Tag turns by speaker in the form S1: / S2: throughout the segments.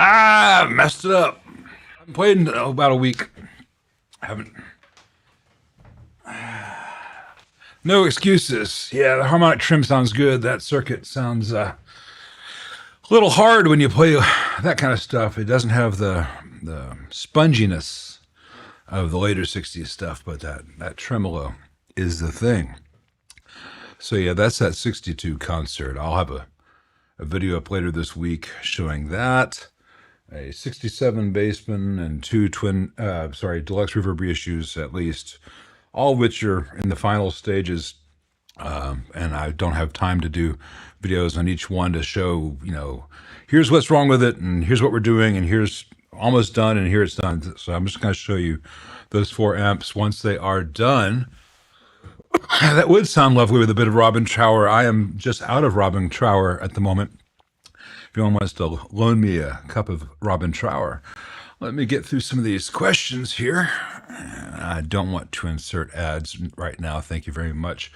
S1: Ah, messed it up. I haven't played in about a week. I haven't. No excuses. Yeah, the harmonic trim sounds good. That circuit sounds a little hard when you play that kind of stuff. It doesn't have the sponginess of the later 60s stuff, but that tremolo is the thing. So yeah, that's that 62 concert. I'll have a video up later this week showing that. A 67 bassman and two deluxe reverb reissues at least, all of which are in the final stages. And I don't have time to do videos on each one to show, here's what's wrong with it, and here's what we're doing, and here's almost done, and here it's done. So I'm just going to show you those 4 amps once they are done. That would sound lovely with a bit of Robin Trower. I am just out of Robin Trower at the moment. If anyone wants to loan me a cup of Robin Trower. Let me get through some of these questions here. I don't want to insert ads right now. Thank you very much,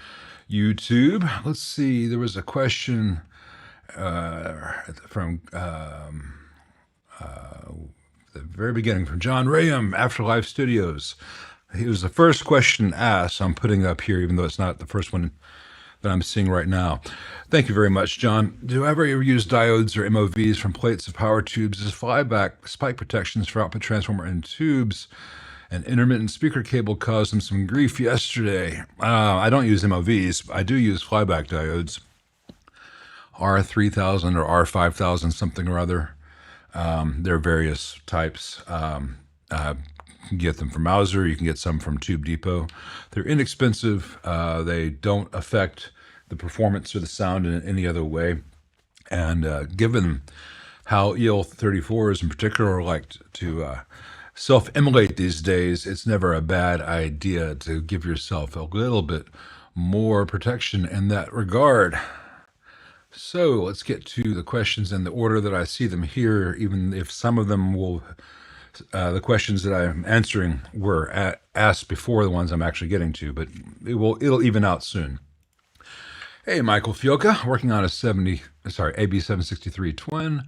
S1: YouTube. Let's see. There was a question from the very beginning from John Rayam, Afterlife Studios. It was the first question asked. I'm putting it up here, even though it's not the first one that I'm seeing right now. Thank you very much, John. Do I ever use diodes or MOVs from plates of power tubes as flyback spike protections for output transformer and tubes? An intermittent speaker cable caused them some grief yesterday. I don't use MOVs. I do use flyback diodes. R3000 or R5000 something or other. There are various types. You can get them from Mauser. You can get some from Tube Depot. They're inexpensive. They don't affect the performance or the sound in any other way. And given how EL34s in particular like to self-immolate these days, it's never a bad idea to give yourself a little bit more protection in that regard. So let's get to the questions in the order that I see them here, even if some of them will... the questions that I'm answering were asked before the ones I'm actually getting to, but it'll even out soon. Hey, Michael Fioca, working on a AB763 twin,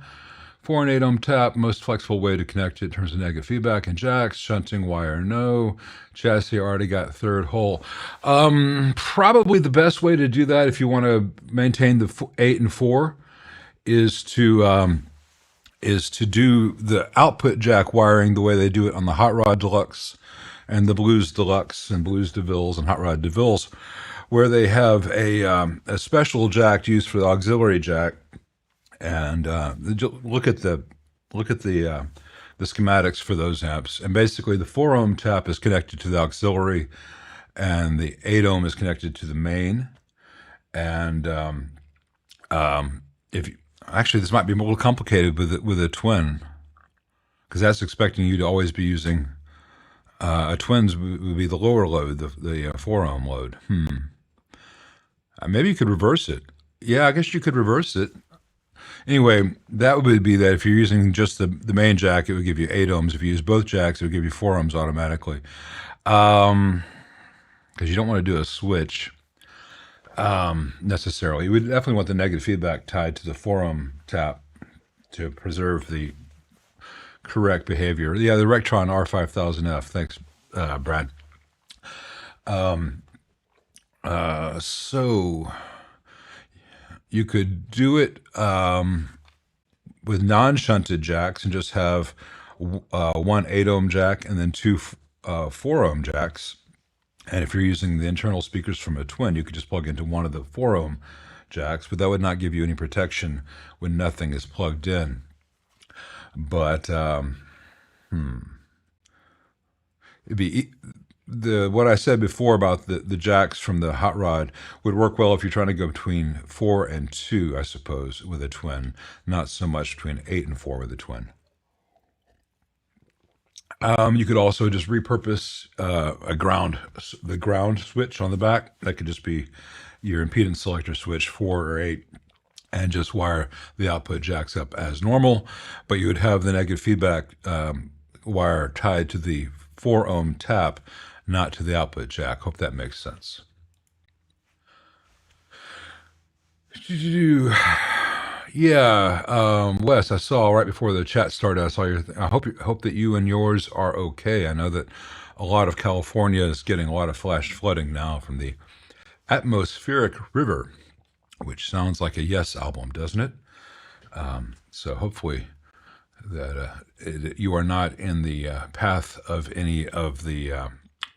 S1: 4 and 8 ohm tap, most flexible way to connect it in terms of negative feedback and jacks, shunting wire no, chassis already got third hole. Probably the best way to do that if you want to maintain the 8 and 4 is to do the output jack wiring the way they do it on the Hot Rod Deluxe and the Blues Deluxe and Blues DeVilles and Hot Rod DeVilles, where they have a special jack used for the auxiliary jack. And look at the schematics for those amps. And basically, the 4 ohm tap is connected to the auxiliary, and the 8 ohm is connected to the main. And actually, this might be a little complicated with a twin, because that's expecting you to always be using a twins would be the lower load, the 4 ohm load. Maybe you could reverse it. Yeah, I guess you could reverse it. Anyway, that would be that if you're using just the main jack, it would give you 8 ohms. If you use both jacks, it would give you 4 ohms automatically. Because you don't want to do a switch. Necessarily. You would definitely want the negative feedback tied to the 4 ohm tap to preserve the correct behavior. Yeah, the Rectron R5000F. Thanks, Brad. So you could do it with non-shunted jacks and just have one 8-ohm jack and then two 4-ohm jacks. And if you're using the internal speakers from a twin, you could just plug into one of the 4-ohm jacks, but that would not give you any protection when nothing is plugged in. But it'd be what I said before about the jacks from the hot rod would work well if you're trying to go between 4 and 2, I suppose, with a twin. Not so much between 8 and 4 with a twin. You could also just repurpose the ground switch on the back. That could just be your impedance selector switch, 4 or 8, and just wire the output jacks up as normal. But you would have the negative feedback wire tied to the 4-ohm tap, not to the output jack. Hope that makes sense. Yeah, Wes, I saw right before the chat started, I saw your I hope that you and yours are okay. I know that a lot of California is getting a lot of flash flooding now from the atmospheric river, which sounds like a Yes album, doesn't it? So hopefully that you are not in the path of any of the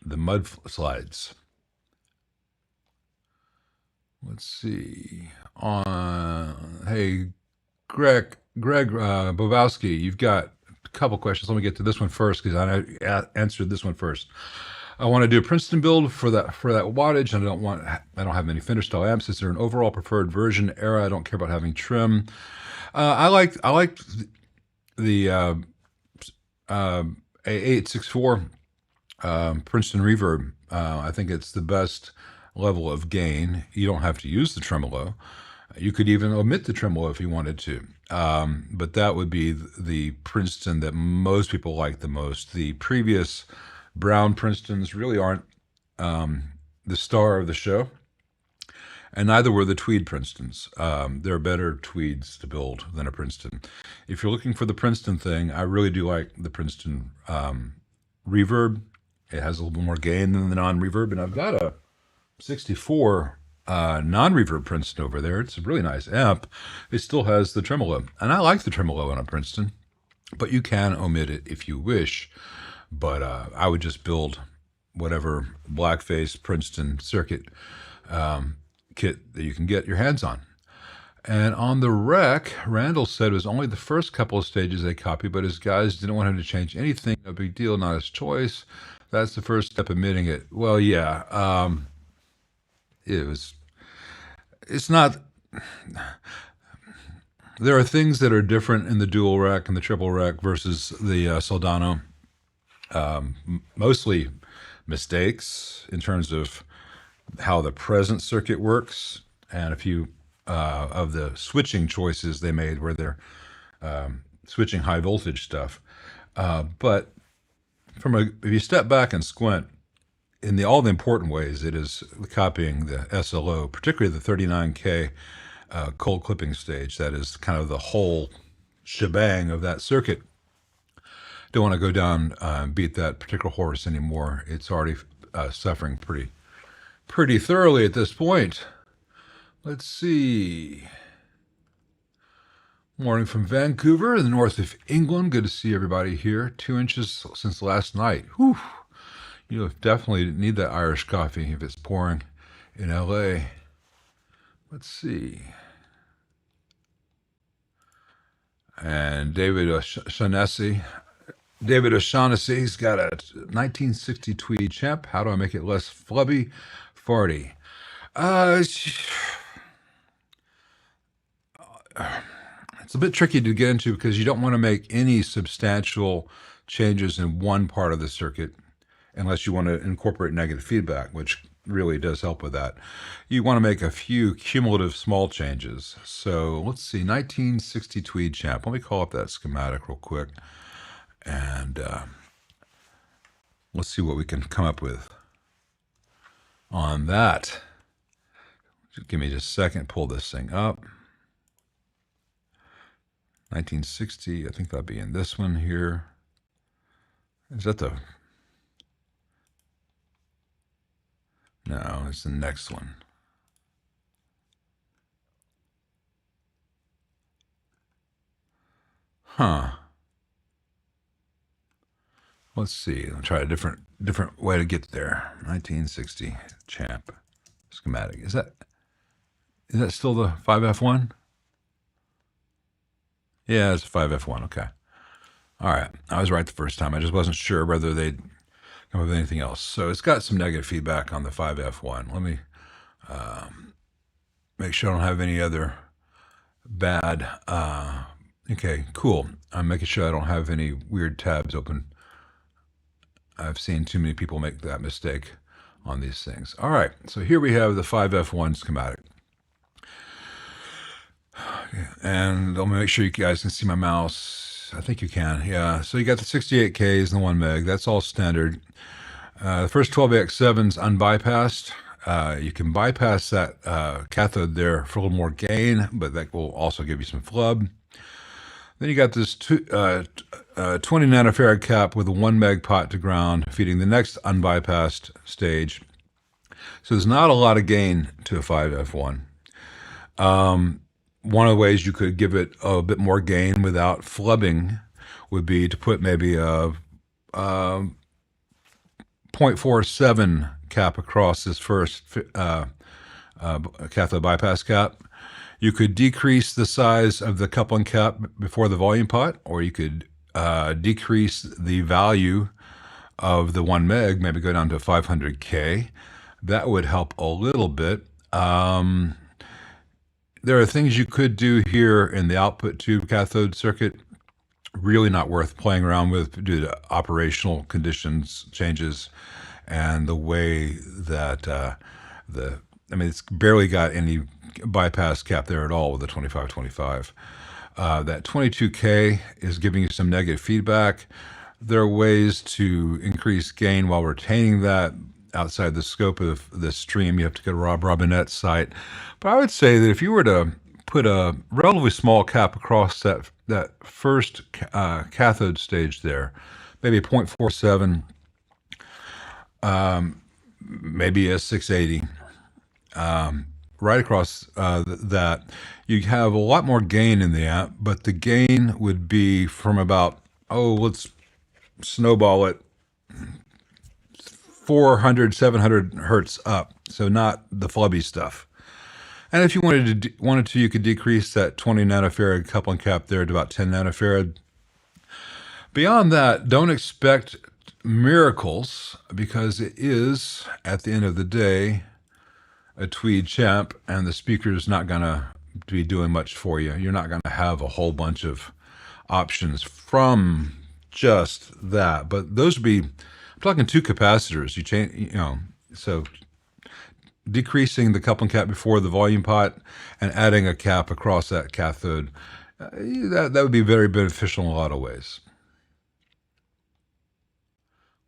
S1: mudslides. Let's see. Hey, Greg Bobowski, you've got a couple questions. Let me get to this one first because I answered this one first. I want to do a Princeton build for that wattage, and I don't have many Fender style amps. Is there an overall preferred version era? I don't care about having trim. I like the A864 Princeton Reverb. I think it's the best level of gain. You don't have to use the tremolo. You could even omit the tremolo if you wanted to. But that would be the Princeton that most people like the most. The previous Brown Princetons really aren't the star of the show, and neither were the Tweed Princetons. There are better Tweeds to build than a Princeton. If you're looking for the Princeton thing, I really do like the Princeton Reverb. It has a little bit more gain than the non-reverb, and I've got a 64 non-reverb Princeton over there. It's a really nice amp. It still has the tremolo, and I like the tremolo on a Princeton, but you can omit it if you wish. But I would just build whatever blackface Princeton circuit kit that you can get your hands on. And on the rec, Randall said it was only the first couple of stages they copied, but his guys didn't want him to change anything. No big deal, not his choice. That's the first step, admitting it. Well, yeah, it's not, there are things that are different in the dual rec and the triple rec versus the Soldano. Mostly mistakes in terms of how the present circuit works, and a few of the switching choices they made where they're switching high voltage stuff. But if you step back and squint, in all the important ways, it is copying the SLO, particularly the 39K cold clipping stage. That is kind of the whole shebang of that circuit. Don't want to go down and beat that particular horse anymore. It's already suffering pretty thoroughly at this point. Let's see. Morning from Vancouver, in the north of England. Good to see everybody here. 2 inches since last night. Whew. You definitely need that Irish coffee if it's pouring in LA. Let's see. And David O'Shaughnessy's got a 1960 Tweed Champ. How do I make it less flubby, farty? It's a bit tricky to get into because you don't want to make any substantial changes in one part of the circuit unless you want to incorporate negative feedback, which really does help with that. You want to make a few cumulative small changes. So let's see, 1960 Tweed Champ. Let me call up that schematic real quick, and let's see what we can come up with on that. Just give me just a second, pull this thing up. 1960, I think that'll be in this one here. Is that the... No, it's the next one. Huh. Let's see. I'll try a different way to get there. 1960 Champ schematic. Is that still the 5F1? Yeah, it's a 5F1. Okay. All right. I was right the first time. I just wasn't sure whether they'd come up with anything else. So it's got some negative feedback on the 5F1. Let me make sure I don't have any other bad. Okay, cool. I'm making sure I don't have any weird tabs open. I've seen too many people make that mistake on these things. All right, so here we have the 5F1 schematic. And let me make sure you guys can see my mouse. I think you can, yeah. So you got the 68Ks and the 1 meg. That's all standard. The first 12AX7's unbypassed. You can bypass that cathode there for a little more gain, but that will also give you some flub. Then you got this 20 nanofarad cap with a 1 meg pot to ground, feeding the next unbypassed stage. So there's not a lot of gain to a 5F1. One of the ways you could give it a bit more gain without flubbing would be to put maybe a 0.47 cap across this first cathode bypass cap. You could decrease the size of the coupling cap before the volume pot, or you could decrease the value of the 1 meg, maybe go down to 500K. That would help a little bit. There are things you could do here in the output tube cathode circuit, really not worth playing around with due to operational conditions changes and the way that it's barely got any bypass cap there at all with the 2525. That 22K is giving you some negative feedback. There are ways to increase gain while retaining that outside the scope of the stream. You have to go to Rob Robinette's site. But I would say that if you were to put a relatively small cap across that first cathode stage there, maybe a 0.47, maybe a 680, right across that, you have a lot more gain in the amp, but the gain would be from about, let's snowball it, 400, 700 hertz up, so not the flubby stuff. And if you wanted to, you could decrease that 20 nanofarad coupling cap there to about 10 nanofarad. Beyond that, don't expect miracles, because it is, at the end of the day, a Tweed Champ, and the speaker is not going to be doing much for you. You're not going to have a whole bunch of options from just that. But those would be, I'm talking 2 capacitors. You change, so decreasing the coupling cap before the volume pot and adding a cap across that cathode, that would be very beneficial in a lot of ways.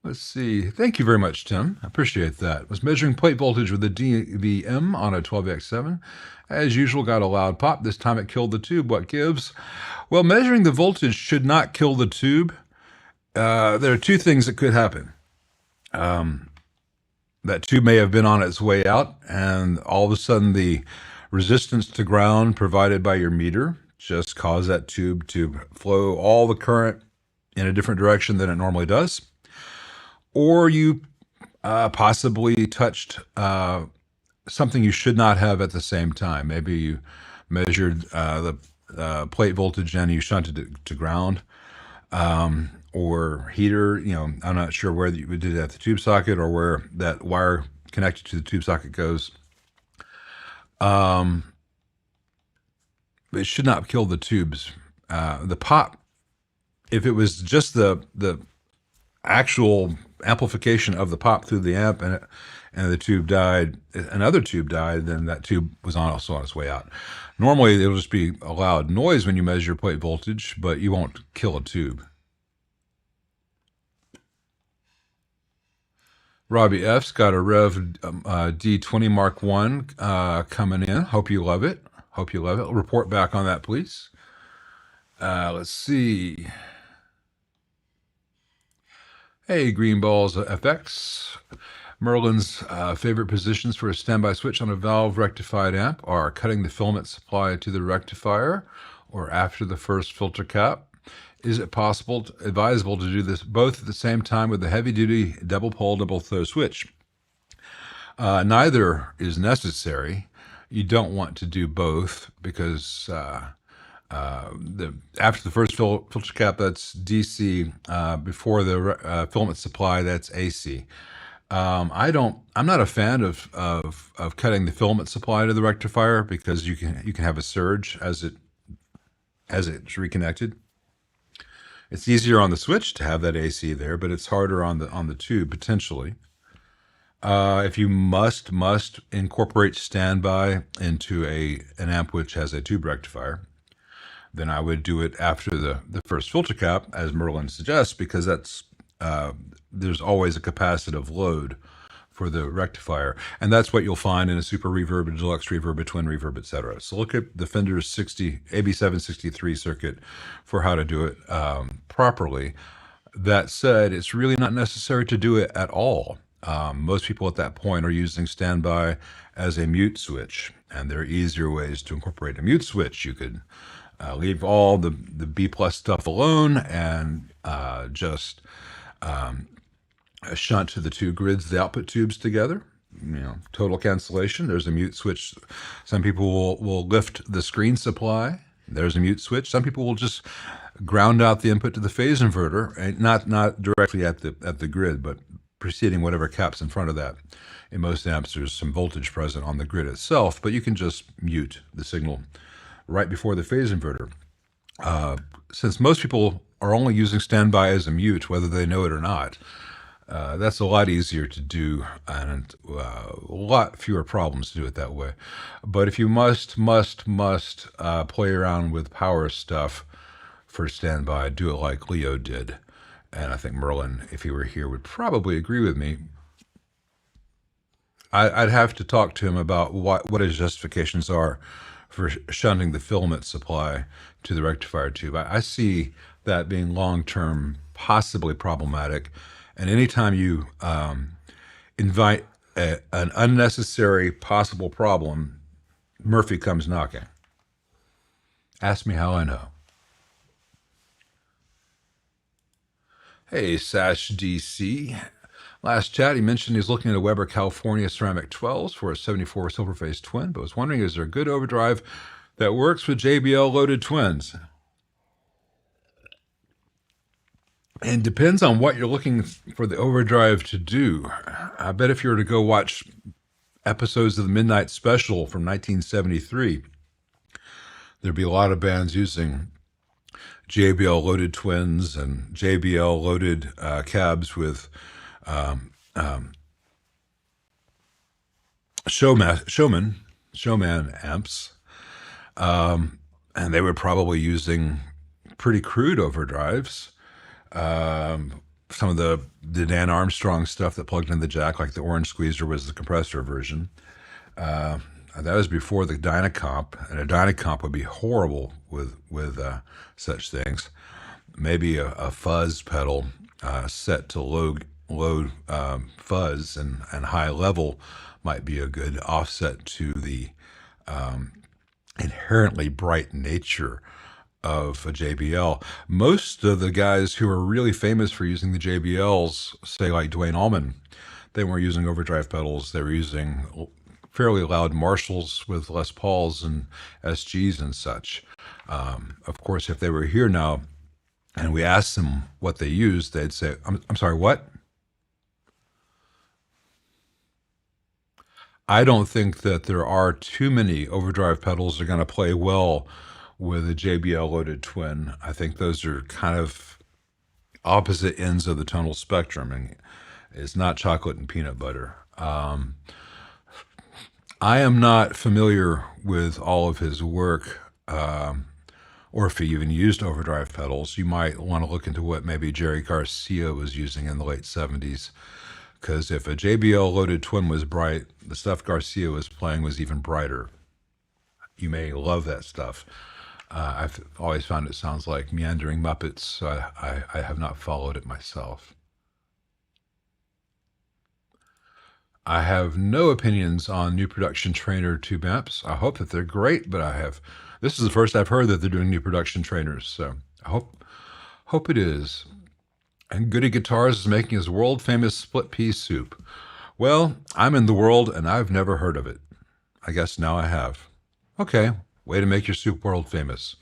S1: Let's see. Thank you very much, Tim. I appreciate that. Was measuring plate voltage with the DVM on a 12X7. As usual, got a loud pop. This time it killed the tube. What gives? Well, measuring the voltage should not kill the tube. There are 2 things that could happen. That tube may have been on its way out, and all of a sudden the resistance to ground provided by your meter just caused that tube to flow all the current in a different direction than it normally does. Or you possibly touched something you should not have at the same time. Maybe you measured the plate voltage and you shunted it to ground. Or heater, I'm not sure where you would do that at the tube socket or where that wire connected to the tube socket goes. It should not kill the tubes. The pop, if it was just the actual amplification of the pop through the amp and the tube died, another tube died, then that tube was also on its way out. Normally, it'll just be a loud noise when you measure plate voltage, but you won't kill a tube. Robbie F's got a Rev D20 Mark 1 coming in. Hope you love it. Hope you love it. Report back on that, please. Let's see. Hey, Green Balls FX. Merlin's favorite positions for a standby switch on a valve rectified amp are cutting the filament supply to the rectifier or after the first filter cap. Is it advisable to do this both at the same time with the heavy-duty double pole, double throw switch? Neither is necessary. You don't want to do both because after the first filter cap, that's DC. Before the filament supply, that's AC. I'm not a fan of cutting the filament supply to the rectifier because you can have a surge as it's reconnected. It's easier on the switch to have that AC there, but it's harder on the tube potentially. If you must incorporate standby into an amp which has a tube rectifier, then I would do it after the first filter cap, as Merlin suggests, because there's always a capacitive load for the rectifier, and that's what you'll find in a super reverb, a deluxe reverb, a twin reverb, etc. So look at the Fender's AB763 circuit for how to do it properly. That said, it's really not necessary to do it at all. Most people at that point are using standby as a mute switch, and there are easier ways to incorporate a mute switch. You could leave all the B plus stuff alone and just shunt to the two grids, the output tubes together. Total cancellation. There's a mute switch. Some people will lift the screen supply. There's a mute switch. Some people will just ground out the input to the phase inverter, and not directly at the grid, but preceding whatever cap's in front of that. In most amps, there's some voltage present on the grid itself, but you can just mute the signal right before the phase inverter. Since most people are only using standby as a mute, whether they know it or not, that's a lot easier to do and a lot fewer problems to do it that way. But if you must play around with power stuff for standby, do it like Leo did. And I think Merlin, if he were here, would probably agree with me. I'd have to talk to him about what his justifications are for shunting the filament supply to the rectifier tube. I see that being long-term possibly problematic. And anytime you invite an unnecessary possible problem, Murphy comes knocking. Ask me how I know. Hey, Sash DC. Last chat, he mentioned he's looking at a Weber California ceramic 12s for a 74 silver face twin, but was wondering, is there a good overdrive that works with JBL loaded twins? And depends on what you're looking for the overdrive to do. I bet if you were to go watch episodes of the Midnight Special from 1973, there'd be a lot of bands using JBL loaded twins and JBL loaded cabs with Showman amps. And they were probably using pretty crude overdrives. Some of the Dan Armstrong stuff that plugged in the jack, like the Orange Squeezer was the compressor version. That was before the Dynacomp, and a Dynacomp would be horrible with such things. Maybe a fuzz pedal set to low fuzz and high level might be a good offset to the inherently bright nature of a JBL. Most of the guys who are really famous for using the JBLs, say like Dwayne Allman, they weren't using overdrive pedals. They were using fairly loud Marshalls with Les Pauls and SGs and such. Of course, if they were here now and we asked them what they used, they'd say, I'm sorry, what? I don't think that there are too many overdrive pedals that are going to play well with a JBL loaded twin. I think those are kind of opposite ends of the tonal spectrum, and it's not chocolate and peanut butter. I am not familiar with all of his work, or if he even used overdrive pedals. You might want to look into what maybe Jerry Garcia was using in the late 70s, because if a JBL loaded twin was bright, the stuff Garcia was playing was even brighter. You may love that stuff. I've always found it sounds like meandering Muppets, so I have not followed it myself. I have no opinions on new production trainer tube amps. I hope that they're great, but this is the first I've heard that they're doing new production trainers. So I Hope it is. And Goody Guitars is making his world-famous split pea soup. Well, I'm in the world and I've never heard of it. I guess now I have. Okay, way to make your soup world famous.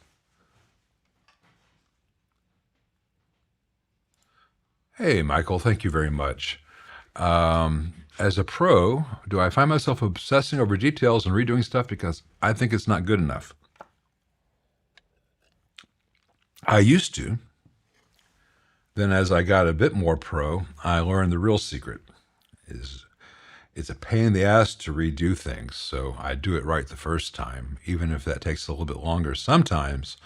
S1: Hey, Michael, thank you very much. As a pro, do I find myself obsessing over details and redoing stuff because I think it's not good enough? I used to. Then as I got a bit more pro, I learned the real secret is it's a pain in the ass to redo things, so I do it right the first time, even if that takes a little bit longer. Sometimes,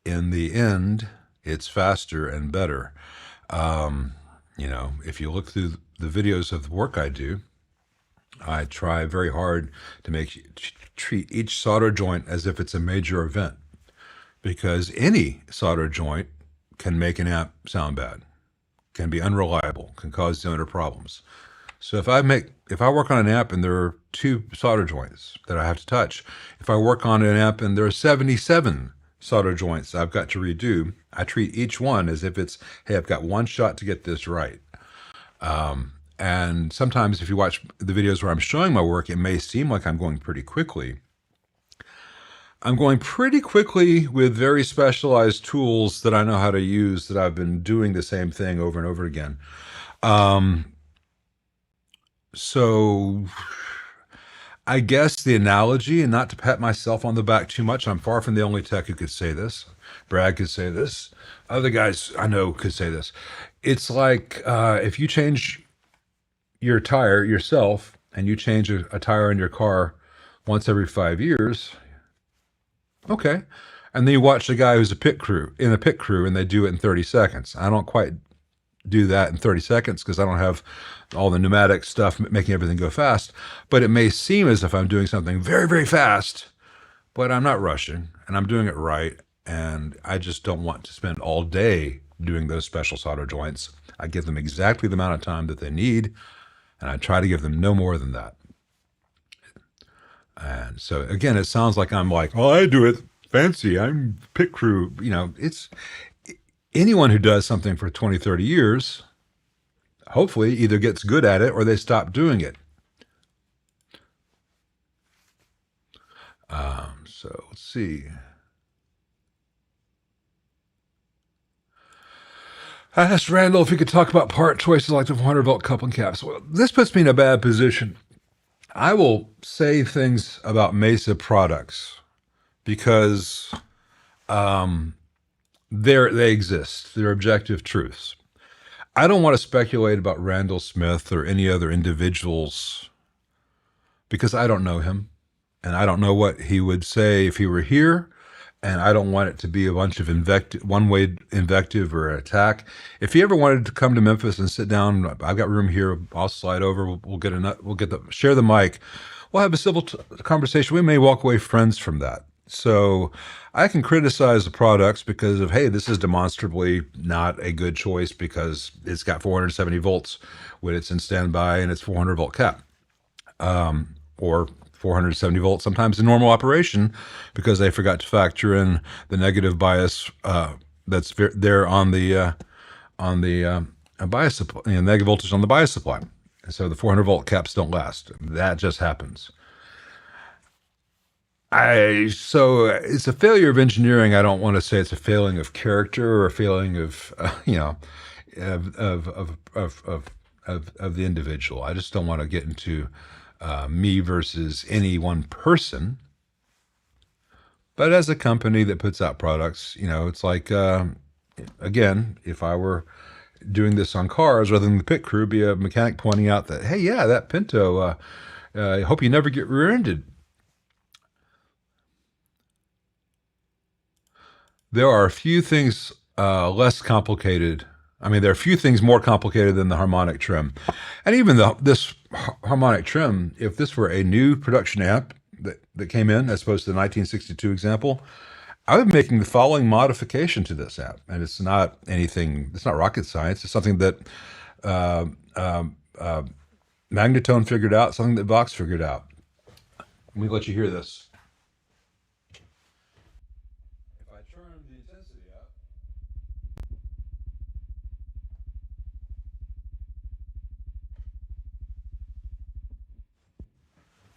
S1: in the end, it's faster and better. You know, if you look through the videos of the work I do, I try very hard to treat each solder joint as if it's a major event, because any solder joint can make an amp sound bad, can be unreliable, can cause cylinder problems. So if I work on an amp and there are 2 solder joints that I have to touch, if I work on an amp and there are 77 solder joints I've got to redo, I treat each one as if it's, hey, I've got one shot to get this right. And sometimes if you watch the videos where I'm showing my work, it may seem like I'm going pretty quickly. I'm going pretty quickly with very specialized tools that I know how to use, that I've been doing the same thing over and over again. So I guess the analogy, and not to pat myself on the back too much, I'm far from the only tech who could say this. Brad could say this. Other guys I know could say this. It's like if you change your tire yourself and you change a tire in your car once every 5 years, okay. And then you watch the guy who's in a pit crew, and they do it in 30 seconds. I don't quite do that in 30 seconds because I don't have all the pneumatic stuff making everything go fast. But it may seem as if I'm doing something very, very fast, but I'm not rushing and I'm doing it right. And I just don't want to spend all day doing those special solder joints. I give them exactly the amount of time that they need, and I try to give them no more than that. And so again, it sounds like I'm like, oh, I do it fancy, I'm pit crew. You know, it's anyone who does something for 20, 30 years, hopefully either gets good at it or they stop doing it. So let's see. I asked Randall if he could talk about part choices like the 400-volt coupling caps. Well, this puts me in a bad position. I will say things about Mesa products because they exist. They're objective truths. I don't want to speculate about Randall Smith or any other individuals because I don't know him, and I don't know what he would say if he were here, and I don't want it to be a bunch of one-way invective or attack. If he ever wanted to come to Memphis and sit down, I've got room here. I'll slide over. Share the mic. We'll have a civil conversation. We may walk away friends from that. So I can criticize the products because of, hey, this is demonstrably not a good choice because it's got 470 volts when it's in standby and it's 400 volt cap, or 470 volts sometimes in normal operation because they forgot to factor in the negative bias that's there on the bias supply, negative voltage on the bias supply. So the 400 volt caps don't last. That just happens. So it's a failure of engineering. I don't want to say it's a failing of character or a failing of of the individual. I just don't want to get into me versus any one person. But as a company that puts out products, it's like again, if I were doing this on cars rather than the pit crew, be a mechanic pointing out that, hey, yeah, that Pinto, I hope you never get rear-ended. There are a few things less complicated. I mean, there are a few things more complicated than the harmonic trim. And even this harmonic trim, if this were a new production amp that came in, as opposed to the 1962 example, I would be making the following modification to this amp. And it's not anything, it's not rocket science. It's something that Magnetone figured out, something that Vox figured out. Let me let you hear this. If I turn the intensity up,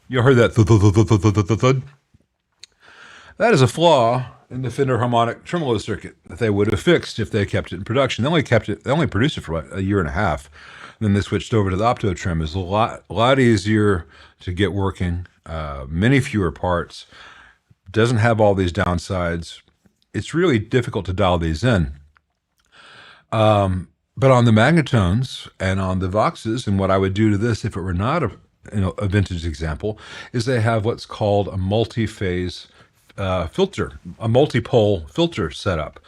S1: You heard that thud, thud, thud, thud, thud, thud, thud, thud. That is a flaw in the Fender Harmonic tremolo circuit that they would have fixed if they kept it in production. They only kept it. They only produced it for about a year and a half. Then they switched over to the opto trim. It's a lot easier to get working. Many fewer parts. Doesn't have all these downsides. It's really difficult to dial these in. But on the magnetones and on the Voxes, and what I would do to this if it were not a vintage example, is they have what's called a multi-phase filter, a multi-pole filter setup.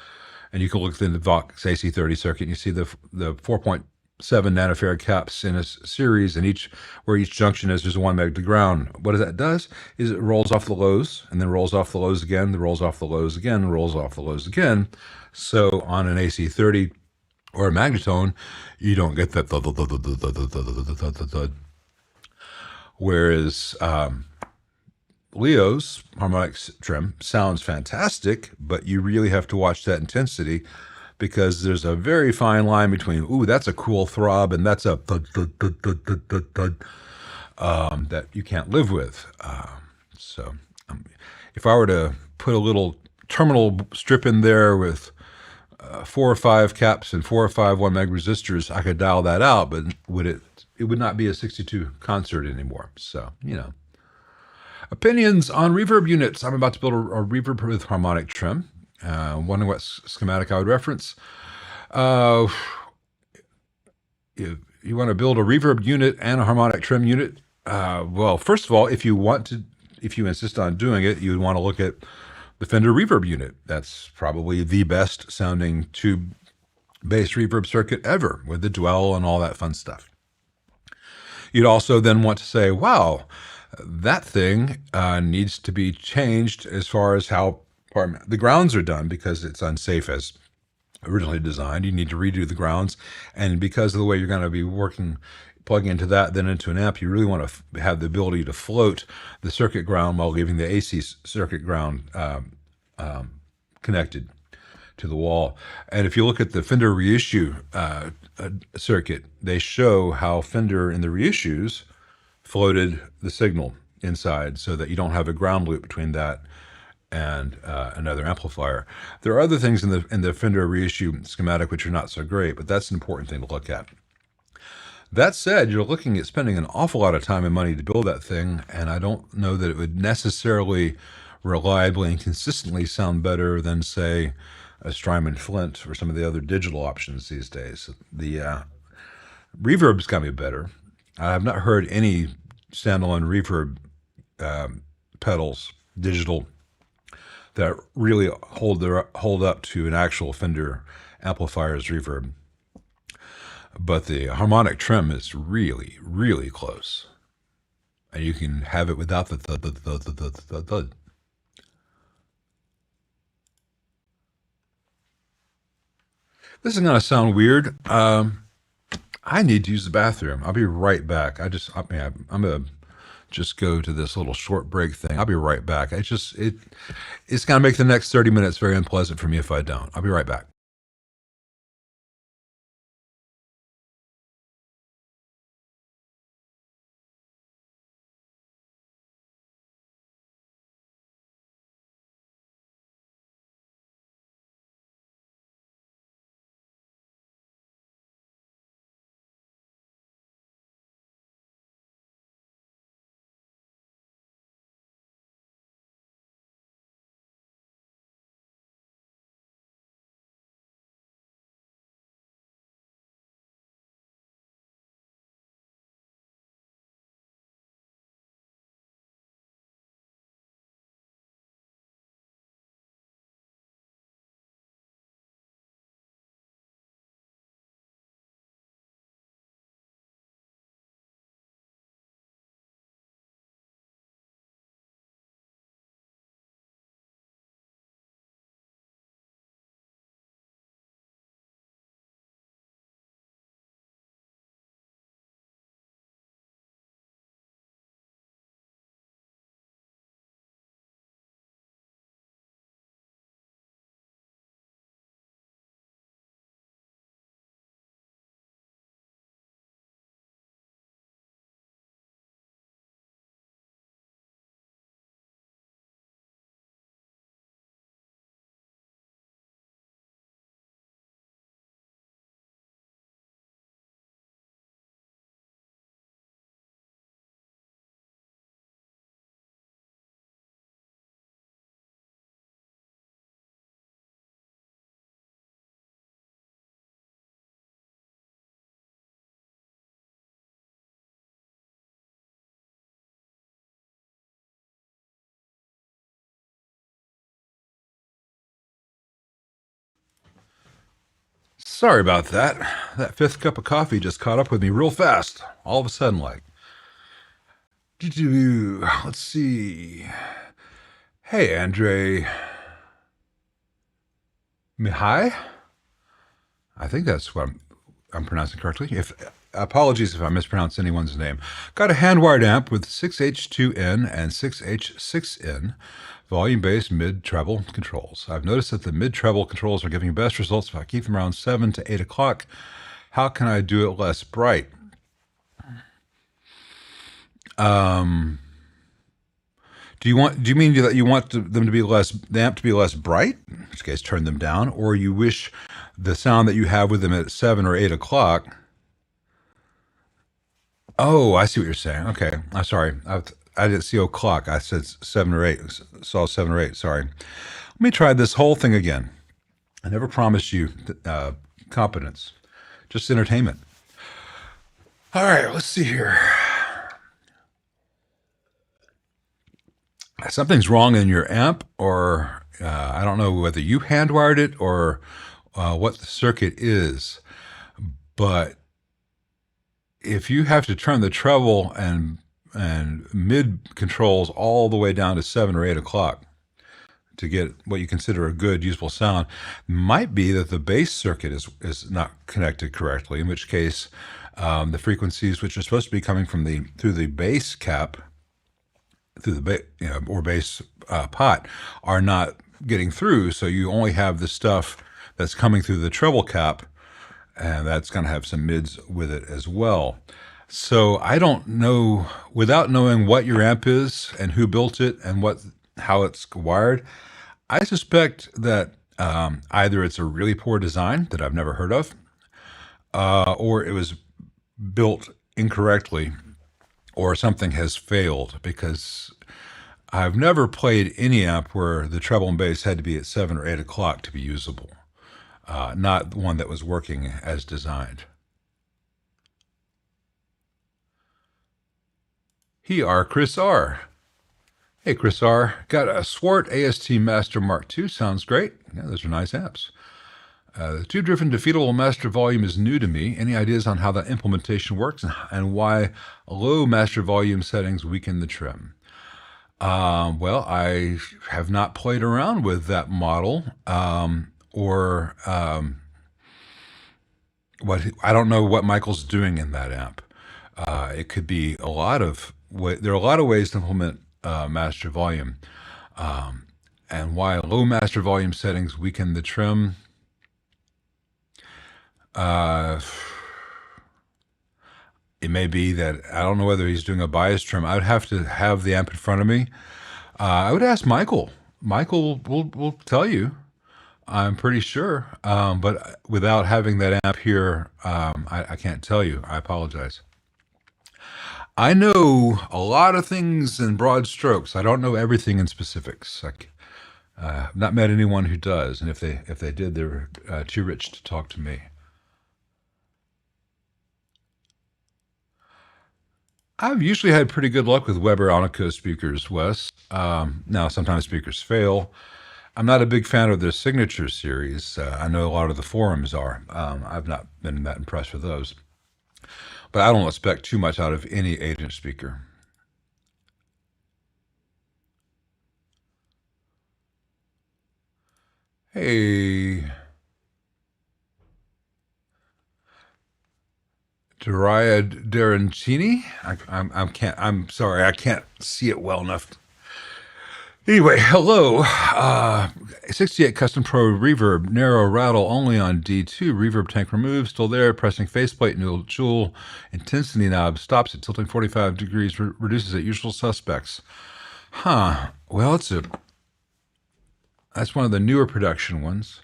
S1: And you can look in the Vox AC30 circuit and you see the 4.7 nanofarad caps in a series, and where each junction is, there's 1 meg to ground. What that does is it rolls off the lows, and then rolls off the lows again, then rolls off the lows again, rolls off the lows again. So on an AC30 or a magnetone, you don't get that thud, thud, thud, thud, thud, thud, thud, thud, thud, thud. Whereas Leo's harmonic trim sounds fantastic, but you really have to watch that intensity, because there's a very fine line between, ooh, that's a cool throb, and that's a thud, thud, thud, thud, thud, thud, thud, that you can't live with. So if I were to put a little terminal strip in there with 4 or 5 caps and 4 or 5 1 meg resistors, I could dial that out, but it would not be a 62 concert anymore. So, Opinions on reverb units. I'm about to build a reverb with harmonic trim. Wondering what schematic I would reference. If you want to build a reverb unit and a harmonic trim unit, well, first of all, if you insist on doing it, you would want to look at the Fender reverb unit. That's probably the best sounding tube-based reverb circuit ever, with the dwell and all that fun stuff. You'd also then want to say, wow, that thing needs to be changed as far as how the grounds are done, because it's unsafe as originally designed. You need to redo the grounds, and because of the way you're going to be plugging into that, then into an amp, you really want to have the ability to float the circuit ground while leaving the AC circuit ground connected to the wall. And if you look at the Fender reissue circuit, they show how Fender in the reissues floated the signal inside, so that you don't have a ground loop between that and another amplifier. There are other things in the Fender reissue schematic which are not so great, but that's an important thing to look at. That said, you're looking at spending an awful lot of time and money to build that thing, and I don't know that it would necessarily reliably and consistently sound better than, say, a Strymon Flint or some of the other digital options these days. The reverb's got to be better. I have not heard any standalone reverb pedals, digital, that really hold up to an actual Fender amplifier's reverb. But the harmonic trim is really, really close. And you can have it without the thud, thud, thud, thud, thud, thud, thud. This is going to sound weird. I need to use the bathroom. I'll be right back. I'm going to just go to this little short break thing. I'll be right back. It's going to make the next 30 minutes very unpleasant for me if I don't. I'll be right back. Sorry about that. That fifth cup of coffee just caught up with me real fast. All of a sudden, like. Let's see. Hey, Andre. Mihai? I think that's what I'm pronouncing correctly. Apologies if I mispronounce anyone's name. Got a hand-wired amp with 6H2N and 6H6N. Volume-based mid-treble controls. I've noticed that the mid-treble controls are giving best results if I keep them around 7 to 8 o'clock. How can I do it less bright? Do you mean that you want them to be the amp to be less bright? In which case, turn them down. Or you wish the sound that you have with them at 7 or 8 o'clock. Oh, I see what you're saying. Okay, I'm sorry. I didn't see o'clock. I said 7 or 8. Saw 7 or 8. Sorry. Let me try this whole thing again. I never promised you competence, just entertainment. All right, let's see here. Something's wrong in your amp, or I don't know whether you hand-wired it or what the circuit is, but if you have to turn the treble and mid controls all the way down to 7 or 8 o'clock to get what you consider a good usable sound, might be that the bass circuit is not connected correctly, in which case the frequencies which are supposed to be coming from through the bass cap, through the or bass pot, are not getting through, so you only have the stuff that's coming through the treble cap, and that's going to have some mids with it as well. So I don't know, without knowing what your amp is and who built it and how it's wired, I suspect that either it's a really poor design that I've never heard of, or it was built incorrectly, or something has failed, because I've never played any amp where the treble and bass had to be at 7 or 8 o'clock to be usable. Not one that was working as designed. Chris R. Hey, Chris R. Got a Swart AST Master Mark II. Sounds great. Yeah, those are nice amps. The tube-driven defeatable master volume is new to me. Any ideas on how that implementation works and why low master volume settings weaken the trim? Well, I have not played around with that model, I don't know what Michael's doing in that amp. It could be there are a lot of ways to implement master volume, and why low master volume settings weaken the trim. It may be that, I don't know whether he's doing a bias trim. I would have to have the amp in front of me. I would ask Michael. Michael will tell you, I'm pretty sure. But without having that amp here, I can't tell you. I apologize. I know a lot of things in broad strokes. I don't know everything in specifics. I've not met anyone who does, and if they did, they're too rich to talk to me. I've usually had pretty good luck with Weber Onico speakers, Wes. Now, sometimes speakers fail. I'm not a big fan of their signature series. I know a lot of the forums are. I've not been that impressed with those. But I don't expect too much out of any 8-inch speaker. Hey. Daria Darancini? I'm sorry, I can't see it well enough. Anyway, hello. 68 Custom Pro Reverb, narrow rattle only on D2. Reverb tank removed, still there. Pressing faceplate, new jewel. Intensity knob stops at tilting 45 degrees, reduces at usual suspects. Huh. Well, that's one of the newer production ones.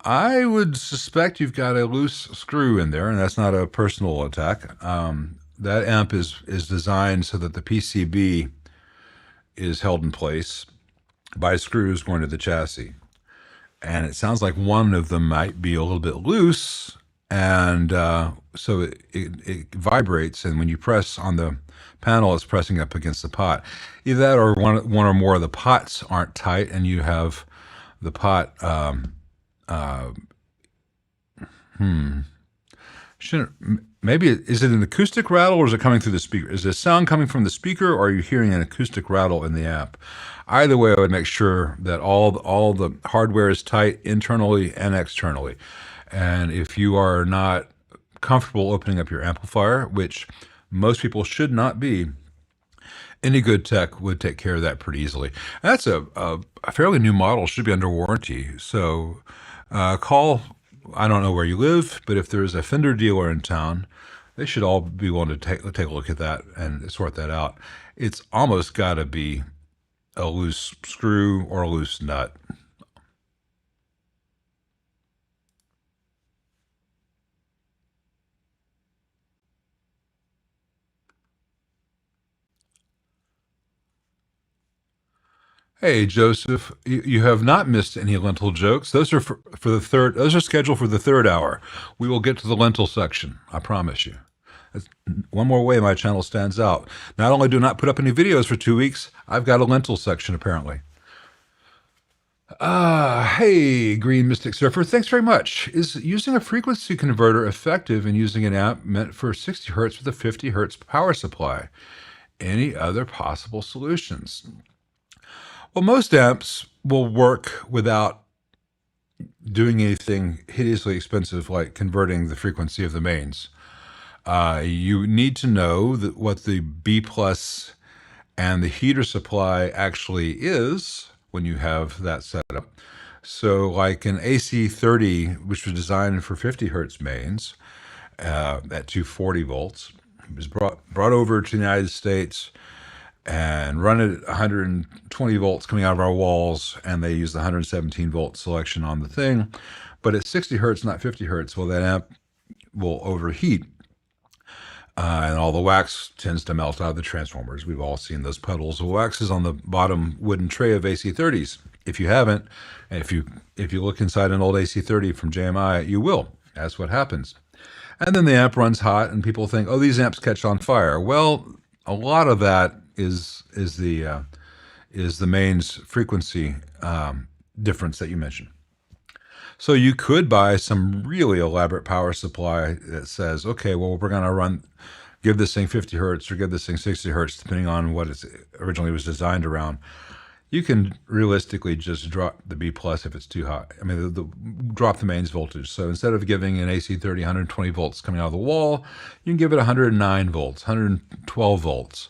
S1: I would suspect you've got a loose screw in there, and that's not a personal attack. That amp is designed so that the PCB is held in place by screws going to the chassis. And it sounds like one of them might be a little bit loose, and so it vibrates, and when you press on the panel, it's pressing up against the pot. Either that or one or more of the pots aren't tight, and you have the pot Shouldn't, maybe, is it an acoustic rattle or is it coming through the speaker? Is the sound coming from the speaker or are you hearing an acoustic rattle in the amp? Either way, I would make sure that all the hardware is tight internally and externally. And if you are not comfortable opening up your amplifier, which most people should not be, any good tech would take care of that pretty easily. And that's a fairly new model, should be under warranty. So call, I don't know where you live, but if there's a Fender dealer in town, they should all be willing to take a look at that and sort that out. It's almost got to be a loose screw or a loose nut. Hey, Joseph, you have not missed any lentil jokes. Those are for the third. Those are scheduled for the third hour. We will get to the lentil section. I promise you. That's one more way my channel stands out. Not only do I not put up any videos for 2 weeks, I've got a lentil section apparently. Hey, Green Mystic Surfer, thanks very much. Is using a frequency converter effective in using an amp meant for 60 hertz with a 50 hertz power supply? Any other possible solutions? Well, most amps will work without doing anything hideously expensive like converting the frequency of the mains. You need to know what the B plus and the heater supply actually is when you have that set up. So like an AC30, which was designed for 50 hertz mains at 240 volts, it was brought over to the United States and run it at 120 volts coming out of our walls, and they use the 117 volt selection on the thing. But at 60 hertz, not 50 hertz, well, that amp will overheat. And all the wax tends to melt out of the transformers. We've all seen those puddles of wax is on the bottom wooden tray of AC30s. If you haven't, and if you look inside an old AC30 from JMI, you will. That's what happens. And then the amp runs hot, and people think, oh, these amps catch on fire. Well, a lot of that is the mains frequency difference that you mentioned. So you could buy some really elaborate power supply that says, okay, well, we're going to give this thing 50 hertz or give this thing 60 hertz, depending on what it originally was designed around. You can realistically just drop the B plus if it's too high. I mean, drop the mains voltage. So instead of giving an AC30 120 volts coming out of the wall, you can give it 109 volts, 112 volts.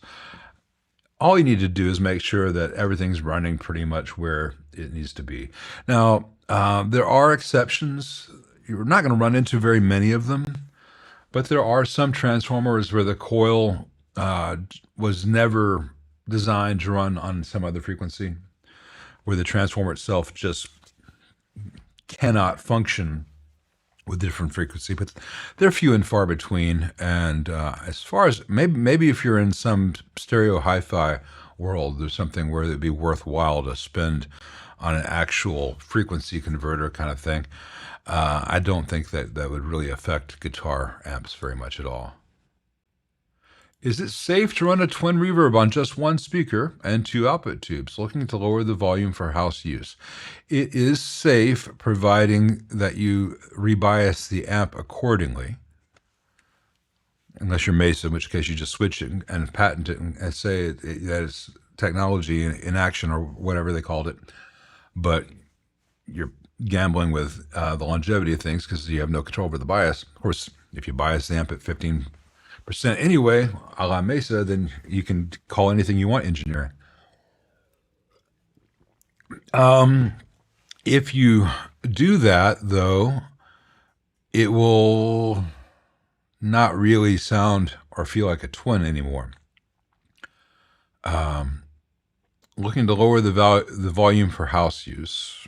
S1: All you need to do is make sure that everything's running pretty much where it needs to be. Now, there are exceptions. You're not going to run into very many of them, but there are some transformers where the coil was never designed to run on some other frequency, where the transformer itself just cannot function with different frequency, but they're few and far between. And as far as maybe if you're in some stereo hi-fi world, there's something where it'd be worthwhile to spend on an actual frequency converter kind of thing. I don't think that would really affect guitar amps very much at all. Is it safe to run a twin reverb on just one speaker and 2 output tubes, looking to lower the volume for house use? It is safe, providing that you rebias the amp accordingly. Unless you're Mesa, in which case you just switch it and patent it and say that it's technology in action or whatever they called it. But you're gambling with the longevity of things because you have no control over the bias. Of course, if you bias the amp at 15% anyway, a la Mesa, then you can call anything you want engineering. If you do that, though, it will not really sound or feel like a twin anymore. Looking to lower the volume for house use.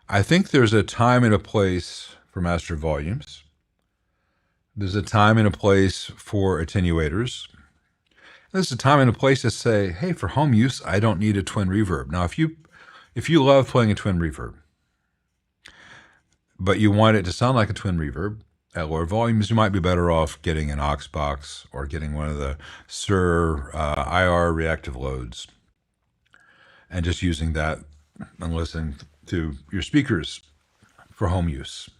S1: I think there's a time and a place for master volumes. There's a time and a place for attenuators. There's a time and a place to say, hey, for home use, I don't need a twin reverb. Now, if you love playing a twin reverb, but you want it to sound like a twin reverb at lower volumes, you might be better off getting an aux box or getting one of the SUR IR reactive loads and just using that and listening to your speakers for home use.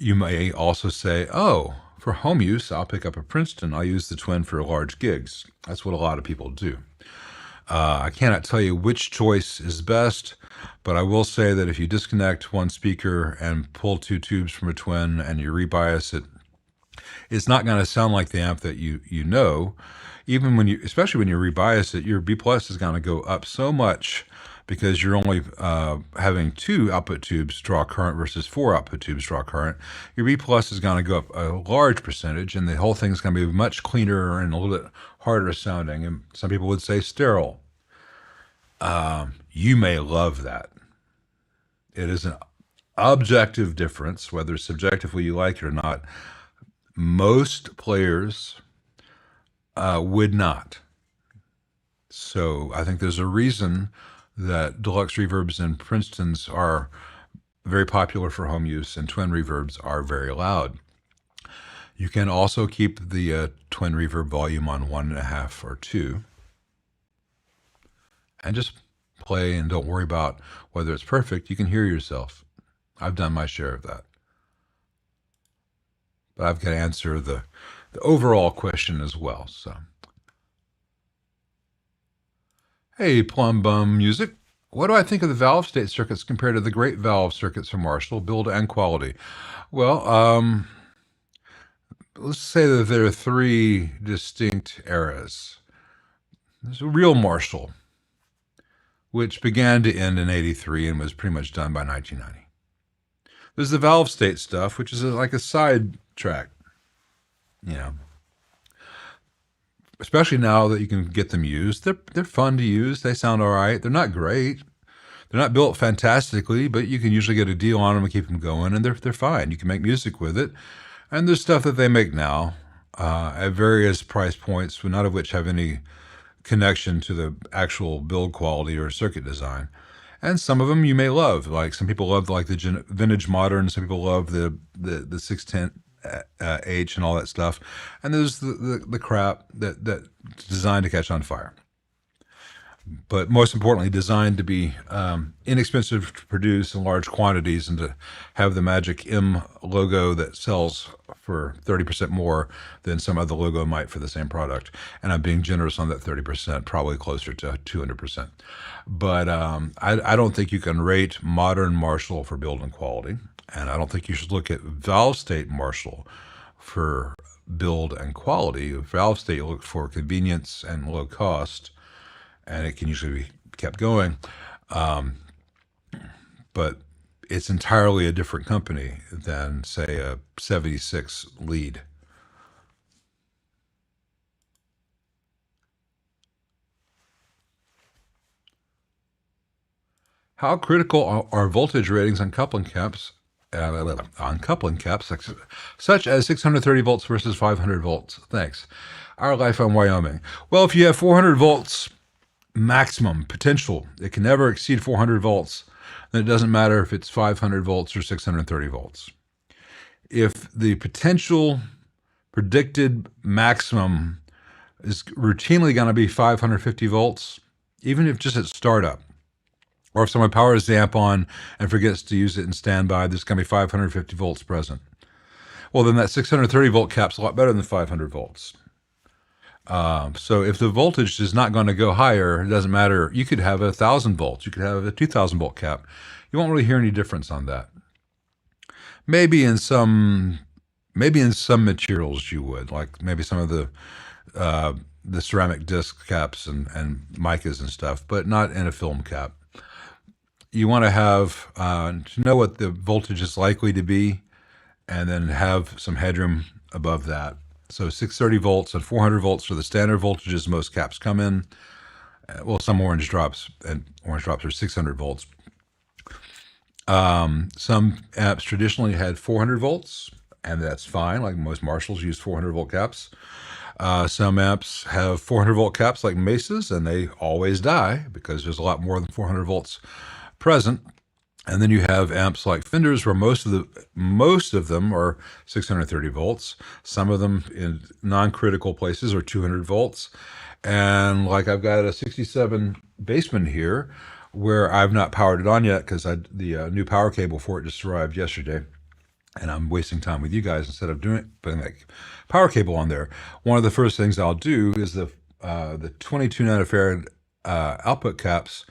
S1: You may also say, oh, for home use, I'll pick up a Princeton. I'll use the Twin for large gigs. That's what a lot of people do. I cannot tell you which choice is best, but I will say that if you disconnect one speaker and pull 2 tubes from a Twin and you rebias it, it's not going to sound like the amp that you know. Even when you, especially when you rebias it, your B plus is going to go up so much because you're only having 2 output tubes draw current versus 4 output tubes draw current. Your B plus is going to go up a large percentage, and the whole thing is going to be much cleaner and a little bit harder sounding. And some people would say sterile. You may love that. It is an objective difference, whether subjectively you like it or not. Most players would not. So I think there's a reason that deluxe reverbs and Princetons are very popular for home use, and twin reverbs are very loud. You can also keep the twin reverb volume on 1.5 or 2, and just play and don't worry about whether it's perfect. You can hear yourself. I've done my share of that. But I've got to answer the overall question as well. So, hey, Plum Bum Music. What do I think of the valve state circuits compared to the great valve circuits from Marshall, build and quality? Well, let's say that there are 3 distinct eras. There's a real Marshall, which began to end in '83 and was pretty much done by 1990. There's the valve state stuff, which is like a side track, you know. Especially now that you can get them used. They're fun to use. They sound all right. They're not great. They're not built fantastically, but you can usually get a deal on them and keep them going, and they're fine. You can make music with it. And there's stuff that they make now at various price points, none of which have any connection to the actual build quality or circuit design. And some of them you may love. Like some people love like the vintage modern. Some people love the 610 H and all that stuff. And there's the crap that's designed to catch on fire. But most importantly, designed to be inexpensive to produce in large quantities and to have the magic M logo that sells for 30% more than some other logo might for the same product. And I'm being generous on that 30%, probably closer to 200%. But I don't think you can rate modern Marshall for build and quality. And I don't think you should look at valve state Marshall for build and quality. Valve state, you look for convenience and low cost, and it can usually be kept going. But it's entirely a different company than, say, a 76 lead. How critical are voltage ratings on coupling caps? Such as 630 volts versus 500 volts. Thanks. Our life on Wyoming. Well, if you have 400 volts maximum potential, it can never exceed 400 volts, then it doesn't matter if it's 500 volts or 630 volts. If the potential predicted maximum is routinely going to be 550 volts, even if just at startup, or if someone powers the amp on and forgets to use it in standby, there's going to be 550 volts present. Well, then that 630 volt cap's a lot better than 500 volts. So if the voltage is not going to go higher, it doesn't matter. You could have 1,000 volts. You could have a 2,000 volt cap. You won't really hear any difference on that. Maybe in some materials you would, like maybe some of the ceramic disc caps and micas and stuff, but not in a film cap. You want to have to know what the voltage is likely to be, and then have some headroom above that. So 630 volts and 400 volts are the standard voltages most caps come in. Well, some orange drops are 600 volts. Some amps traditionally had 400 volts, and that's fine. Like most Marshalls use 400 volt caps. Some amps have 400 volt caps like Mesas, and they always die because there's a lot more than 400 volts present. And then you have amps like Fenders, where most of them are 630 volts. Some of them in non-critical places are 200 volts. And like I've got a 67 Bassman here, where I've not powered it on yet because the new power cable for it just arrived yesterday. and I'm wasting time with you guys instead of putting that power cable on there. One of the first things I'll do is the 22 nanofarad output caps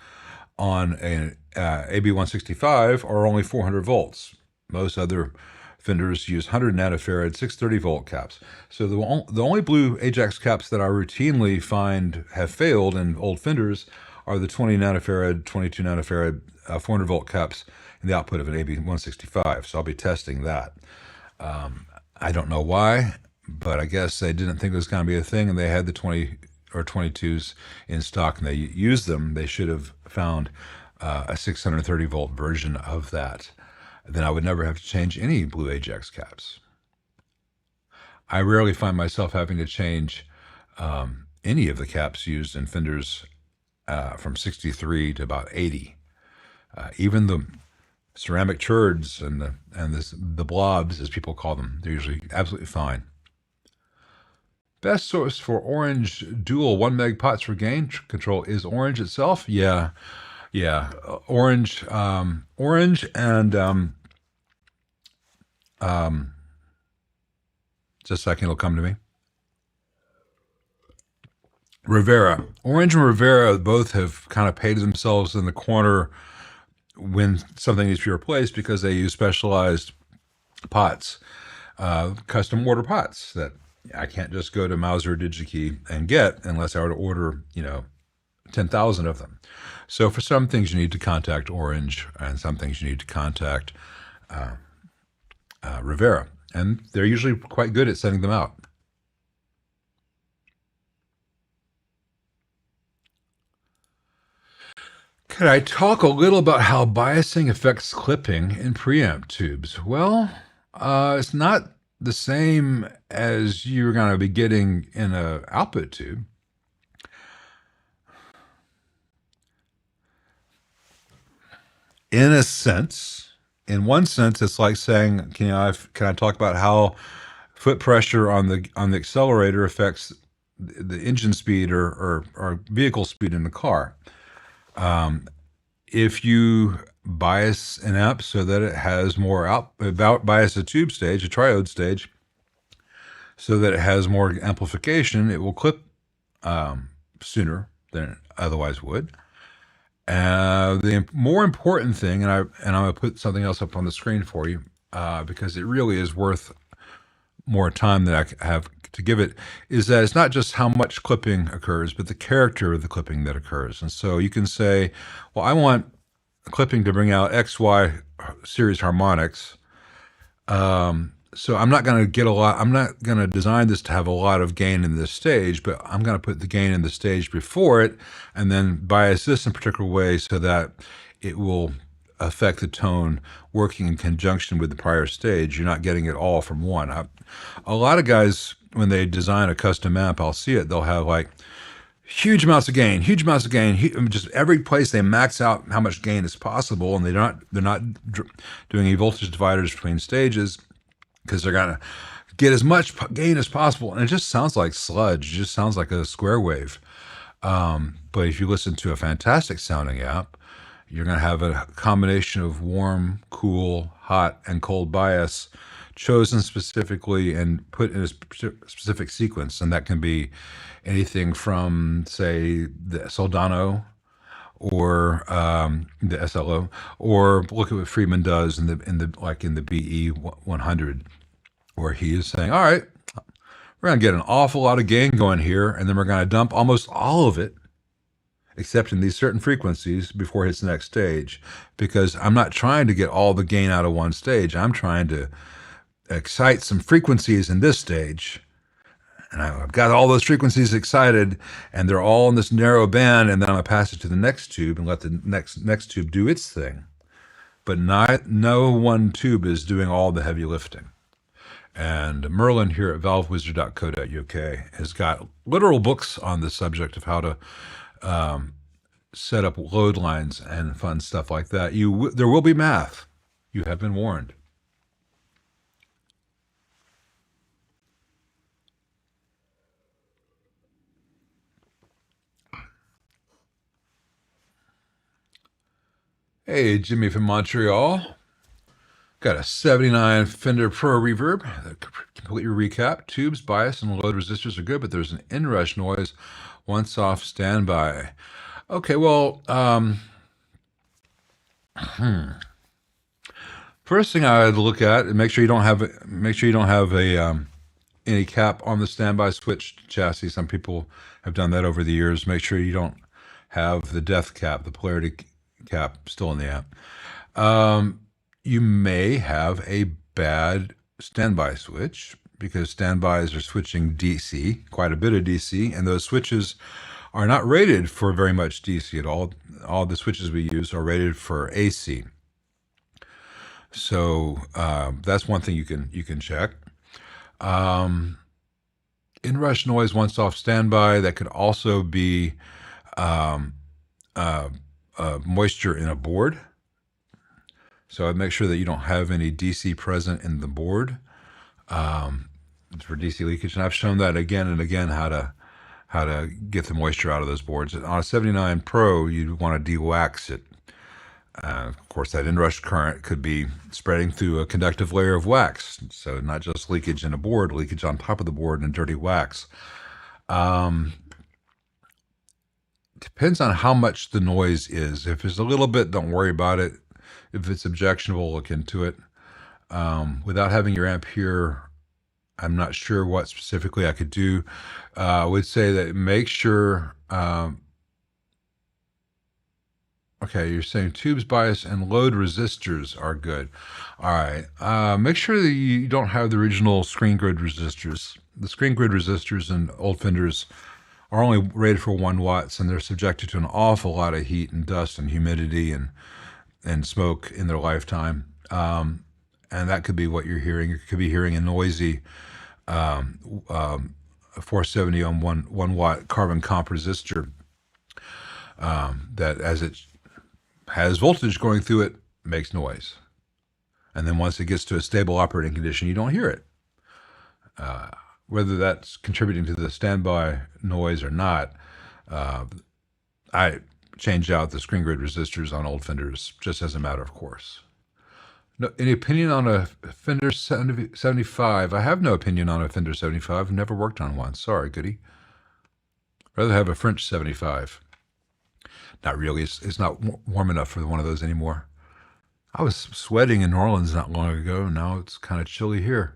S1: on an AB165 are only 400 volts. Most other Fenders use 100 nanofarad 630 volt caps. So the only blue Ajax caps that I routinely find have failed in old Fenders are the 20 nanofarad, 22 nanofarad 400 volt caps in the output of an AB165. So I'll be testing that. I don't know why, but I guess they didn't think it was going to be a thing, and they had the 20 or 22s in stock, and they used them. They should have found a 630 volt version of that. Then I would never have to change any blue Ajax caps. I rarely find myself having to change any of the caps used in Fenders from 63 to about 80. Even the ceramic turds and the blobs, as people call them, they're usually absolutely fine. Best source for orange dual 1 meg pots for gain control is orange itself. Yeah. Orange and just a second, it'll come to me. Rivera. Orange and Rivera both have kind of painted themselves in the corner when something needs to be replaced because they use specialized pots, custom order pots that I can't just go to Mauser or DigiKey and get unless I were to order, 10,000 of them. So for some things you need to contact Orange, and some things you need to contact Rivera, and they're usually quite good at sending them out. Could I talk a little about how biasing affects clipping in preamp tubes? Well, it's not the same as you're going to be getting in an output tube. In one sense, it's like saying, can I talk about how foot pressure on the accelerator affects the engine speed or vehicle speed in the car? If you bias an amp so that it has more bias a tube stage, a triode stage, so that it has more amplification, it will clip sooner than it otherwise would. The more important thing, and I'm going to put something else up on the screen for you because it really is worth more time than I have to give it, is that it's not just how much clipping occurs, but the character of the clipping that occurs. And so you can say, well, I want clipping to bring out XY series harmonics. So I'm not going to design this to have a lot of gain in this stage, but I'm going to put the gain in the stage before it and then bias this in a particular way so that it will affect the tone working in conjunction with the prior stage. You're not getting it all from one. A lot of guys, when they design a custom amp, I'll see it, they'll have like huge amounts of gain, just every place they max out how much gain is possible, and they're not doing any voltage dividers between stages, because they're going to get as much gain as possible. And it just sounds like sludge. It just sounds like a square wave. But if you listen to a fantastic sounding amp, you're going to have a combination of warm, cool, hot, and cold bias chosen specifically and put in a specific sequence. And that can be anything from, say, the Soldano or the SLO, or look at what Friedman does in the BE 100, where he is saying, all right, we're going to get an awful lot of gain going here, and then we're going to dump almost all of it, except in these certain frequencies, before it hits the next stage, because I'm not trying to get all the gain out of one stage. I'm trying to excite some frequencies in this stage, and I've got all those frequencies excited, and they're all in this narrow band, and then I'm going to pass it to the next tube and let the next tube do its thing. But no one tube is doing all the heavy lifting. And Merlin here at valvewizard.co.uk has got literal books on the subject of how to set up load lines and fun stuff like that. There will be math. You have been warned. Hey, Jimmy from Montreal. Got a 79 Fender Pro Reverb. Complete recap. Tubes, bias, and load resistors are good, but there's an inrush noise once off standby. Okay, well, first thing I would look at and make sure you don't have a any cap on the standby switch chassis. Some people have done that over the years. Make sure you don't have the depth cap, the polarity cap, still in the amp. You may have a bad standby switch because standbys are switching DC, quite a bit of DC, and those switches are not rated for very much DC at all. All the switches we use are rated for AC. So that's one thing you can check. Inrush noise once off standby. That could also be moisture in a board. So I'd make sure that you don't have any DC present in the board for DC leakage. And I've shown that again and again how to get the moisture out of those boards. On a 79 Pro, you want to de-wax it. Of course, that inrush current could be spreading through a conductive layer of wax. So not just leakage in a board, leakage on top of the board and dirty wax. Depends on how much the noise is. If it's a little bit, don't worry about it. If it's objectionable, look into it. Without having your amp here, I'm not sure what specifically I could do. I would say that make sure... Okay, you're saying tubes, bias, and load resistors are good. All right. Make sure that you don't have the original screen grid resistors. The screen grid resistors in old Fenders are only rated for 1 watts, and they're subjected to an awful lot of heat and dust and humidity and smoke in their lifetime. And that could be what you're hearing. You could be hearing a noisy 470 ohm 1 watt carbon comp resistor that, as it has voltage going through it, makes noise. And then once it gets to a stable operating condition, you don't hear it. Whether that's contributing to the standby noise or not, I changed out the screen grid resistors on old Fenders just as a matter of course. No, any opinion on a Fender 75? I have no opinion on a Fender 75. I've never worked on one. Sorry, goody. Rather have a French 75. Not really. It's not warm enough for one of those anymore. I was sweating in New Orleans not long ago. Now it's kind of chilly here.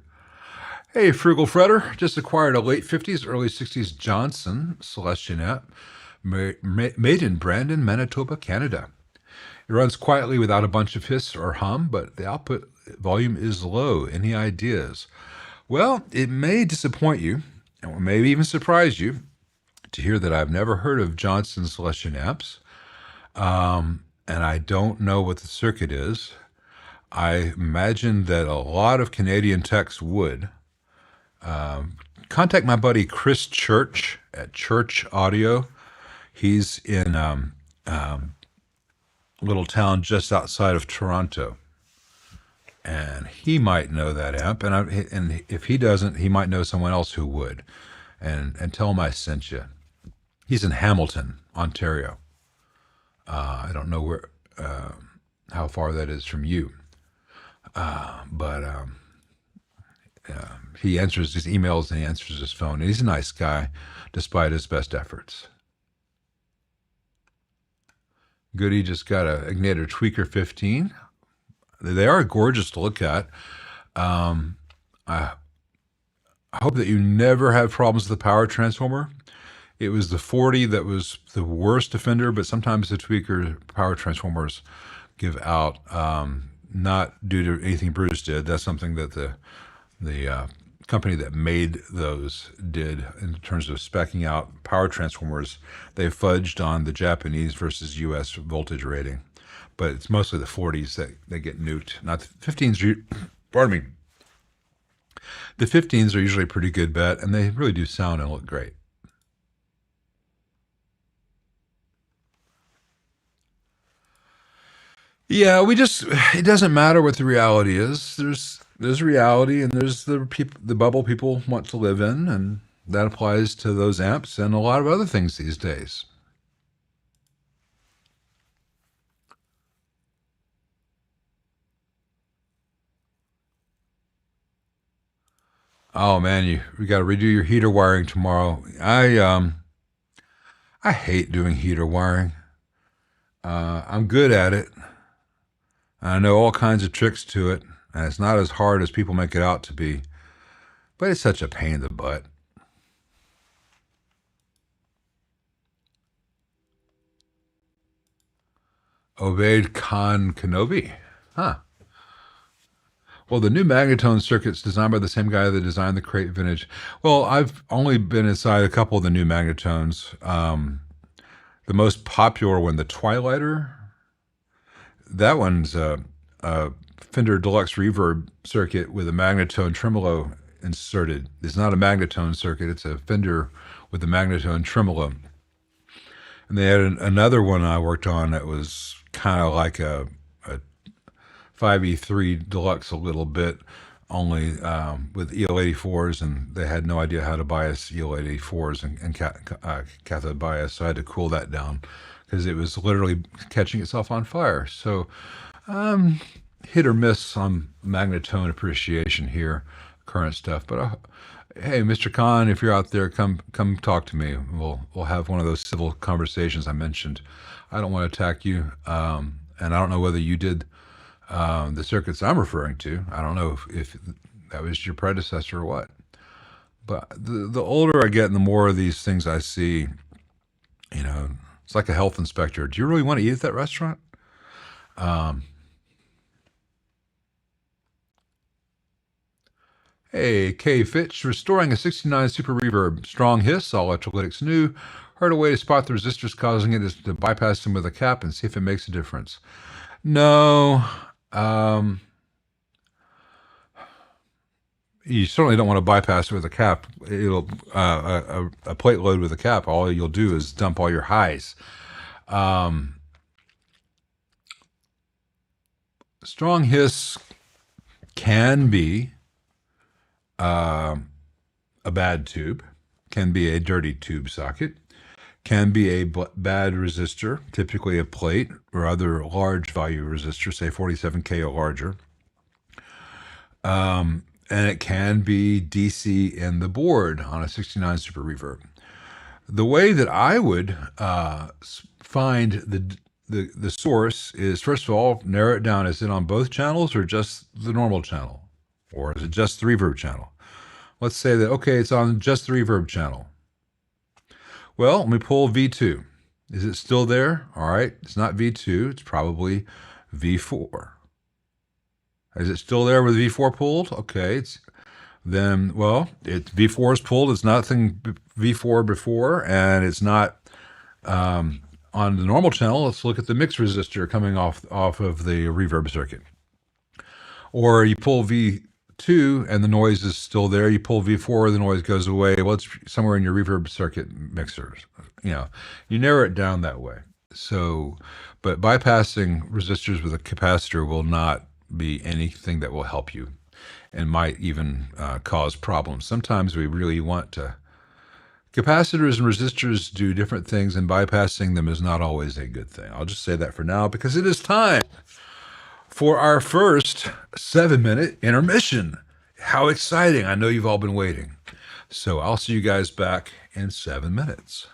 S1: Hey, Frugal Fretter. Just acquired a late 50s, early 60s Johnson Celestion amp made in Brandon, Manitoba, Canada. It runs quietly without a bunch of hiss or hum, but the output volume is low. Any ideas? Well, it may disappoint you, and maybe even surprise you, to hear that I've never heard of Johnson Celestion amps. And I don't know what the circuit is. I imagine that a lot of Canadian techs would. Contact my buddy Chris Church at Church Audio. He's in a little town just outside of Toronto. And he might know that amp. And if he doesn't, he might know someone else who would. And tell him I sent you. He's in Hamilton, Ontario. I don't know where, how far that is from you, but he answers his emails and he answers his phone. And he's a nice guy, despite his best efforts. Goody just got a Igniter Tweaker 15. They are gorgeous to look at. I hope that you never have problems with the power transformer. It was the 40 that was the worst offender, but sometimes the tweaker power transformers give out, not due to anything Bruce did. That's something that the company that made those did in terms of speccing out power transformers. They fudged on the Japanese versus U.S. voltage rating, but it's mostly the 40s that get nuked. Not the 15s. Pardon me. The 15s are usually a pretty good bet, and they really do sound and look great. Yeah, it doesn't matter what the reality is. There's reality and there's the bubble people want to live in, and that applies to those amps and a lot of other things these days. Oh man, we got to redo your heater wiring tomorrow. I hate doing heater wiring. I'm good at it. I know all kinds of tricks to it, and it's not as hard as people make it out to be. But it's such a pain in the butt. Obeyed Khan Kenobi. Huh. Well, the new magnetone circuit's designed by the same guy that designed the Crate Vintage. Well, I've only been inside a couple of the new magnetones. The most popular one, the Twilighter, that one's a Fender Deluxe Reverb circuit with a magnetone tremolo inserted. It's not a magnetone circuit, it's a Fender with a magnetone tremolo. And they had another one I worked on that was kind of like a 5E3 Deluxe a little bit, only with EL84s, and they had no idea how to bias EL84s and cathode bias, so I had to cool that down because it was literally catching itself on fire. So hit or miss on magnetone appreciation here, current stuff. But hey, Mr. Khan, if you're out there, come talk to me. We'll have one of those civil conversations I mentioned. I don't want to attack you, and I don't know whether you did the circuits I'm referring to. I don't know if that was your predecessor or what. But the older I get and the more of these things I see, it's like a health inspector. Do you really want to eat at that restaurant? Hey, K Fitch, restoring a 69 Super Reverb. Strong hiss, all electrolytics new. Heard a way to spot the resistors causing it is to bypass them with a cap and see if it makes a difference. No. You certainly don't want to bypass it with a cap. It'll a plate load with a cap. All you'll do is dump all your highs. Strong hiss can be a bad tube, can be a dirty tube socket, can be a bad resistor, typically a plate or other large value resistor, say 47K or larger. And it can be DC in the board on a 69 Super Reverb. The way that I would find the source is, first of all, narrow it down. Is it on both channels or just the normal channel? Or is it just the reverb channel? Let's say that, okay, it's on just the reverb channel. Well, let me pull V2. Is it still there? All right, it's not V2, it's probably V4. Is it still there with V4 pulled? Okay, it's V4 is pulled. It's nothing V4 before, and it's not on the normal channel. Let's look at the mix resistor coming off of the reverb circuit. Or you pull V2 and the noise is still there. You pull V4, the noise goes away. Well, it's somewhere in your reverb circuit mixers. You narrow it down that way. So, but bypassing resistors with a capacitor will not be anything that will help you and might even cause problems. Sometimes we really want to. Capacitors and resistors do different things, and bypassing them is not always a good thing. I'll just say that for now because it is time for our first 7-minute intermission. How exciting. I know you've all been waiting. So I'll see you guys back in 7 minutes.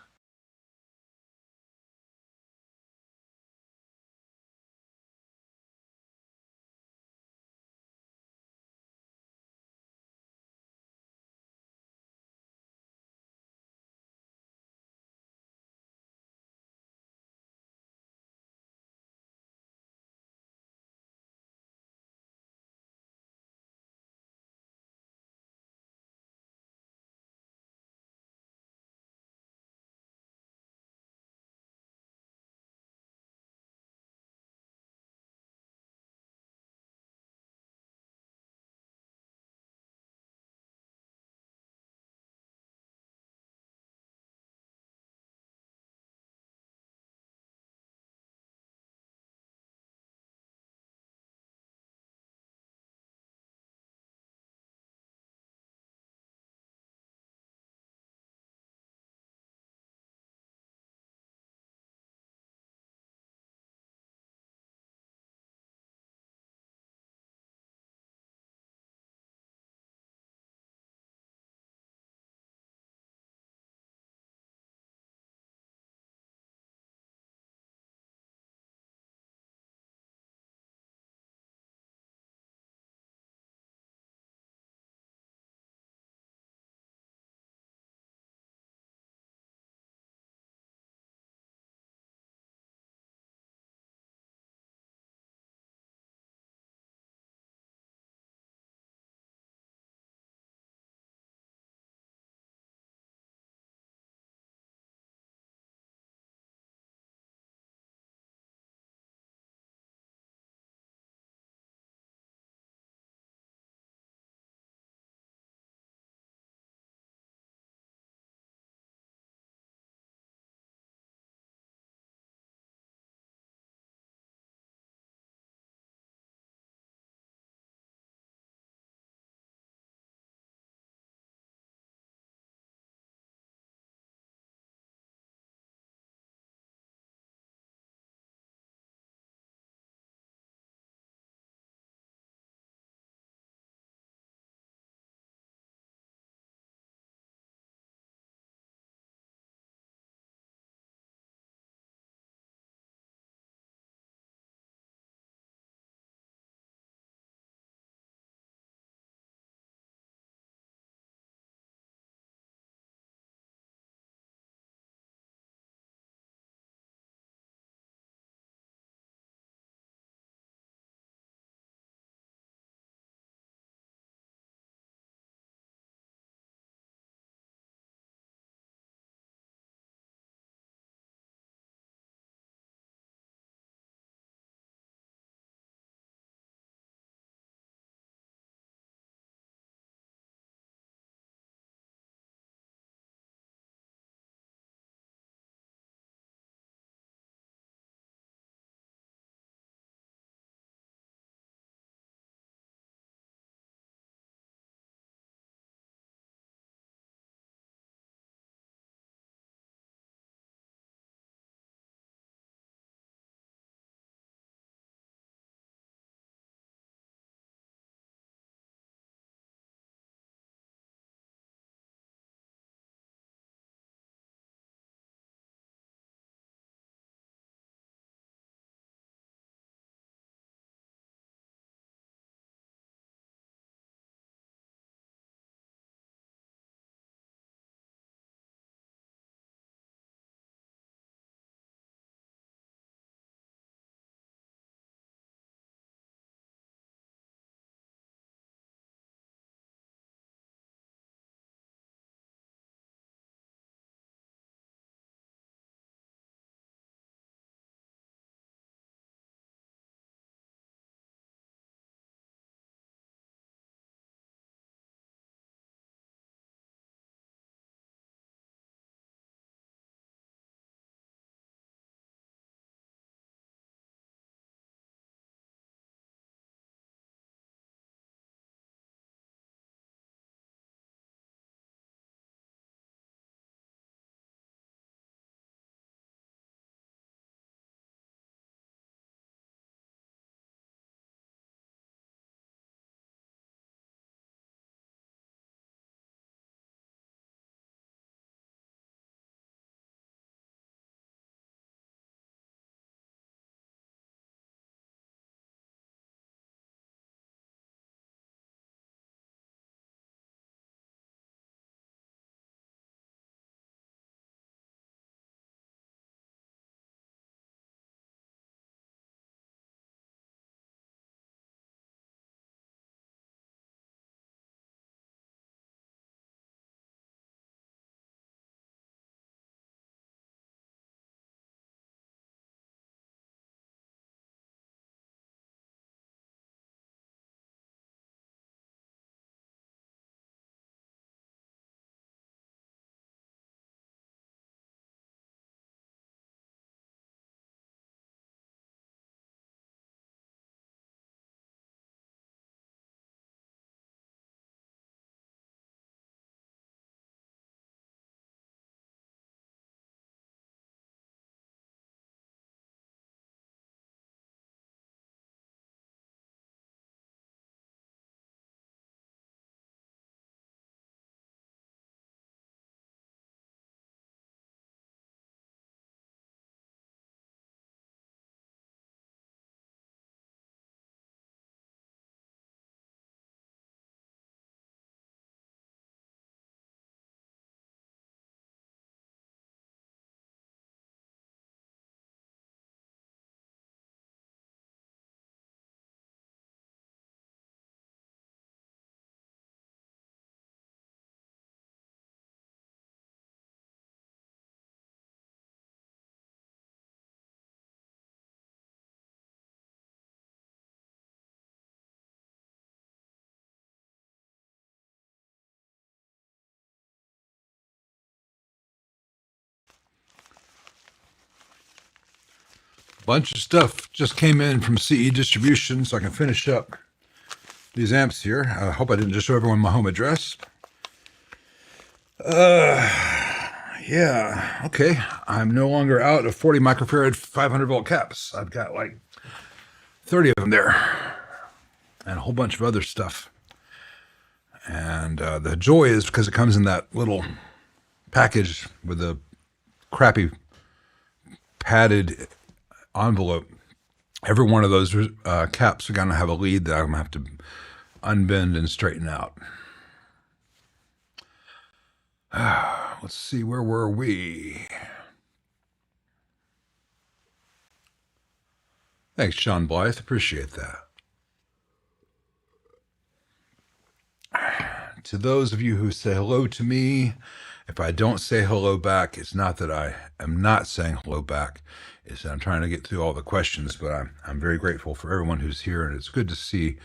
S1: Bunch of stuff just came in from CE Distribution, so I can finish up these amps here. I hope I didn't just show everyone my home address. Yeah, okay. I'm no longer out of 40 microfarad 500 volt caps. I've got like 30 of them there and a whole bunch of other stuff. And the joy is because it comes in that little package with a crappy padded envelope. Every one of those caps are going to have a lead that I'm going to have to unbend and straighten out. Let's see, where were we? Thanks, Sean Blythe. Appreciate that. To those of you who say hello to me, if I don't say hello back, it's not that I am not saying hello back. It's that I'm trying to get through all the questions, but I'm very grateful for everyone who's here, and it's good to see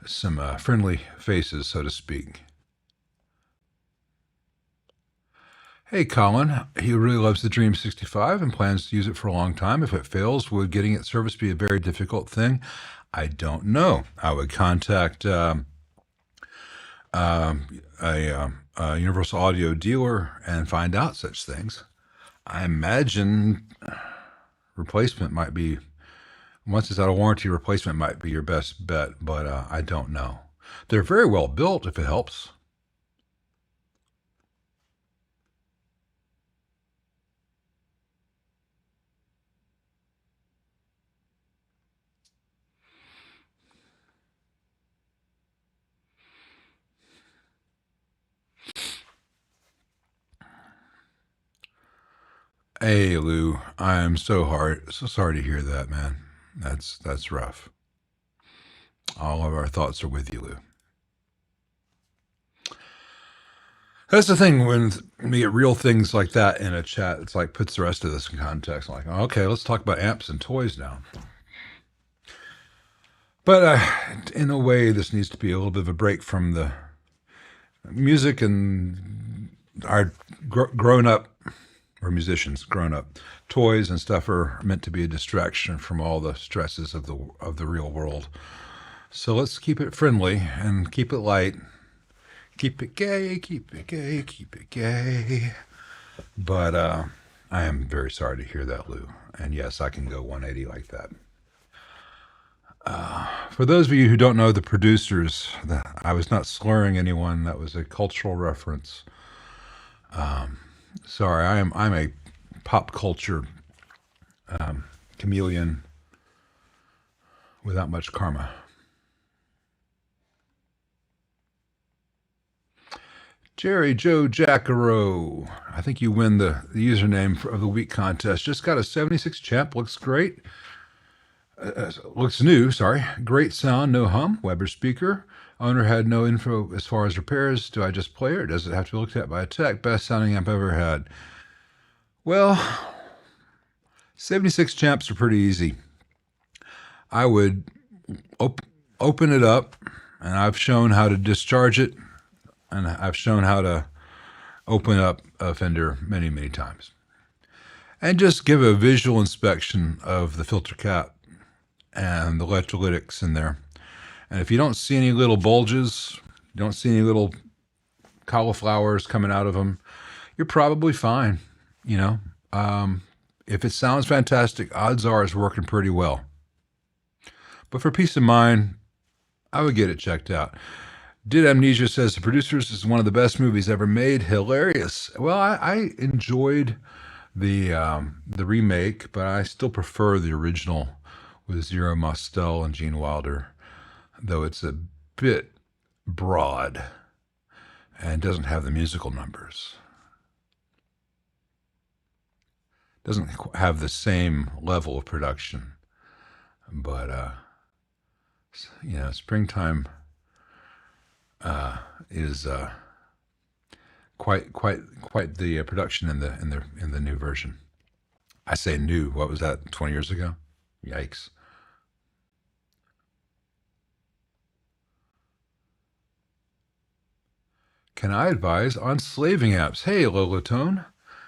S1: some friendly faces, so to speak. Hey, Colin, he really loves the Dream 65 and plans to use it for a long time. If it fails, would getting it serviced be a very difficult thing? I don't know. I would contact a Universal Audio dealer and find out such things. I imagine replacement might be, once it's out of warranty, replacement might be your best bet, but I don't know. They're very well built, if it helps. Hey, Lou, I am so sorry to hear that, man. That's rough. All of our thoughts are with you, Lou. That's the thing when we get real things like that in a chat. It's like puts the rest of this in context. Like, okay, let's talk about amps and toys now. But in a way, this needs to be a little bit of a break from the music and our grown up. Or musicians, grown up. Toys and stuff are meant to be a distraction from all the stresses of the real world. So let's keep it friendly and keep it light. Keep it gay, keep it gay, keep it gay. But I am very sorry to hear that, Lou. And yes, I can go 180 like that. For those of you who don't know the producers, I was not slurring anyone. That was a cultural reference. Sorry, I'm a pop culture chameleon without much karma. Jerry Joe Jackaro, I think you win the username of the week contest. Just got a 76 champ, looks great. Looks new, sorry. Great sound, no hum, Weber speaker. Owner had no info as far as repairs. Do I just play it, or does it have to be looked at by a tech? Best sounding amp I've ever had. Well, 76 champs are pretty easy. I would open it up, and I've shown how to discharge it, and I've shown how to open up a Fender many, many times. And just give a visual inspection of the filter cap and the electrolytics in there. And if you don't see any little bulges, you don't see any little cauliflowers coming out of them, you're probably fine. You know, if it sounds fantastic, odds are it's working pretty well. But for peace of mind, I would get it checked out. Did Amnesia says The Producers is one of the best movies ever made. Hilarious. Well, I enjoyed the remake, but I still prefer the original with Zero Mostel and Gene Wilder, though it's a bit broad and doesn't have the musical numbers. Doesn't have the same level of production, but you know, Springtime is quite the production in the new version. I say new. What was that? 20 years ago? Yikes. Can I advise on slaving apps? Hey, Lolatone.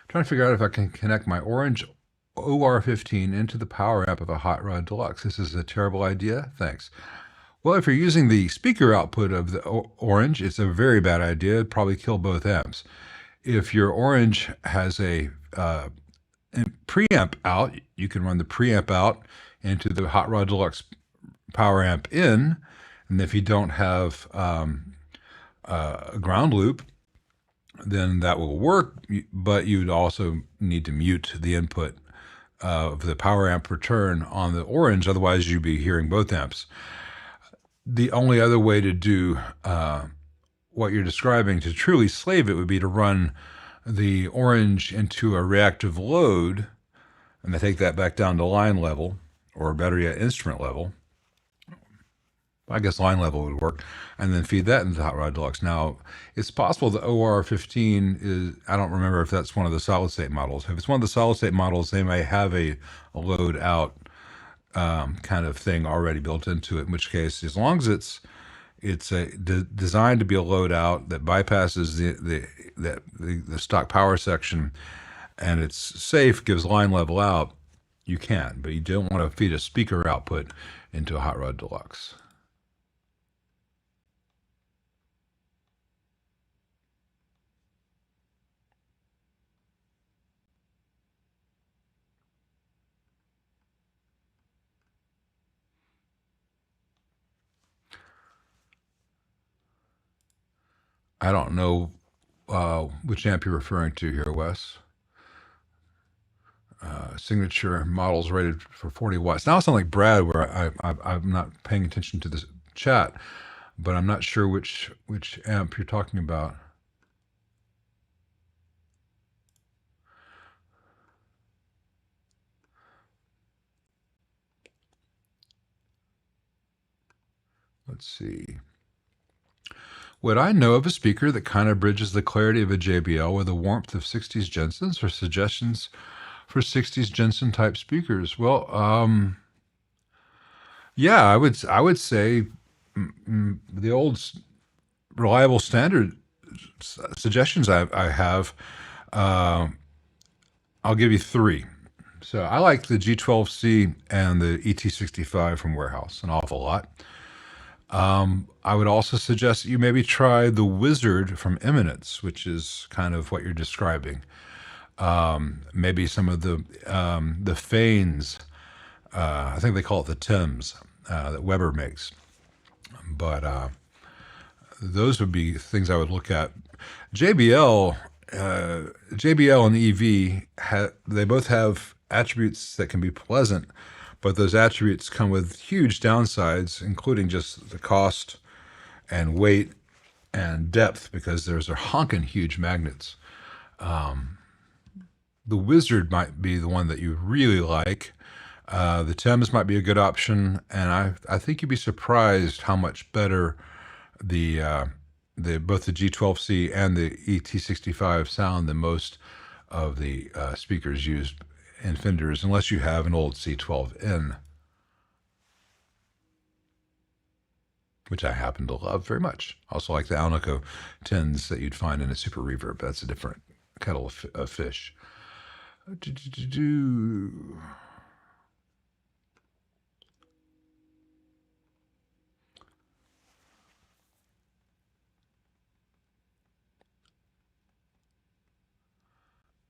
S1: Trying to figure out if I can connect my orange OR15 into the power amp of a Hot Rod Deluxe. This is a terrible idea? Thanks. Well, if you're using the speaker output of the Orange, it's a very bad idea. It'd probably kill both amps. If your Orange has a preamp out, you can run the preamp out into the Hot Rod Deluxe power amp in. And if you don't have a ground loop, then that will work, but you'd also need to mute the input of the power amp return on the Orange. Otherwise, you'd be hearing both amps. The only other way to do what you're describing, to truly slave it, would be to run the Orange into a reactive load, and then take that back down to line level, or better yet, instrument level. I guess line level would work, and then feed that into Hot Rod Deluxe. Now, it's possible the OR15 is, I don't remember if that's one of the solid state models. If it's one of the solid state models, they may have a load out kind of thing already built into it, in which case, as long as it's designed to be a load out that bypasses the stock power section, and it's safe, gives line level out, you can, but you don't want to feed a speaker output into a Hot Rod Deluxe. I don't know which amp you're referring to here, Wes. Signature models rated for 40 watts. Now I sound like Brad, where I'm not paying attention to this chat, but I'm not sure which amp you're talking about. Let's see. Would I know of a speaker that kind of bridges the clarity of a JBL with the warmth of 60s Jensens, or suggestions for 60s Jensen type speakers? Well, yeah, I would say the old reliable standard suggestions I have. I'll give you three. So I like the G12C and the ET65 from Warehouse an awful lot. I would also suggest that you maybe try the Wizard from Eminence, which is kind of what you're describing. Maybe some of the Fanes, I think they call it the Tims, that Weber makes. But those would be things I would look at. JBL and EV, they both have attributes that can be pleasant, but those attributes come with huge downsides, including just the cost and weight and depth, because they're honking huge magnets. The Wizard might be the one that you really like. The Thames might be a good option, and I think you'd be surprised how much better both the G12C and the ET65 sound than most of the speakers used in Fenders, unless you have an old C12N, which I happen to love very much. Also like the Alnico 10s that you'd find in a Super Reverb. That's a different kettle of fish.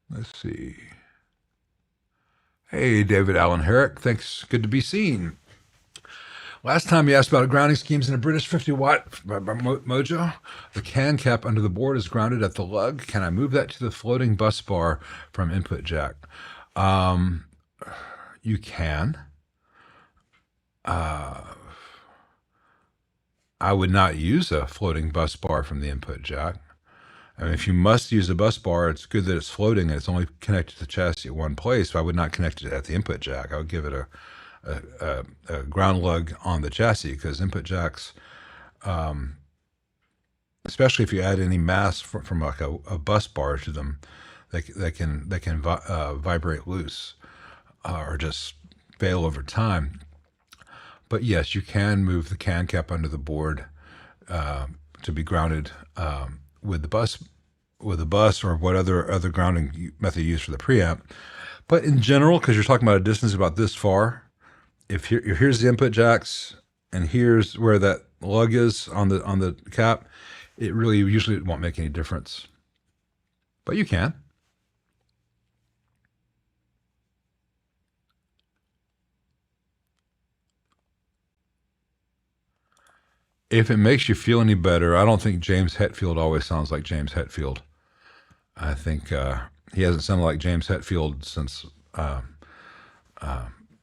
S1: Let's see. Hey, David Allen Herrick. Thanks. Good to be seen. Last time you asked about grounding schemes in a British 50-watt Mojo. The can cap under the board is grounded at the lug. Can I move that to the floating bus bar from input jack? You can. I would not use a floating bus bar from the input jack. I mean, if you must use a bus bar, it's good that it's floating and it's only connected to the chassis at one place. But I would not connect it at the input jack. I would give it a ground lug on the chassis, because input jacks, especially if you add any mass from like a bus bar to them, they can vibrate loose or just fail over time. But yes, you can move the can cap under the board to be grounded with the bus, or what other grounding method you use for the preamp. But in general, because you're talking about a distance about this far, if here's the input jacks and here's where that lug is on the cap, it really usually won't make any difference. But you can. If it makes you feel any better, I don't think James Hetfield always sounds like James Hetfield. I think he hasn't sounded like James Hetfield since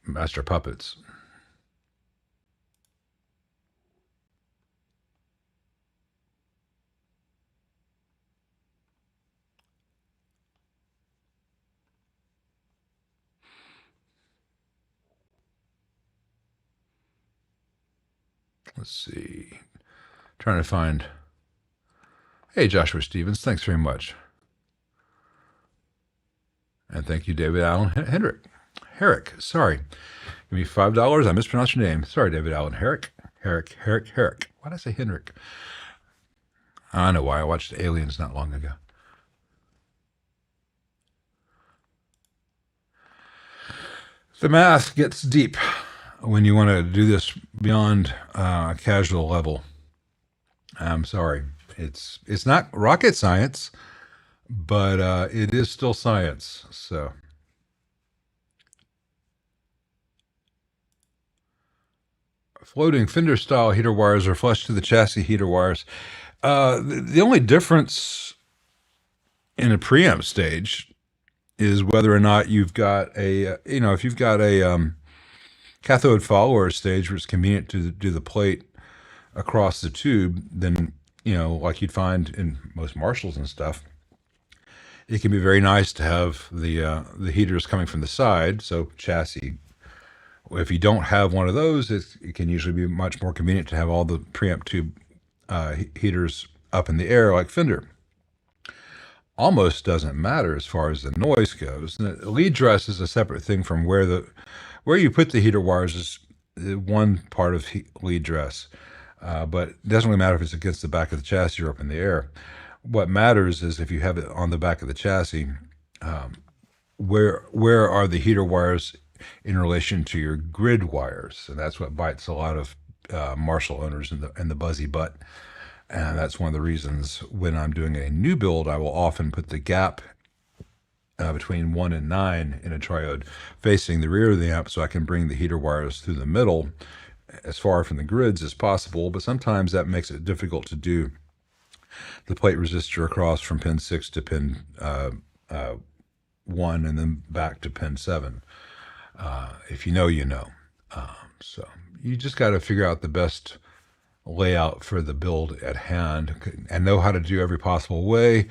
S1: Master Puppets. Let's see. Trying to find. Hey, Joshua Stevens, thanks very much. And thank you, David Allen Herrick. Sorry. Give me $5. I mispronounced your name. Sorry, David Allen Herrick. Herrick. Why did I say Henrik? I know why. I watched Aliens not long ago. The math gets deep when you want to do this beyond a casual level. I'm sorry. It's not rocket science, but it is still science. So floating Fender style heater wires are flush to the chassis heater wires. The only difference in a preamp stage is whether or not you've got a, if you've got a cathode follower stage where it's convenient to do the plate across the tube, then, like you'd find in most Marshalls and stuff, it can be very nice to have the heaters coming from the side, so chassis. If you don't have one of those, it can usually be much more convenient to have all the preamp tube heaters up in the air like Fender. Almost doesn't matter as far as the noise goes. And the lead dress is a separate thing from where you put the heater wires is one part of lead dress. But it doesn't really matter if it's against the back of the chassis or up in the air. What matters is if you have it on the back of the chassis, where are the heater wires in relation to your grid wires? And that's what bites a lot of Marshall owners in the buzzy butt. And that's one of the reasons when I'm doing a new build, I will often put the gap between 1 and 9 in a triode facing the rear of the amp so I can bring the heater wires through the middle as far from the grids as possible. But sometimes that makes it difficult to do the plate resistor across from pin 6 to pin 1 and then back to pin 7. If you know, you know. So you just got to figure out the best layout for the build at hand and know how to do every possible way.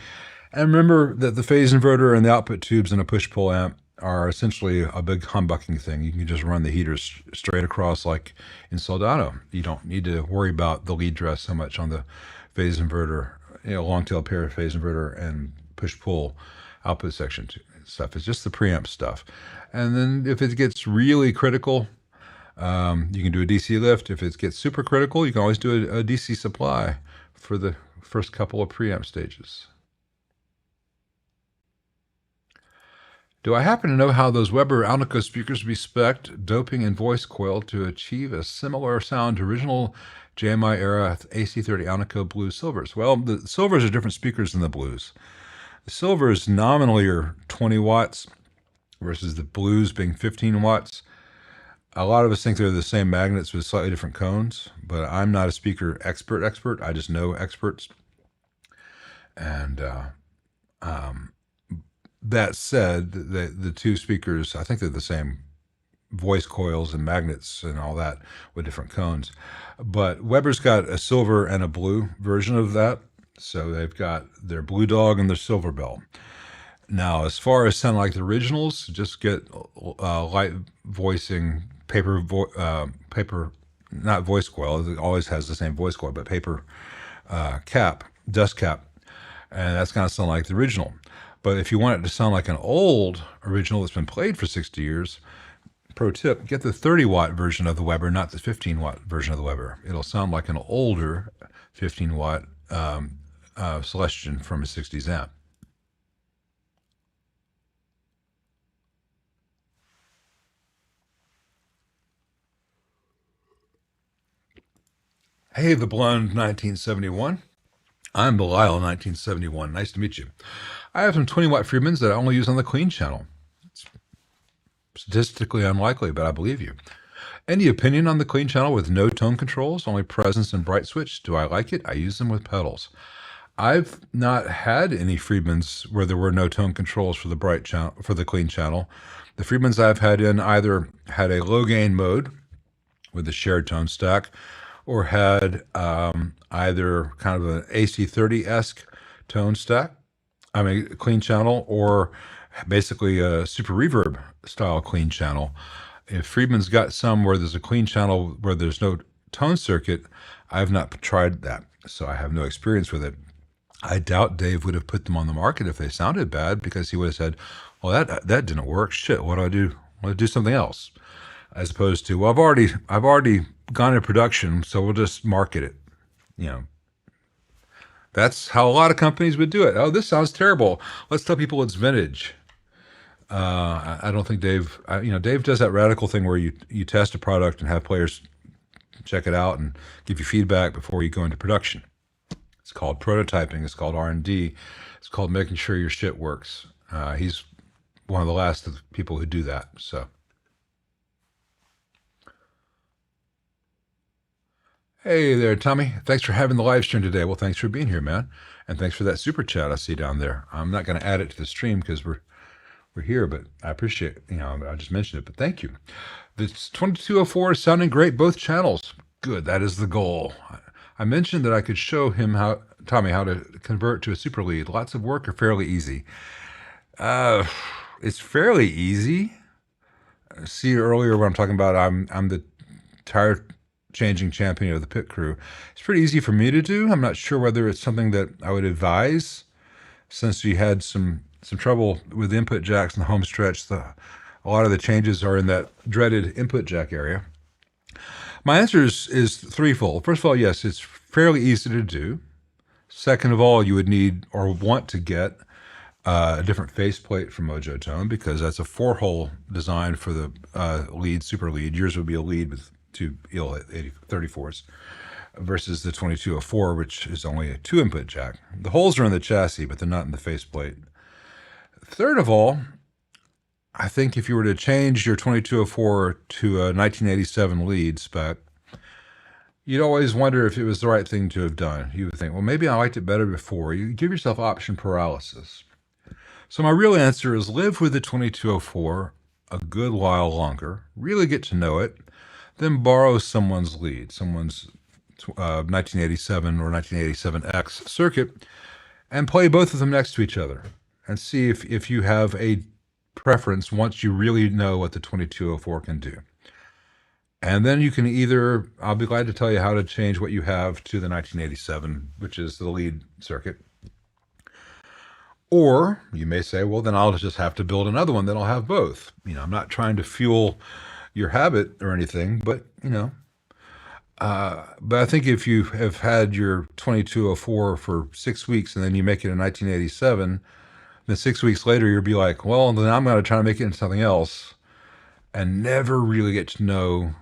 S1: And remember that the phase inverter and the output tubes in a push-pull amp are essentially a big humbucking thing. You can just run the heaters straight across like in Soldano. You don't need to worry about the lead dress so much on the phase inverter, long tail pair phase inverter and push-pull output section stuff. It's just the preamp stuff. And then if it gets really critical, you can do a DC lift. If it gets super critical, you can always do a DC supply for the first couple of preamp stages. Do I happen to know how those Weber Alnico speakers be spec'd, doping and voice coil to achieve a similar sound to original JMI era AC30 Alnico Blues Silvers? Well, the Silvers are different speakers than the Blues. The Silvers nominally are 20 watts versus the Blues being 15 watts. A lot of us think they're the same magnets with slightly different cones, but I'm not a speaker expert. I just know experts. And that said, the two speakers, I think they're the same voice coils and magnets and all that with different cones. But Weber's got a silver and a blue version of that. So they've got their Blue Dog and their Silver Bell. Now, as far as sound like the originals, just get light voicing paper, not voice coil. It always has the same voice coil, but paper cap, dust cap. And that's going to sound like the original. But if you want it to sound like an old original that's been played for 60 years, pro tip, get the 30-watt version of the Weber, not the 15-watt version of the Weber. It'll sound like an older 15-watt Celestion from a 60s amp. Hey, the blonde 1971. I'm Belial 1971. Nice to meet you. I have some 20-watt Friedmans that I only use on the clean channel. It's statistically unlikely, but I believe you. Any opinion on the clean channel with no tone controls, only presence and bright switch? Do I like it? I use them with pedals. I've not had any Friedmans where there were no tone controls for the bright channel, for the clean channel. The Friedmans I've had in either had a low gain mode with a shared tone stack, or had either kind of an AC30-esque tone stack, clean channel, or basically a super reverb style clean channel. If Friedman's got some where there's a clean channel where there's no tone circuit, I've not tried that, so I have no experience with it. I doubt Dave would have put them on the market if they sounded bad, because he would have said, well, that didn't work. Shit, what do I do? I want to do something else. As opposed to, well, I've already gone into production, so we'll just market it. You know, that's how a lot of companies would do it. Oh, this sounds terrible. Let's tell people it's vintage. I don't think Dave, Dave does that radical thing where you test a product and have players check it out and give you feedback before you go into production. It's called prototyping. It's called R&D. It's called making sure your shit works. He's one of the last of the people who do that. So, hey there, Tommy. Thanks for having the live stream today. Well, thanks for being here, man, and thanks for that super chat I see down there. I'm not going to add it to the stream because we're here, but I appreciate it. I just mentioned it, but thank you. This 2204 is sounding great, both channels. Good, that is the goal. I mentioned that I could show him Tommy, how to convert to a super lead. Lots of work or fairly easy? It's fairly easy. See earlier when I'm talking about I'm the tire changing champion of the pit crew. It's pretty easy for me to do. I'm not sure whether it's something that I would advise, since you had some trouble with input jacks in the home stretch. A lot of the changes are in that dreaded input jack area. My answer is threefold. First of all, yes, it's fairly easy to do. Second of all, you would need or want to get a different faceplate from Mojo Tone, because that's a 4-hole design for the lead, super lead. Yours would be a lead with two EL 34s versus the 2204, which is only a 2-input jack. The holes are in the chassis, but they're not in the faceplate. Third of all, I think if you were to change your 2204 to a 1987 lead spec, you'd always wonder if it was the right thing to have done. You would think, well, maybe I liked it better before. You give yourself option paralysis. So my real answer is live with the 2204 a good while longer, really get to know it, then borrow someone's lead, someone's 1987 or 1987X circuit, and play both of them next to each other and see if you have a preference once you really know what the 2204 can do. And then you can either, I'll be glad to tell you how to change what you have to the 1987, which is the lead circuit. Or you may say, well, then I'll just have to build another one that'll have both. I'm not trying to fuel your habit or anything, but but I think if you have had your 2204 for 6 weeks and then you make it a 1987, then 6 weeks later you'll be like, well, then I'm going to try to make it into something else, and never really get to know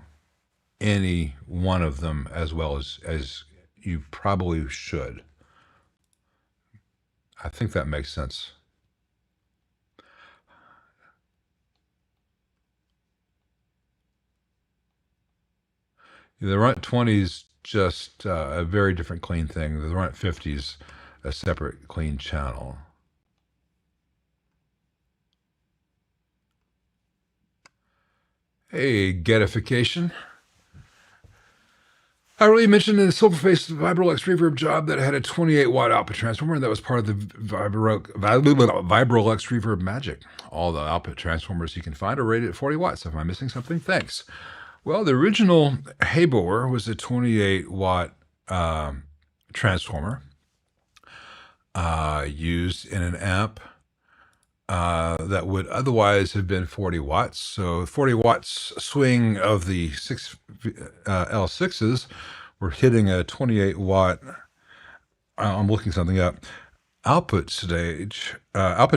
S1: any one of them as well as you probably should. I think that makes sense. The Runt 20 is just a very different clean thing. The Runt 50 is a separate clean channel. Hey, getification. I already mentioned in the Silverface Vibrolux Reverb job that it had a 28-watt output transformer, and that was part of the Vibrolux Reverb magic. All the output transformers you can find are rated at 40 watts. If I'm missing something, thanks. Well, the original Haboer was a 28-watt transformer used in an amp that would otherwise have been 40 watts. So 40 watts swing of the L6s were hitting a 28 watt, I'm looking something up, output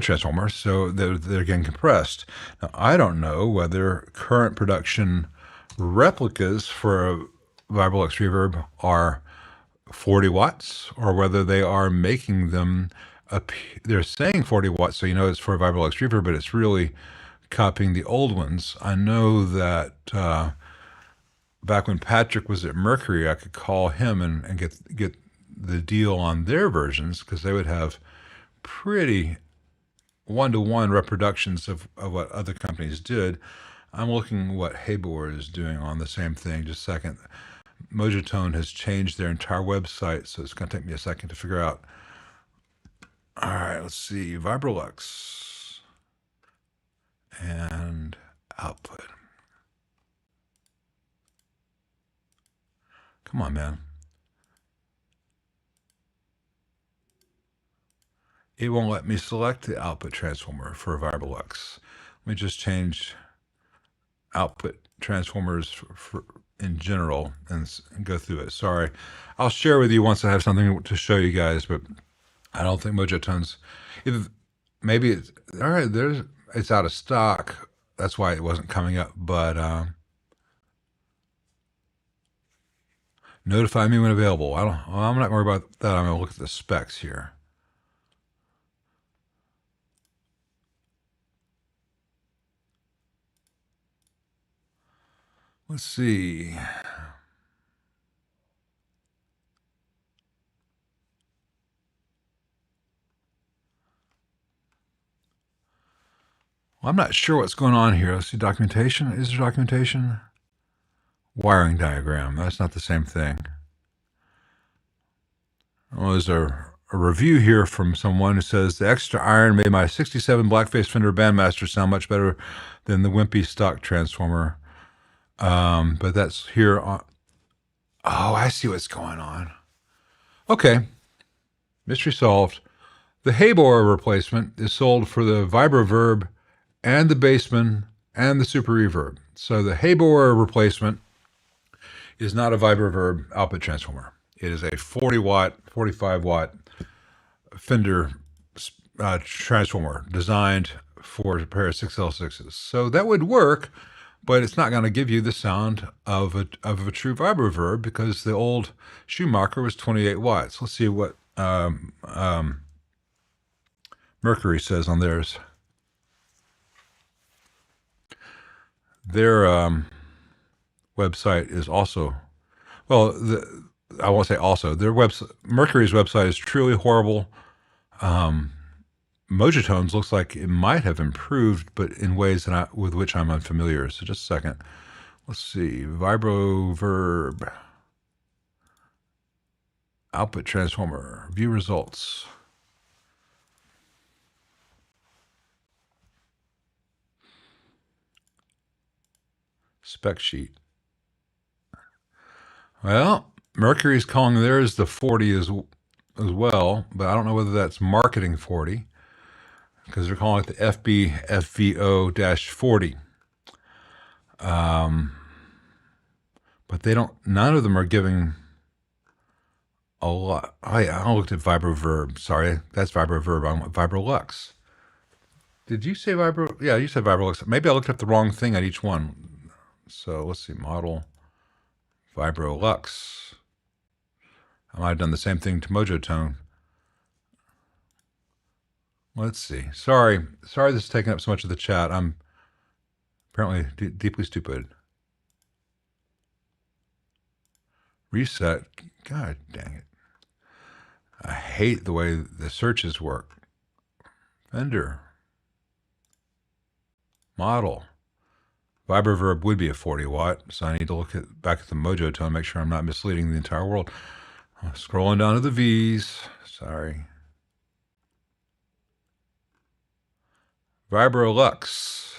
S1: transformer, so they're getting compressed. Now, I don't know whether current production replicas for Vibrolux Reverb are 40 watts or whether they are making them they're saying 40 watts, so you know it's for a Vibrolux reverb, but it's really copying the old ones. I know that back when Patrick was at Mercury, I could call him and get the deal on their versions, because they would have pretty one-to-one reproductions of what other companies did. I'm looking what Habor is doing on the same thing. Just a second. Mojotone has changed their entire website, so it's going to take me a second to figure out. All right, let's see. Vibrolux and output. Come on, man. It won't let me select the output transformer for Vibrolux. Let me just change output transformers for in general and go through it. Sorry. I'll share with you once I have something to show you guys, but I don't think Mojotone's either. Maybe it's all right. It's out of stock. That's why it wasn't coming up. But notify me when available. I'm not worried about that. I'm gonna look at the specs here. Let's see. Well, I'm not sure what's going on here. Let's see, documentation. Is there documentation? Wiring diagram. That's not the same thing. Well, there's a review here from someone who says, the extra iron made my 67 Blackface Fender Bandmaster sound much better than the wimpy stock transformer. But that's here on. Oh, I see what's going on. Okay. Mystery solved. The Habor replacement is sold for the Vibroverb and the Bassman and the Super Reverb. So the Habor replacement is not a Vibroverb output transformer. It is a 40 watt, 45 watt Fender transformer designed for a pair of 6L6s. So that would work, but it's not going to give you the sound of a true Vibroverb, because the old Schumacher was 28 watts. Let's see what Mercury says on theirs. Their website is also, well, I won't say also. Their website, Mercury's website, is truly horrible. Mojotone's looks like it might have improved, but in ways with which I'm unfamiliar. So just a second. Let's see. Vibroverb output transformer. View results. Spec sheet. Well, Mercury's calling theirs the 40 as well, but I don't know whether that's marketing 40, because they're calling it the FB FVO-40. But they don't, none of them are giving a lot. I looked at Vibroverb. Sorry, that's Vibroverb. I want Vibrolux. Did you say Vibro? Yeah, you said Vibrolux. Maybe I looked up the wrong thing at each one. So let's see, model Vibrolux. I might have done the same thing to Mojotone. Let's see. Sorry this is taking up so much of the chat. I'm apparently deeply stupid. Reset. God dang it. I hate the way the searches work. Fender. Model. Vibroverb would be a 40 watt, so I need to look back at the Mojotone, make sure I'm not misleading the entire world. Scrolling down to the V's. Sorry. Vibrolux.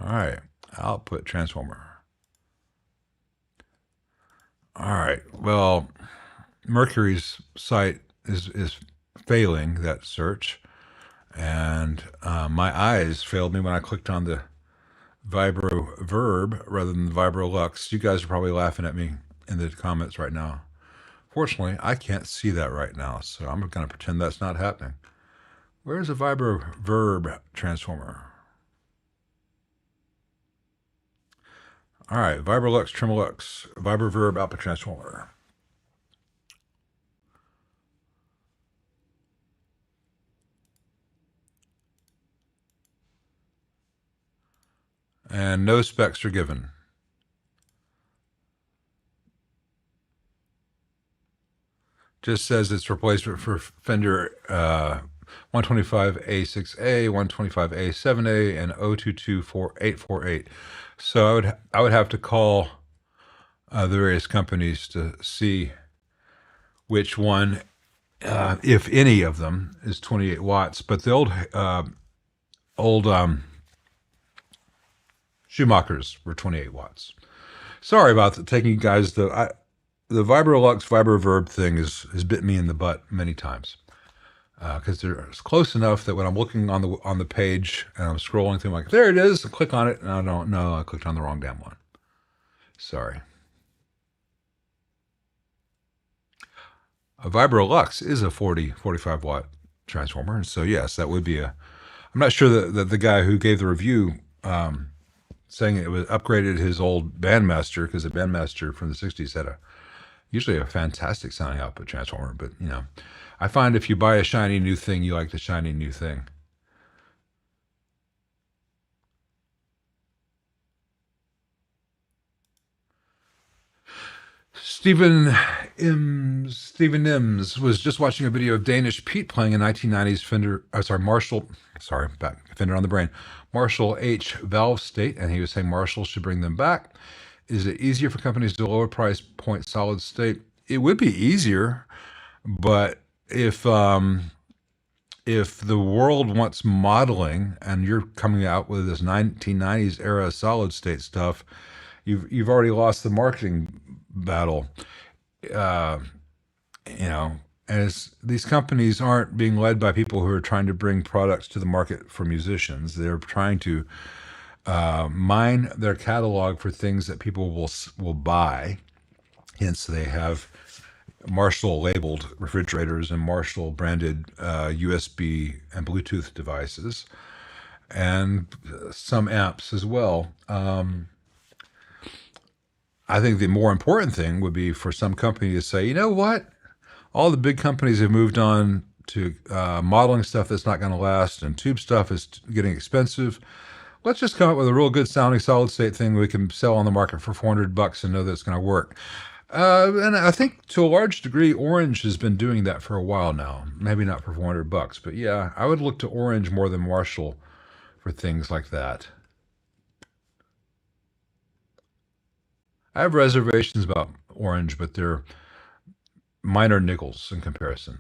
S1: All right. Output transformer. All right. Well, Mercury's site is failing that search, and my eyes failed me when I clicked on the Vibroverb rather than the Vibrolux. You guys are probably laughing at me in the comments right now. Fortunately, I can't see that right now, so I'm going to pretend that's not happening. Where's the Vibroverb transformer? All right, Vibrolux, Tremolux, Vibroverb output transformer. and no specs are given. Just says it's replacement for Fender 125A6A, 125A7A, and 0224848. So I would have to call the various companies to see which one, if any of them, is 28 watts. But the old Schumachers were 28 watts. Sorry about taking you guys. The Vibrolux Reverb thing has bit me in the butt many times, because they're close enough that when I'm looking on the page and I'm scrolling through, I'm like, there it is, I click on it, and I don't know, I clicked on the wrong damn one. Sorry. A Vibrolux is a 45 watt transformer, and so yes, that would be I'm not sure that the guy who gave the review saying it was upgraded his old Bandmaster, because the Bandmaster from the 60s had usually a fantastic sounding output transformer. But, you know, I find if you buy a shiny new thing, you like the shiny new thing. Stephen Ims was just watching a video of Danish Pete playing a 1990s Fender on the brain, Marshall H valve state, and he was saying Marshall should bring them back. Is it easier for companies to lower price point solid state? It would be easier, but if the world wants modeling and you're coming out with this 1990s era solid state stuff, you've already lost the marketing battle. You know, as these companies aren't being led by people who are trying to bring products to the market for musicians. They're trying to mine their catalog for things that people will buy. Hence, they have Marshall labeled refrigerators and Marshall branded USB and Bluetooth devices, and some amps as well. I think the more important thing would be for some company to say, you know what? All the big companies have moved on to modeling stuff that's not going to last, and tube stuff is getting expensive. Let's just come up with a real good sounding solid state thing we can sell on the market for $400 and know that it's going to work. And I think to a large degree, Orange has been doing that for a while now. Maybe not for $400, but yeah, I would look to Orange more than Marshall for things like that. I have reservations about Orange, but they're minor niggles in comparison.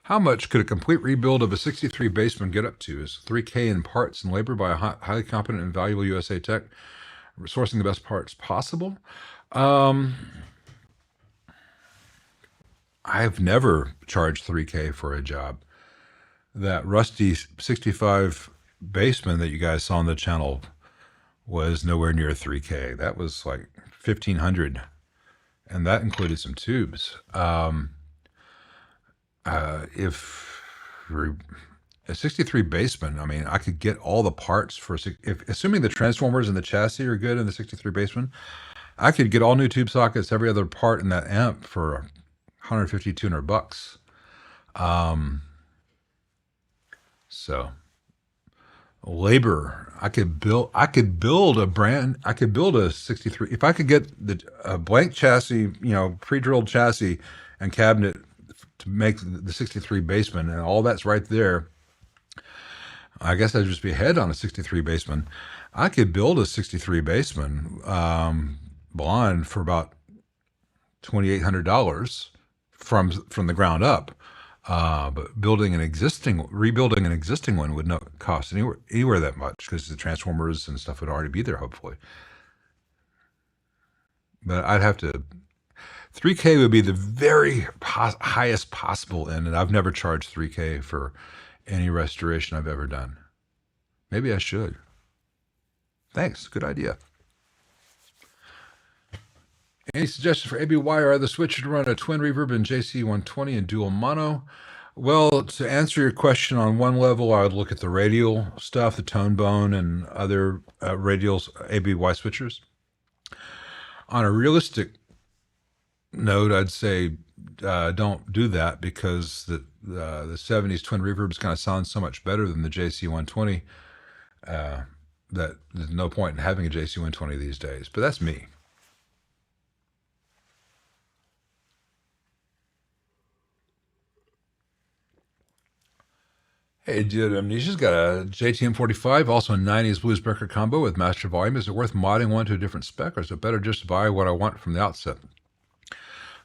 S1: How much could a complete rebuild of a 63 Bassman get up to? Is $3K in parts and labor by a highly competent and valuable USA tech sourcing the best parts possible? I've never charged $3K for a job. That rusty 65 Bassman that you guys saw on the channel was nowhere near $3K. That was like $1,500, and that included some tubes. If a 63 Bassman, I mean, I could get all the parts for, assuming the transformers and the chassis are good in the 63 Bassman, I could get all new tube sockets, every other part in that amp for $150, $200. So labor, I could build a 63. If I could get a blank chassis, pre-drilled chassis and cabinet to make the 63 Bassman, and all that's right there, I guess I'd just be ahead on a 63 Bassman. I could build a 63 Bassman blonde for about $2,800 from the ground up. But rebuilding an existing one would not cost anywhere that much, because the transformers and stuff would already be there, hopefully. But I'd have to. 3K would be the very highest possible end, and I've never charged 3K for any restoration I've ever done. Maybe I should. Thanks. Good idea. Any suggestions for ABY or other switcher to run a twin reverb in JC120 and dual mono? Well, to answer your question on one level, I would look at the radial stuff, the tone bone, and other radials, ABY switchers. On a realistic note, I'd say don't do that because the 70s twin reverbs kind of sound so much better than the JC120 that there's no point in having a JC120 these days. But that's me. Hey, dude, Amnesia's got a JTM45, also a 90s blues breaker combo with master volume. Is it worth modding one to a different spec, or is it better just to buy what I want from the outset?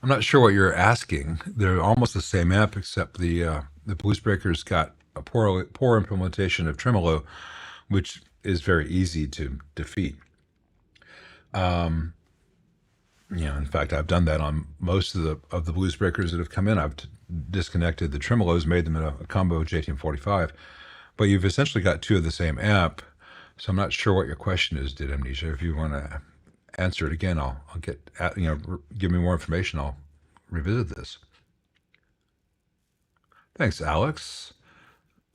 S1: I'm not sure what you're asking. They're almost the same amp, except the blues breaker's got a poor implementation of tremolo, which is very easy to defeat. In fact, I've done that on most of the blues breakers that have come in. I've disconnected the tremolos, made them in a combo JTM45, but you've essentially got two of the same amp. So I'm not sure what your question is, Did Amnesia. If you want to answer it again, I'll get give me more information. I'll revisit this. Thanks, Alex.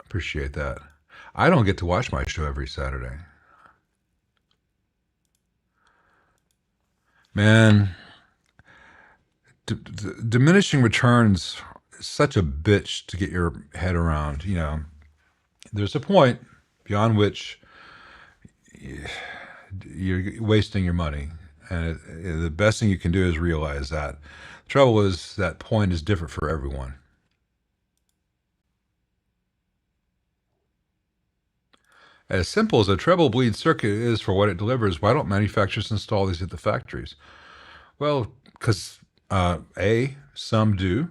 S1: Appreciate that. I don't get to watch my show every Saturday. Man, diminishing returns is such a bitch to get your head around. There's a point beyond which you're wasting your money, and the best thing you can do is realize that. The trouble is that point is different for everyone. As simple as a treble bleed circuit is for what it delivers, why don't manufacturers install these at the factories? Well, because some do.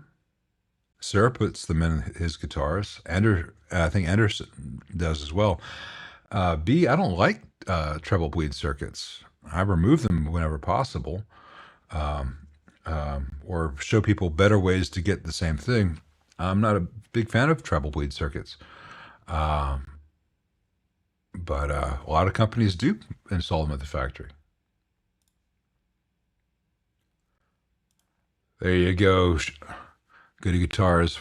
S1: Sir puts them in his guitars. I think Anderson does as well. B, I don't like treble bleed circuits. I remove them whenever possible, or show people better ways to get the same thing. I'm not a big fan of treble bleed circuits. But a lot of companies do install them at the factory. There you go, Goody Guitars.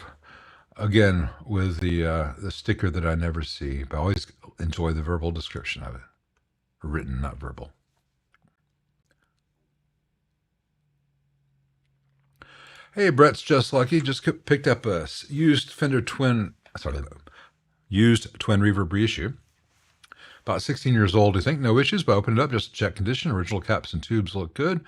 S1: Again, with the sticker that I never see, but I always enjoy the verbal description of it. Written, not verbal. Hey, Brett's just lucky. Just picked up a used twin reverb reissue. About 16 years old, I think. No issues, but I opened it up just to check condition. Original caps and tubes look good.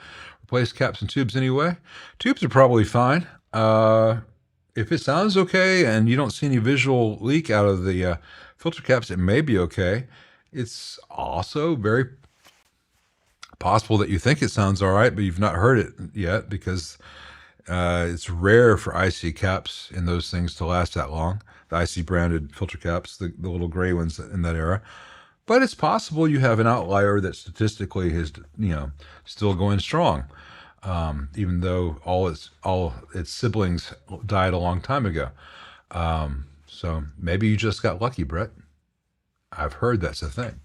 S1: Replace caps and tubes anyway. Tubes are probably fine. If it sounds okay and you don't see any visual leak out of the filter caps, it may be okay. It's also very possible that you think it sounds all right, but you've not heard it yet because it's rare for IC caps in those things to last that long. The IC branded filter caps, the little gray ones in that era. But it's possible you have an outlier that statistically is, still going strong, even though all its siblings died a long time ago. So maybe you just got lucky, Brett. I've heard that's a thing.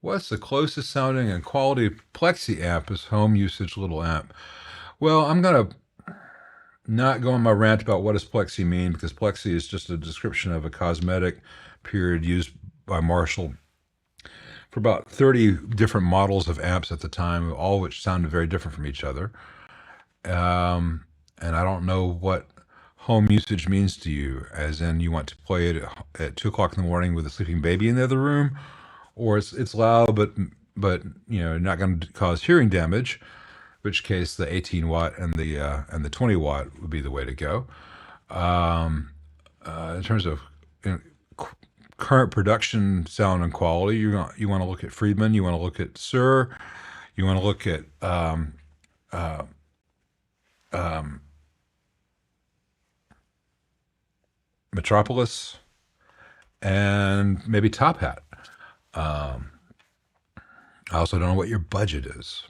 S1: What's the closest sounding and quality Plexi amp as home usage little amp? Well, I'm going to not go on my rant about what does Plexi mean, because Plexi is just a description of a cosmetic period used by Marshall for about 30 different models of amps at the time, all of which sounded very different from each other. And I don't know what home usage means to you, as in you want to play it at 2 o'clock in the morning with a sleeping baby in the other room, or it's loud, but not going to cause hearing damage, in which case the 18 watt and the 20 watt would be the way to go. In terms of current production sound and quality, you want to look at Friedman, you want to look at Sir, you want to look at Metropolis, and maybe Top Hat. I also don't know what your budget is.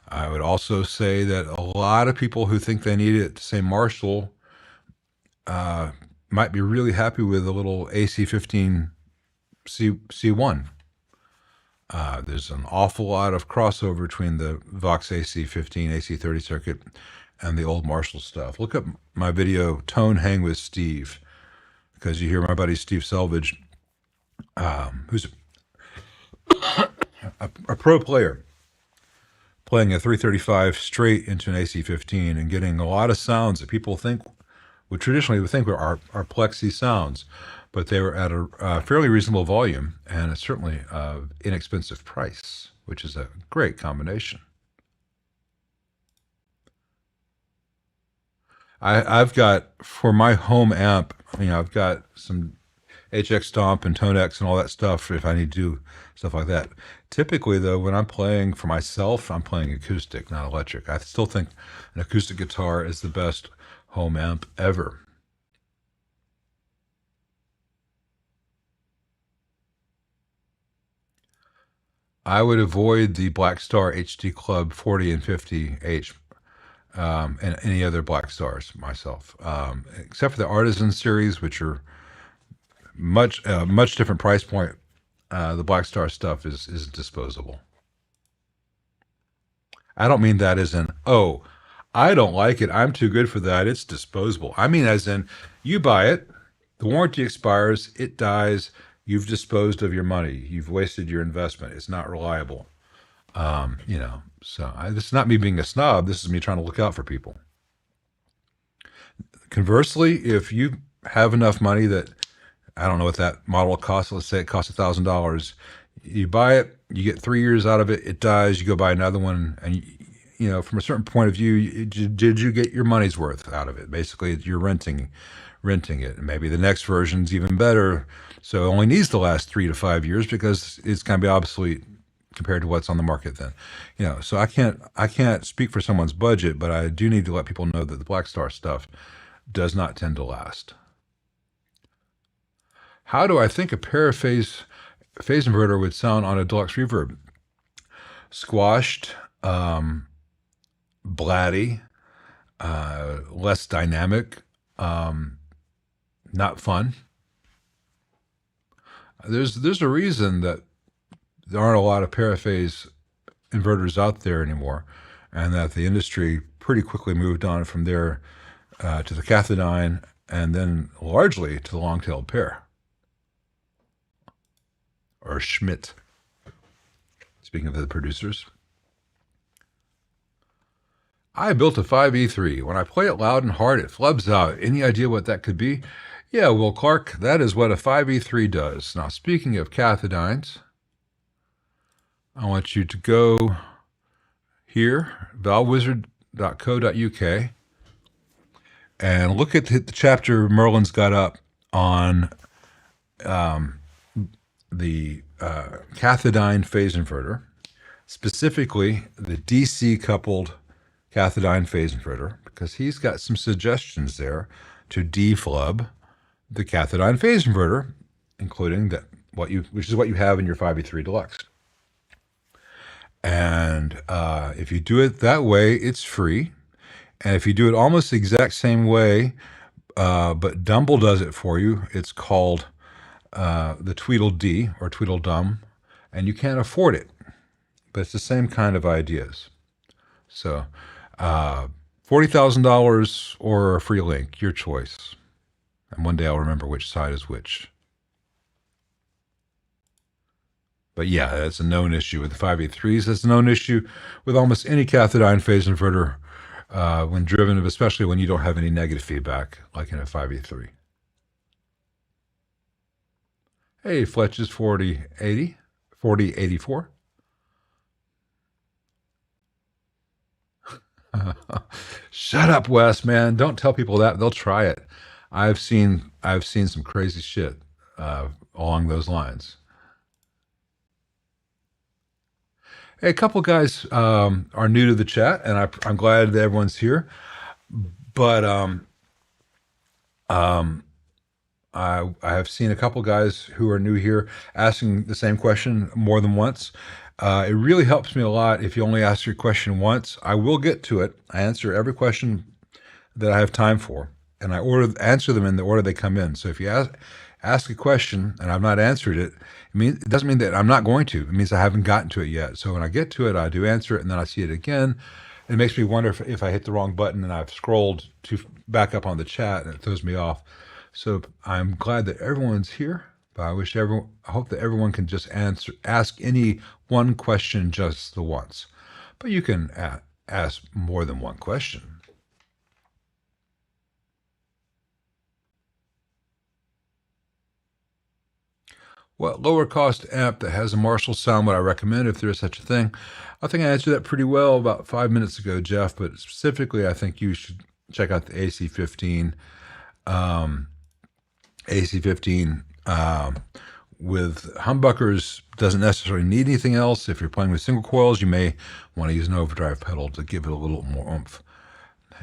S1: I would also say that a lot of people who think they need it to say Marshall might be really happy with a little AC15 C1. There's an awful lot of crossover between the Vox AC15, AC30 circuit and the old Marshall stuff. Look up my video, Tone Hang with Steve, because you hear my buddy Steve Selvage, who's a pro player, playing a 335 straight into an AC15 and getting a lot of sounds that people would traditionally think were our Plexi sounds, but they were at a fairly reasonable volume and certainly inexpensive price, which is a great combination. I've got, for my home amp, I've got some HX Stomp and Tone X and all that stuff if I need to do stuff like that. Typically, though, when I'm playing for myself, I'm playing acoustic, not electric. I still think an acoustic guitar is the best home amp ever. I would avoid the Blackstar HD Club 40 and 50H and any other Blackstars myself, except for the Artisan series, which are much different price point. The Blackstar stuff is disposable. I don't mean that as in, oh, I don't like it, I'm too good for that, it's disposable. I mean as in, you buy it, the warranty expires, it dies, you've disposed of your money, you've wasted your investment, it's not reliable. So this is not me being a snob, this is me trying to look out for people. Conversely, if you have enough money that, I don't know what that model costs, let's say it costs $1,000, you buy it, you get 3 years out of it, it dies, you go buy another one, and from a certain point of view, did you get your money's worth out of it? Basically, you're renting it, and maybe the next version's even better, so it only needs to last 3 to 5 years because it's going to be obsolete compared to what's on the market then. So I can't speak for someone's budget, but I do need to let people know that the Blackstar stuff does not tend to last. How do I think a paraphase phase inverter would sound on a deluxe reverb? Squashed, blatty, less dynamic, not fun. There's a reason that there aren't a lot of paraphase inverters out there anymore, and that the industry pretty quickly moved on from there to the Cathodine, and then largely to the long-tailed pair. Or Schmidt, speaking of the producers. I built a 5E3. When I play it loud and hard, it flubs out. Any idea what that could be? Yeah, Will Clark, that is what a 5E3 does. Now, speaking of Cathodines, I want you to go here, valvewizard.co.uk, and look at the chapter Merlin's got up on the Cathodine phase inverter, specifically the DC coupled Cathodine phase inverter, because he's got some suggestions there to deflub the Cathodine phase inverter, including which is what you have in your 5E3 Deluxe. And if you do it that way, it's free. And if you do it almost the exact same way, but Dumble does it for you, it's called the Tweedledee or Tweedledum, and you can't afford it, but it's the same kind of ideas. So $40,000 or a free link, your choice. And one day I'll remember which side is which. But yeah, that's a known issue with the 583s. That's a known issue with almost any Cathodine phase inverter when driven, especially when you don't have any negative feedback, like in a 583. Hey, Fletch is 4084. Shut up, Wes, man. Don't tell people that. They'll try it. I've seen some crazy shit along those lines. Hey, a couple guys are new to the chat, and I'm glad that everyone's here. But I have seen a couple guys who are new here asking the same question more than once. It really helps me a lot if you only ask your question once. I will get to it. I answer every question that I have time for. and I answer them in the order they come in. So if you ask a question and I've not answered it, it doesn't mean that I'm not going to. It means I haven't gotten to it yet. So when I get to it, I do answer it, and then I see it again. It makes me wonder if I hit the wrong button and I've scrolled to back up on the chat, and it throws me off. So I'm glad that everyone's here. But I hope that everyone can just ask any one question just the once. But you can ask more than one question. What lower cost amp that has a Marshall sound would I recommend if there is such a thing? I think I answered that pretty well about 5 minutes ago, Jeff, but specifically I think you should check out the AC15. AC15 with humbuckers doesn't necessarily need anything else. If you're playing with single coils, you may want to use an overdrive pedal to give it a little more oomph.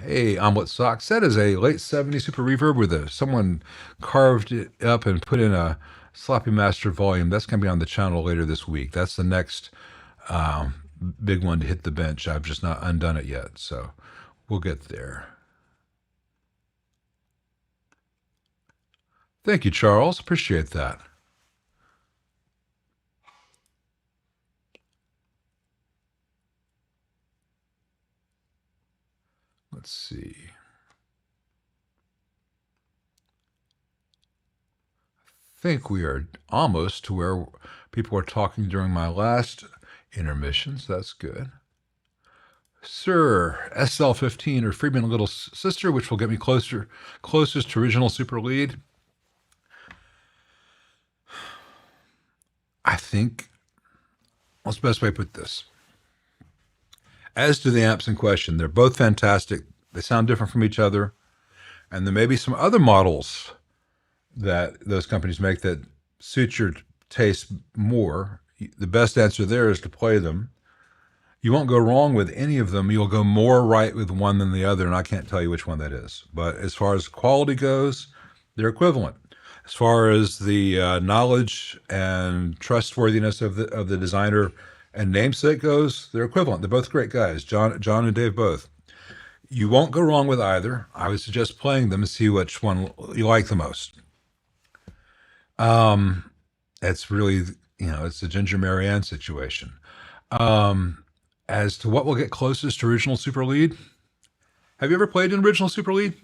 S1: Hey, Omelet Socks, that is a late 70s Super Reverb with someone carved it up and put in a Sloppy Master volume. That's going to be on the channel later this week. That's the next big one to hit the bench. I've just not undone it yet, so we'll get there. Thank you, Charles. Appreciate that. Let's see. I think we are almost to where people were talking during my last intermission, so that's good. Sir, SL15 or Friedman Little Sister, which will get me closest to original Super Lead. I think, what's the best way to put this? As to the amps in question, they're both fantastic. They sound different from each other. And there may be some other models that those companies make that suit your taste more. The best answer there is to play them. You won't go wrong with any of them. You'll go more right with one than the other, and I can't tell you which one that is. But as far as quality goes, they're equivalent. As far as the knowledge and trustworthiness of the designer and namesake goes, they're equivalent. They're both great guys, John and Dave both. You won't go wrong with either. I would suggest playing them and see which one you like the most. It's really, it's a Ginger Marianne situation. As to what will get closest to original Super Lead, have you ever played an original Super Lead?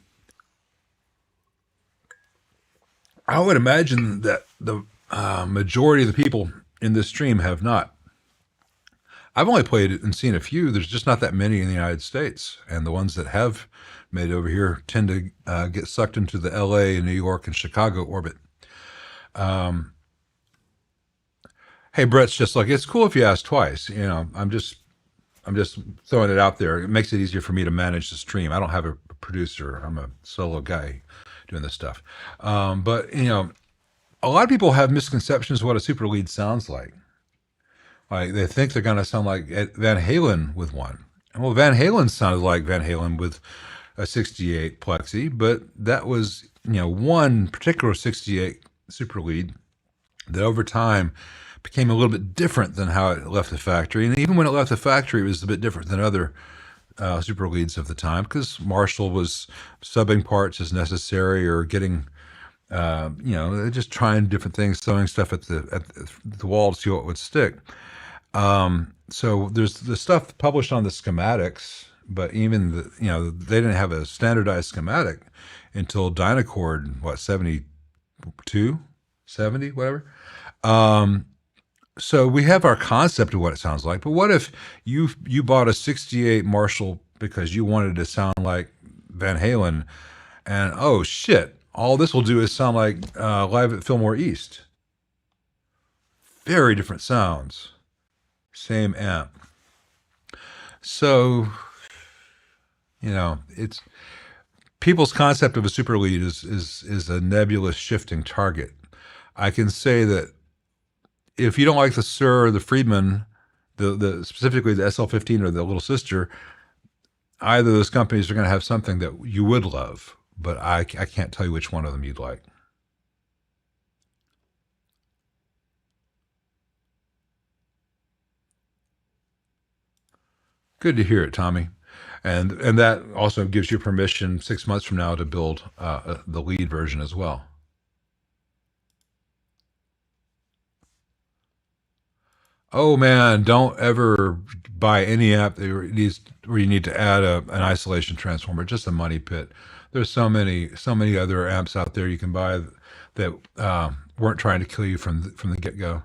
S1: I would imagine that the majority of the people in this stream have not. I've only played it and seen a few. There's just not that many in the United States. And the ones that have made it over here tend to get sucked into the LA and New York and Chicago orbit. Hey, Brett's just like, it's cool if you ask twice. I'm just throwing it out there. It makes it easier for me to manage the stream. I don't have a producer. I'm a solo guy doing this stuff. But a lot of people have misconceptions of what a Super Lead sounds like. Like they think they're going to sound like Van Halen with one. Well, Van Halen sounded like Van Halen with a 68 Plexi, but that was, one particular 68 Super Lead that over time became a little bit different than how it left the factory. And even when it left the factory, it was a bit different than other Super Leads of the time because Marshall was subbing parts as necessary or getting, just trying different things, throwing stuff at the wall to see what would stick. So there's the stuff published on the schematics, but even they didn't have a standardized schematic until Dynacord, 72, 70, whatever. So we have our concept of what it sounds like, but what if you bought a 68 Marshall because you wanted to sound like Van Halen, and oh shit, all this will do is sound like Live at Fillmore East. Very different sounds. Same amp. So, it's people's concept of a Super Lead is a nebulous shifting target. I can say that if you don't like the Sir or the Friedman, the specifically the SL15 or the Little Sister, either of those companies are going to have something that you would love, but I can't tell you which one of them you'd like. Good to hear it, Tommy. And that also gives you permission 6 months from now to build the lead version as well. Oh man, don't ever buy any app where you need to add an isolation transformer. Just a money pit. There's so many other amps out there you can buy that weren't trying to kill you from the get go.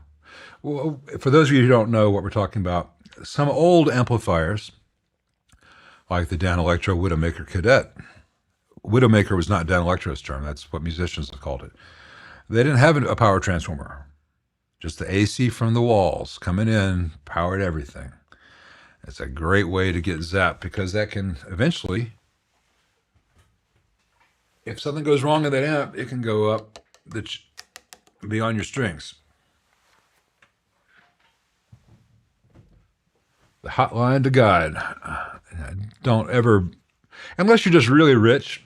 S1: Well, for those of you who don't know what we're talking about, some old amplifiers like the Dan Electro Widowmaker Cadet. Widowmaker was not Dan Electro's term. That's what musicians have called it. They didn't have a power transformer. Just the AC from the walls coming in powered everything. It's a great way to get zapped because that can eventually, if something goes wrong in that amp, it can go up beyond your strings. The hotline to God. Don't ever, unless you're just really rich,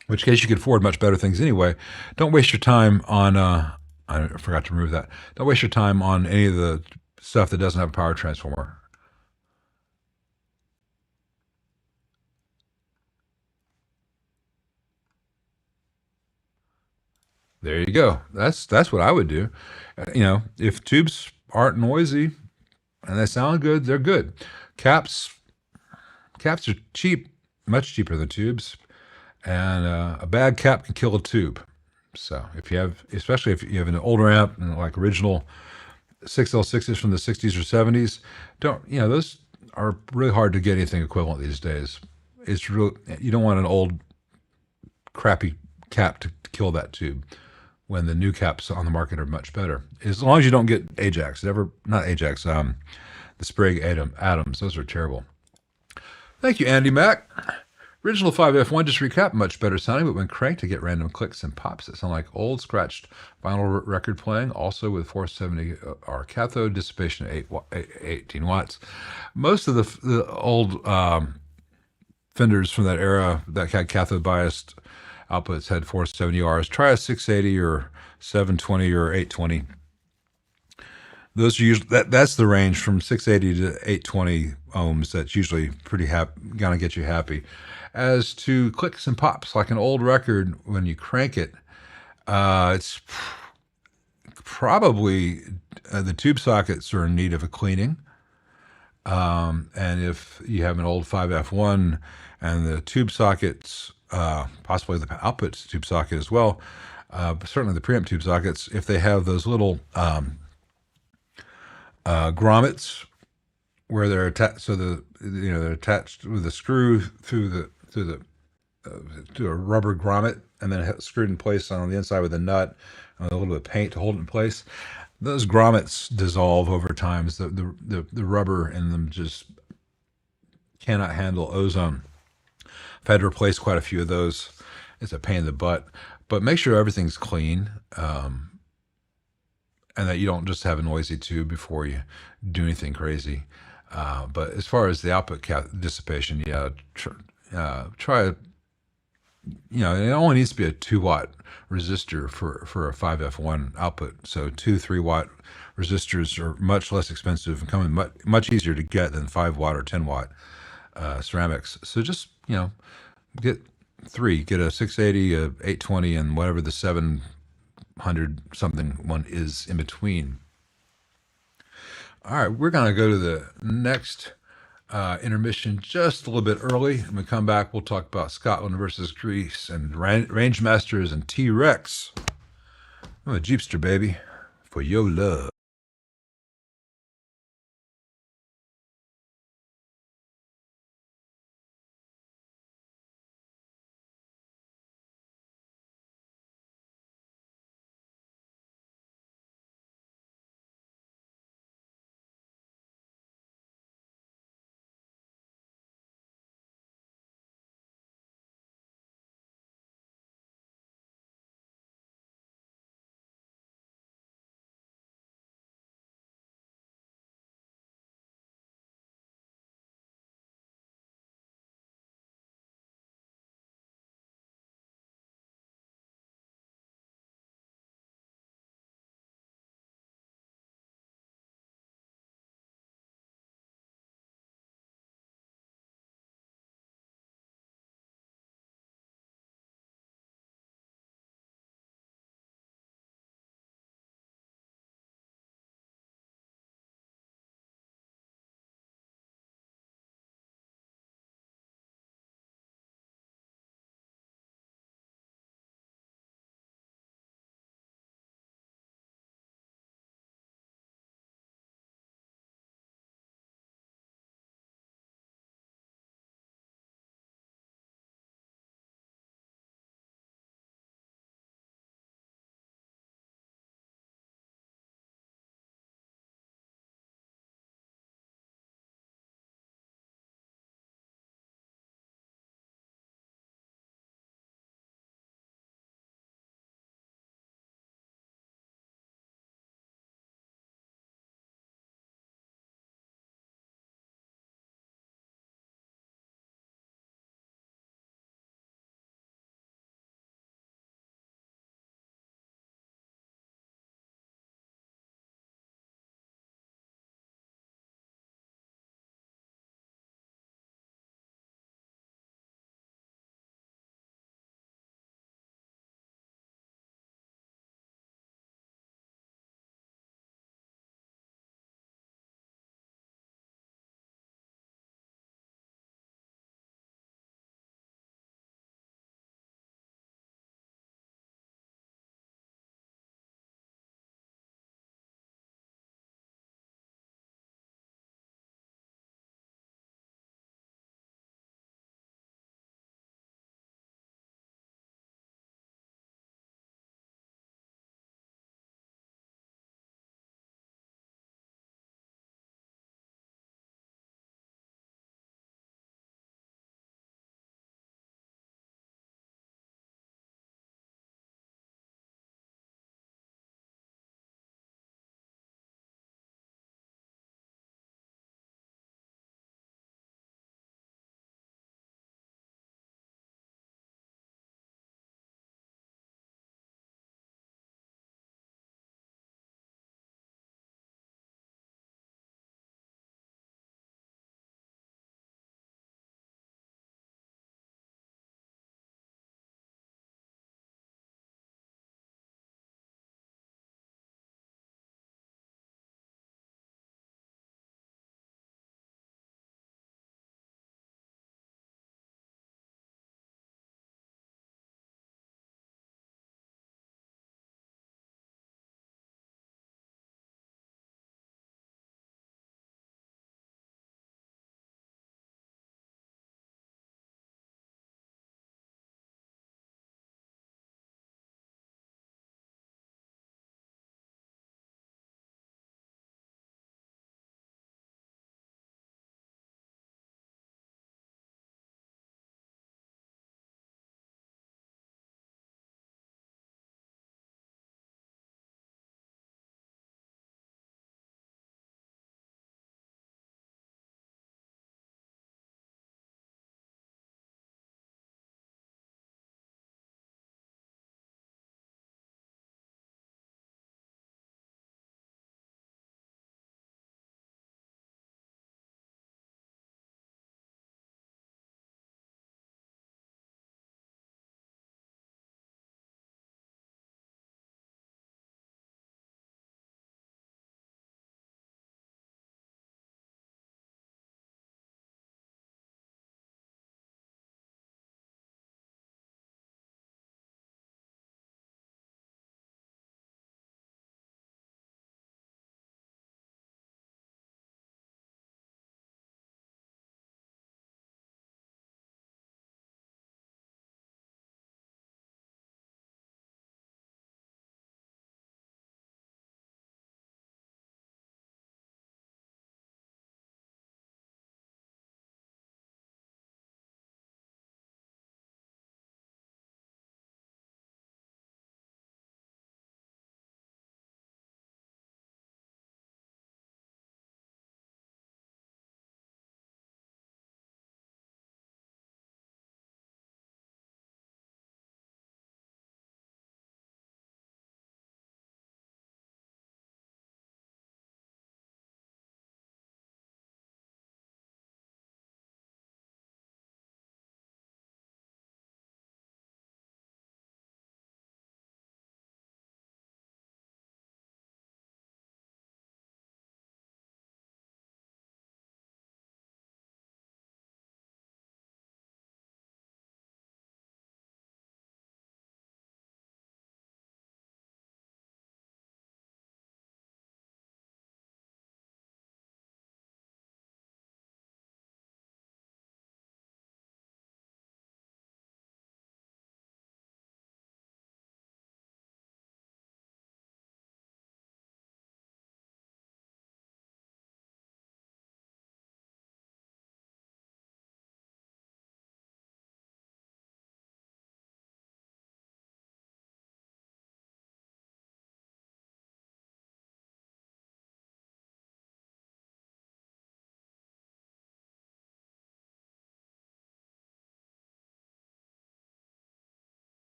S1: in which case you could afford much better things anyway. Don't waste your time on, I forgot to remove that. Don't waste your time on any of the stuff that doesn't have a power transformer. There you go. That's what I would do. If tubes aren't noisy and they sound good, they're good. Caps are cheap, much cheaper than tubes, and a bad cap can kill a tube. So especially if you have an older amp and like original 6L6s from the 60s or 70s, those are really hard to get anything equivalent these days. It's real. You don't want an old crappy cap to kill that tube when the new caps on the market are much better. As long as you don't get Ajax, not Ajax, the Sprague Atoms. Those are terrible. Thank you, Andy Mack. Original 5F1, just recap, much better sounding, but when cranked, I get random clicks and pops that sound like old scratched vinyl record playing, also with 470R cathode, dissipation at 18 watts. Most of the old Fenders from that era that had cathode biased outputs had 470Rs. Try a 680 or 720 or 820. Those are usually that's the range from 680 to 820 ohms. That's usually gonna get you happy. As to clicks and pops, like an old record, when you crank it, it's probably the tube sockets are in need of a cleaning. And if you have an old 5F1 and the tube sockets, possibly the output tube socket as well, but certainly the preamp tube sockets, if they have those little grommets where they're attached, so they're attached with a screw through to a rubber grommet, and then screwed in place on the inside with a nut and a little bit of paint to hold it in place. Those grommets dissolve over time. So the rubber in them just cannot handle ozone. I've had to replace quite a few of those. It's a pain in the butt, but make sure everything's clean, and that you don't just have a noisy tube before you do anything crazy. But as far as the output dissipation, try. It only needs to be a 2-watt resistor for a 5F1 output. So 2-3-watt resistors are much less expensive and come in much easier to get than 5-watt or 10-watt ceramics. So just get a 680, a 820, and whatever the 700 something one is in between. All right, we're gonna go to the next intermission just a little bit early. When we come back, we'll talk about Scotland versus Greece and Range Masters and T-Rex. I'm a Jeepster, baby, for your love.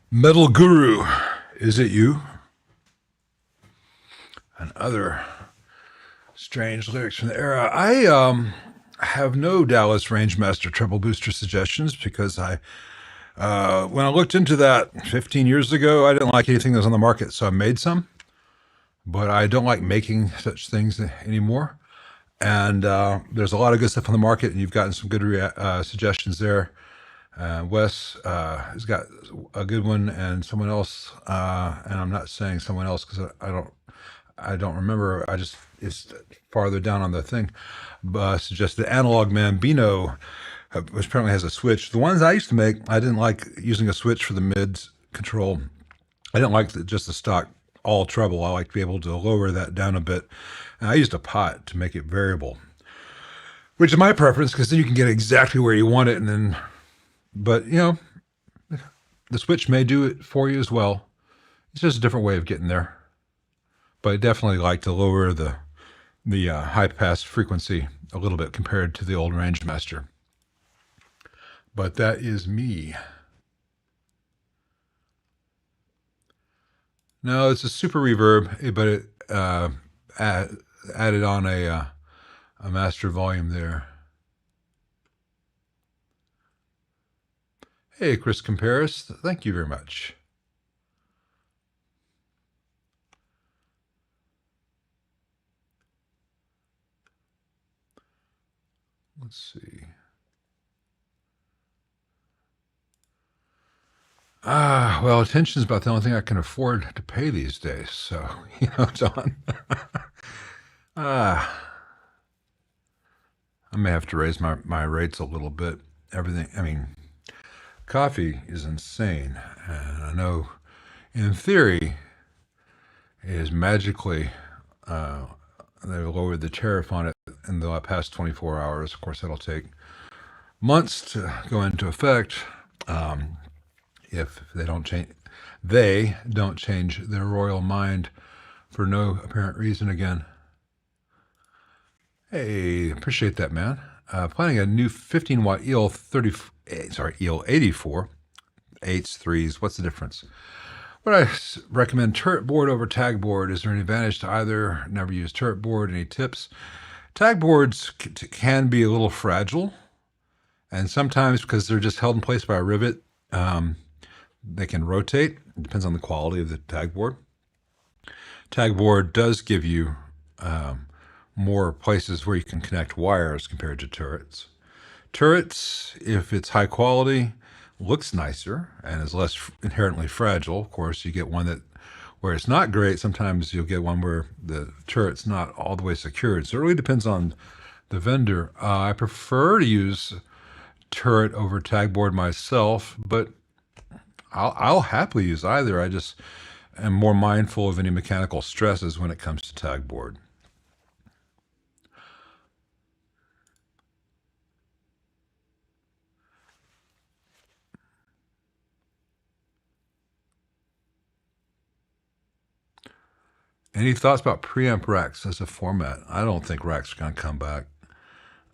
S1: Metal Guru, is it you? And other strange lyrics from the era. I have no Dallas Rangemaster treble booster suggestions because when I looked into that 15 years ago, I didn't like anything that was on the market, so I made some. But I don't like making such things anymore. And there's a lot of good stuff on the market, and you've gotten some good suggestions there. Wes has got a good one, and someone else, and I'm not saying someone else because I don't remember. It's farther down on the thing. Suggested Analog Man Bino, which apparently has a switch. The ones I used to make, I didn't like using a switch for the mids control. I didn't like just the stock all treble. I like to be able to lower that down a bit. And I used a pot to make it variable, which is my preference because then you can get exactly where you want it, and then. But, the switch may do it for you as well. It's just a different way of getting there. But I definitely like to lower the high pass frequency a little bit compared to the old Rangemaster. But that is me. No, it's a super reverb, but it added on a master volume there. Hey, Chris Comparis, thank you very much. Let's see. Well, attention is about the only thing I can afford to pay these days. So, John. I may have to raise my rates a little bit. Coffee is insane. And I know in theory it is magically, they've lowered the tariff on it in the past 24 hours. Of course, that'll take months to go into effect. If they don't change their royal mind for no apparent reason again. Hey, appreciate that, man. Planning a new 15-watt EL 84, 8s, 3s. What's the difference? Would I recommend turret board over tag board? Is there any advantage to either? Never used turret board. Any tips? Tag boards can be a little fragile, and sometimes because they're just held in place by a rivet, they can rotate. It depends on the quality of the tag board. Tag board does give you more places where you can connect wires compared to turrets. Turrets, if it's high quality, looks nicer and is less inherently fragile. Of course, you get one where it's not great. Sometimes you'll get one where the turret's not all the way secured. So it really depends on the vendor. I prefer to use turret over tag board myself, but I'll happily use either. I just am more mindful of any mechanical stresses when it comes to tag board. Any thoughts about preamp racks as a format? I don't think racks are going to come back.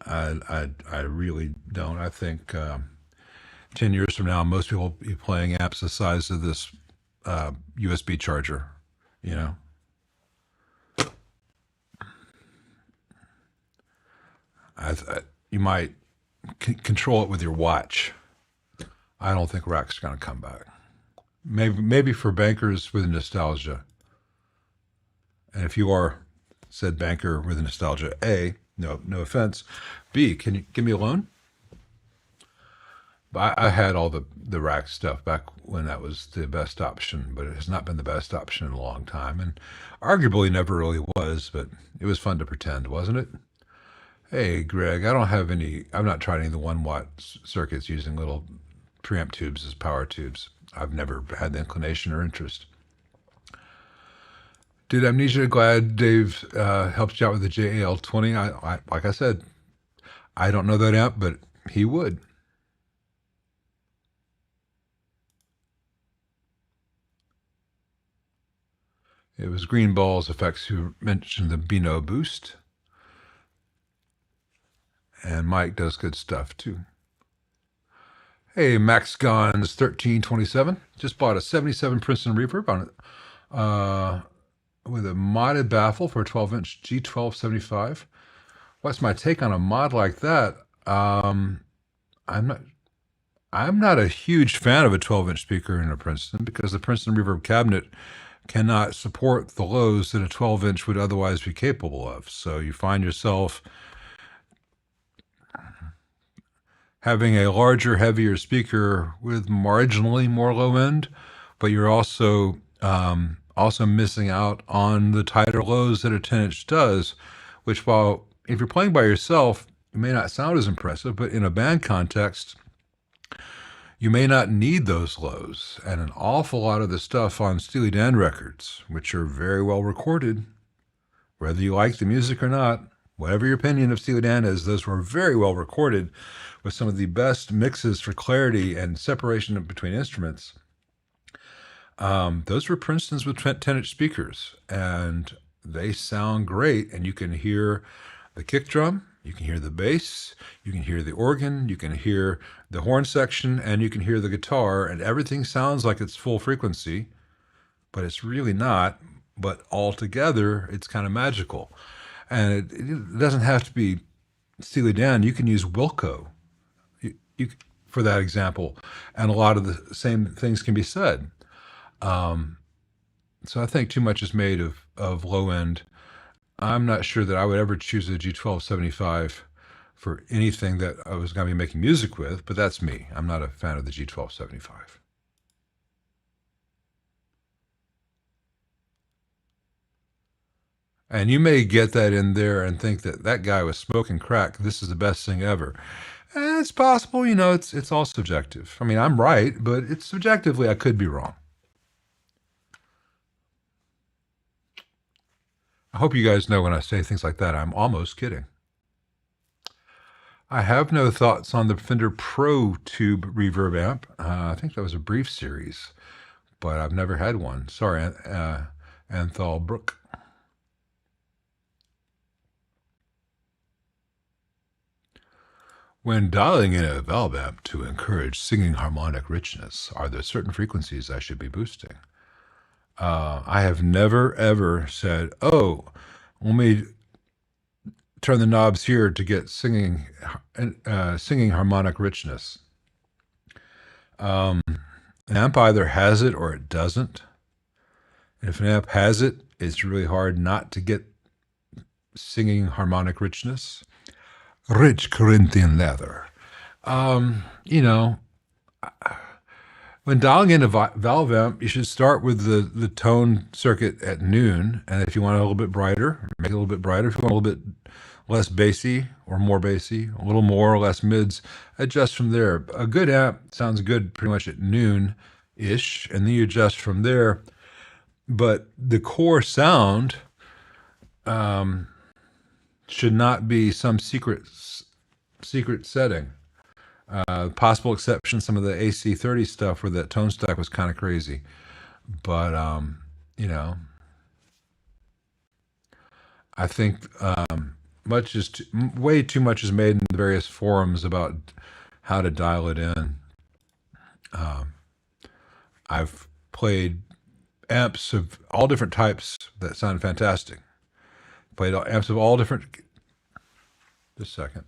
S1: I really don't. I think 10 years from now, most people will be playing amps the size of this USB charger, you might control it with your watch. I don't think racks are going to come back. Maybe for bankers with nostalgia. And if you are said banker with nostalgia, A, no offense. B, can you give me a loan? I had all the rack stuff back when that was the best option, but it has not been the best option in a long time, and arguably never really was, but it was fun to pretend, wasn't it? Hey, Greg, I've not tried any of the 1-watt circuits using little preamp tubes as power tubes. I've never had the inclination or interest. Did Amnesia glad Dave helped you out with the JAL20? I like I said, I don't know that amp, but he would. It was Greenball's Effects who mentioned the Bino boost. And Mike does good stuff too. Hey, Max Guns 1327. Just bought a 77 Princeton Reverb on it with a modded baffle for a 12-inch G1275. What's my take on a mod like that? I'm not I'm not a huge fan of a 12-inch speaker in a Princeton because the Princeton Reverb cabinet cannot support the lows that a 12-inch would otherwise be capable of. So you find yourself having a larger, heavier speaker with marginally more low end, but you're also missing out on the tighter lows that a 10-inch does, which while if you're playing by yourself, it may not sound as impressive, but in a band context, you may not need those lows. And an awful lot of the stuff on Steely Dan records, which are very well recorded, whether you like the music or not, whatever your opinion of Steely Dan is, those were very well recorded with some of the best mixes for clarity and separation between instruments. Those were Princeton's with 10-inch speakers, and they sound great. And you can hear the kick drum, you can hear the bass, you can hear the organ, you can hear the horn section, and you can hear the guitar, and everything sounds like it's full frequency, but it's really not. But altogether, it's kind of magical. And it doesn't have to be Steely Dan. You can use Wilco for that example, and a lot of the same things can be said. So I think too much is made of low end. I'm not sure that I would ever choose a G1275 for anything that I was going to be making music with, but that's me. I'm not a fan of the G1275. And you may get that in there and think that that guy was smoking crack. This is the best thing ever. And it's possible, it's all subjective. I mean, I'm right, but it's subjectively, I could be wrong. I hope you guys know when I say things like that, I'm almost kidding. I have no thoughts on the Fender Pro Tube reverb amp. I think that was a brief series, but I've never had one. Sorry, Anthol Brook. When dialing in a valve amp to encourage singing harmonic richness, are there certain frequencies I should be boosting? I have never, ever said, oh, let me turn the knobs here to get singing harmonic richness. An amp either has it or it doesn't. And if an amp has it, it's really hard not to get singing harmonic richness. Rich Corinthian leather. When dialing in a valve amp, you should start with the tone circuit at noon. And if you want it a little bit brighter, make it a little bit brighter. If you want a little bit less bassy or more bassy, a little more or less mids, adjust from there. A good amp sounds good pretty much at noon-ish, and then you adjust from there. But the core sound should not be some secret setting. Possible exception, some of the AC30 stuff where that tone stack was kind of crazy. But, I think way too much is made in the various forums about how to dial it in. I've played amps of all different types that sound fantastic. Played amps of all different... Just a second.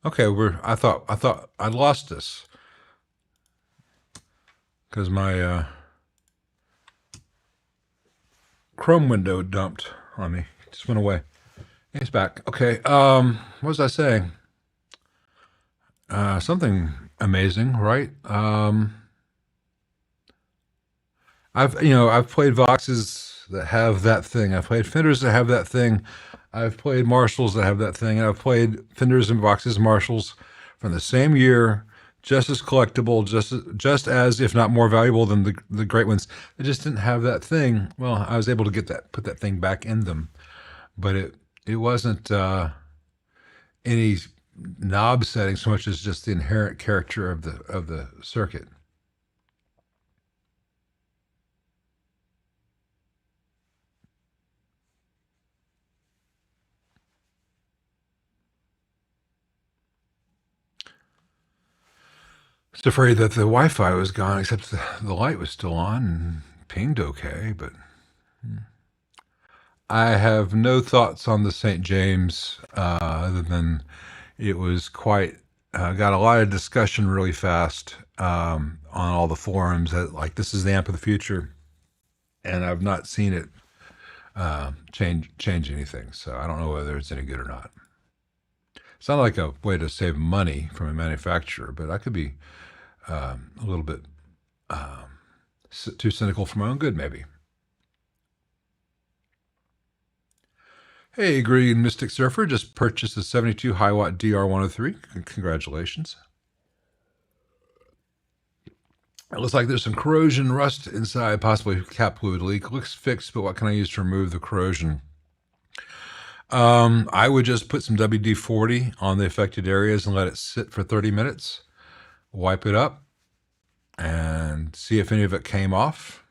S1: Okay, I thought I'd lost this because my Chrome window dumped on me. It just went away. It's back. Okay. What was I saying? Something amazing, right? I've played Voxes that have that thing. I've played Fenders that have that thing. I've played Marshalls that have that thing. And I've played Fenders and Voxes, Marshalls from the same year just as collectible, just as if not more valuable than the great ones. They just didn't have that thing. Well, I was able to put that thing back in them, but it wasn't any knob setting so much as just the inherent character of the circuit. I was afraid that the Wi-Fi was gone, except the light was still on and pinged okay, but I have no thoughts on the St. James other than it was quite, got a lot of discussion really fast on all the forums that, like, this is the amp of the future, and I've not seen it change anything, so I don't know whether it's any good or not. It's not like a way to save money from a manufacturer, but I could be a little bit too cynical for my own good, maybe. Hey, Green Mystic Surfer just purchased a 72 high watt DR103. Congratulations. It looks like there's some corrosion rust inside, possibly cap fluid leak. Looks fixed, but what can I use to remove the corrosion? I would just put some WD-40 on the affected areas and let it sit for 30 minutes. Wipe it up and see if any of it came off.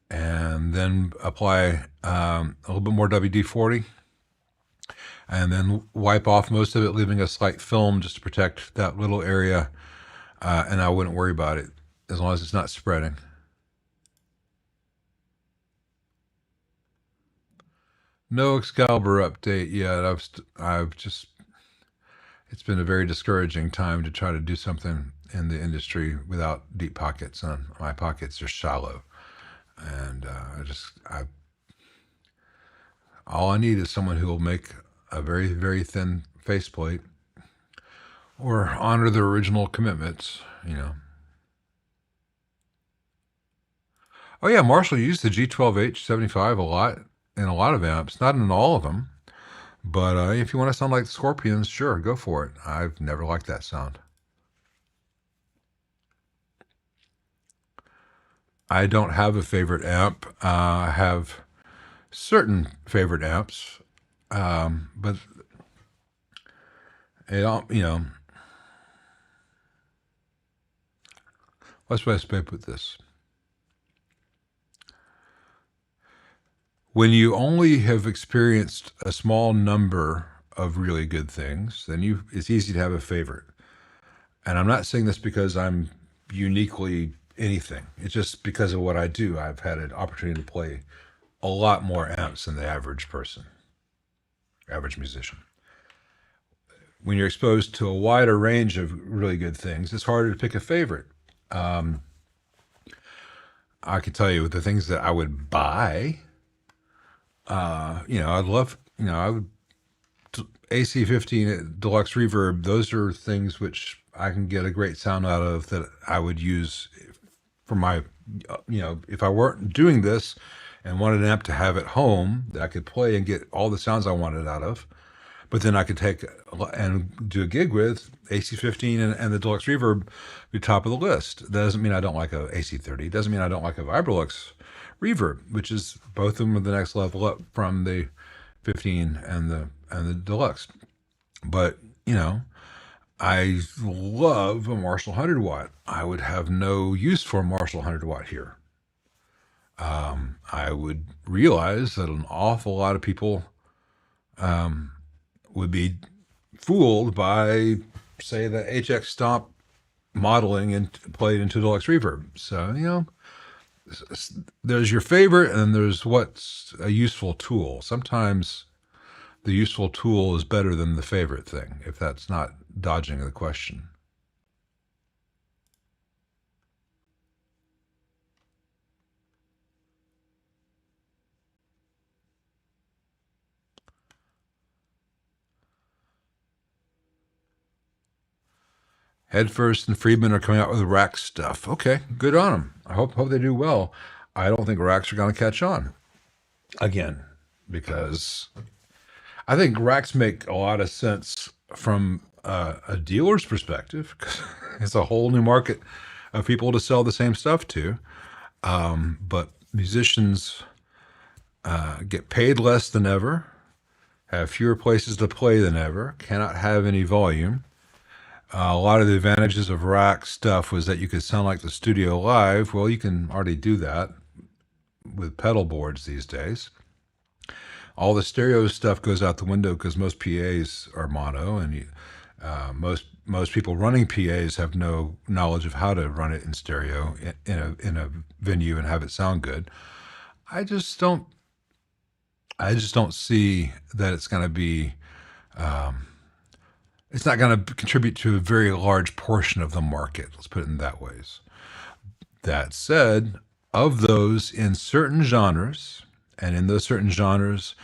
S1: And then apply a little bit more WD-40. And then wipe off most of it, leaving a slight film just to protect that little area. And I wouldn't worry about it as long as it's not spreading. No Excalibur update yet. I've just, it's been a very discouraging time to try to do something in the industry without deep pockets. And my pockets are shallow. And all I need is someone who will make a very, very thin faceplate or honor their original commitments, you know. Oh yeah, Marshall used the G12H75 a lot in a lot of amps, not in all of them. But if you want to sound like the Scorpions, sure, go for it. I've never liked that sound. I don't have a favorite amp. I have certain favorite amps, but it all, you know, what's the best way to put this? When you only have experienced a small number of really good things, then it's easy to have a favorite. And I'm not saying this because I'm uniquely anything. It's just because of what I do. I've had an opportunity to play a lot more amps than the average person, average musician. When you're exposed to a wider range of really good things, it's harder to pick a favorite. I can tell you the things that I would buy. I'd love, I would AC15 Deluxe Reverb. Those are things which I can get a great sound out of that I would use for my, if I weren't doing this and wanted an amp to have at home that I could play and get all the sounds I wanted out of, but then I could take and do a gig with AC15 and the Deluxe Reverb be top of the list. That doesn't mean I don't like a AC30. It doesn't mean I don't like a Vibrolux Reverb, which is both of them are the next level up from the 15 and the Deluxe. But, I love a Marshall 100 watt. I would have no use for a Marshall 100 watt here. I would realize that an awful lot of people would be fooled by, say, the HX Stomp modeling and played into Deluxe Reverb. So, there's your favorite and there's what's a useful tool. Sometimes the useful tool is better than the favorite thing, if that's not dodging the question. Headfirst and Friedman are coming out with rack stuff. Okay, good on them. I hope they do well. I don't think racks are going to catch on again, because I think racks make a lot of sense from a dealer's perspective, because it's a whole new market of people to sell the same stuff to. But musicians get paid less than ever, have fewer places to play than ever, cannot have any volume. A lot of the advantages of rack stuff was that you could sound like the studio live. Well, you can already do that with pedal boards these days. All the stereo stuff goes out the window because most PAs are mono, and most people running PAs have no knowledge of how to run it in stereo in a venue and have it sound good. I just don't see that it's going to be. It's not going to contribute to a very large portion of the market. Let's put it in that ways. That said, of those in certain genres, and in those certain genres,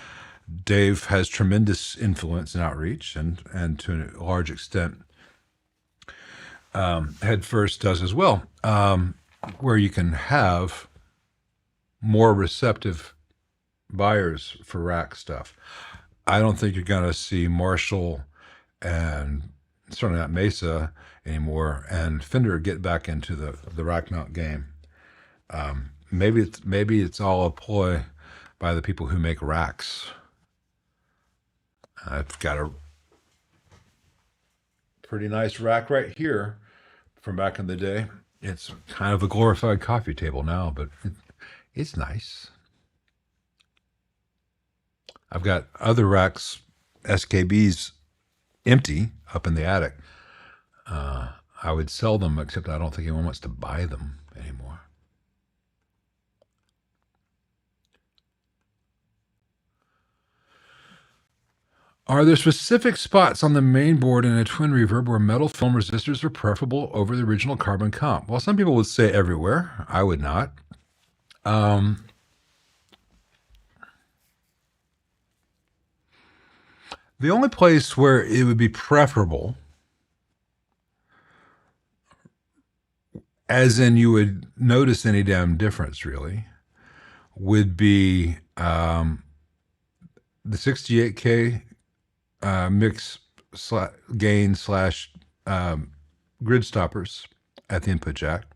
S1: Dave has tremendous influence and outreach, and to a large extent, Headfirst does as well, where you can have more receptive buyers for rack stuff. I don't think you're going to see Marshall and certainly not Mesa anymore, and Fender get back into the rack mount game. Maybe it's all a ploy by the people who make racks. I've got a pretty nice rack right here from back in the day. It's kind of a glorified coffee table now, but it's nice. I've got other racks, SKBs, empty up in the attic. I would sell them, except I don't think anyone wants to buy them anymore. Are there specific spots on the main board in a twin reverb where metal film resistors are preferable over the original carbon comp? Well, some people would say everywhere. I would not. The only place where it would be preferable, as in you would notice any damn difference really, would be the 68K mix gain slash grid stoppers at the input jack,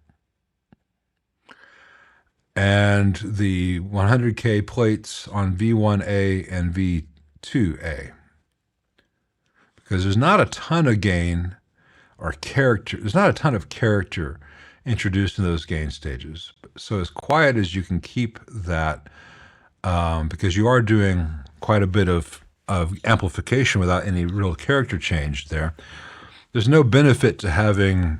S1: and the 100K plates on V1A and V2A. Because there's not a ton of gain or character, there's not a ton of character introduced in those gain stages. So as quiet as you can keep that, because you are doing quite a bit of amplification without any real character change there. There's no benefit to having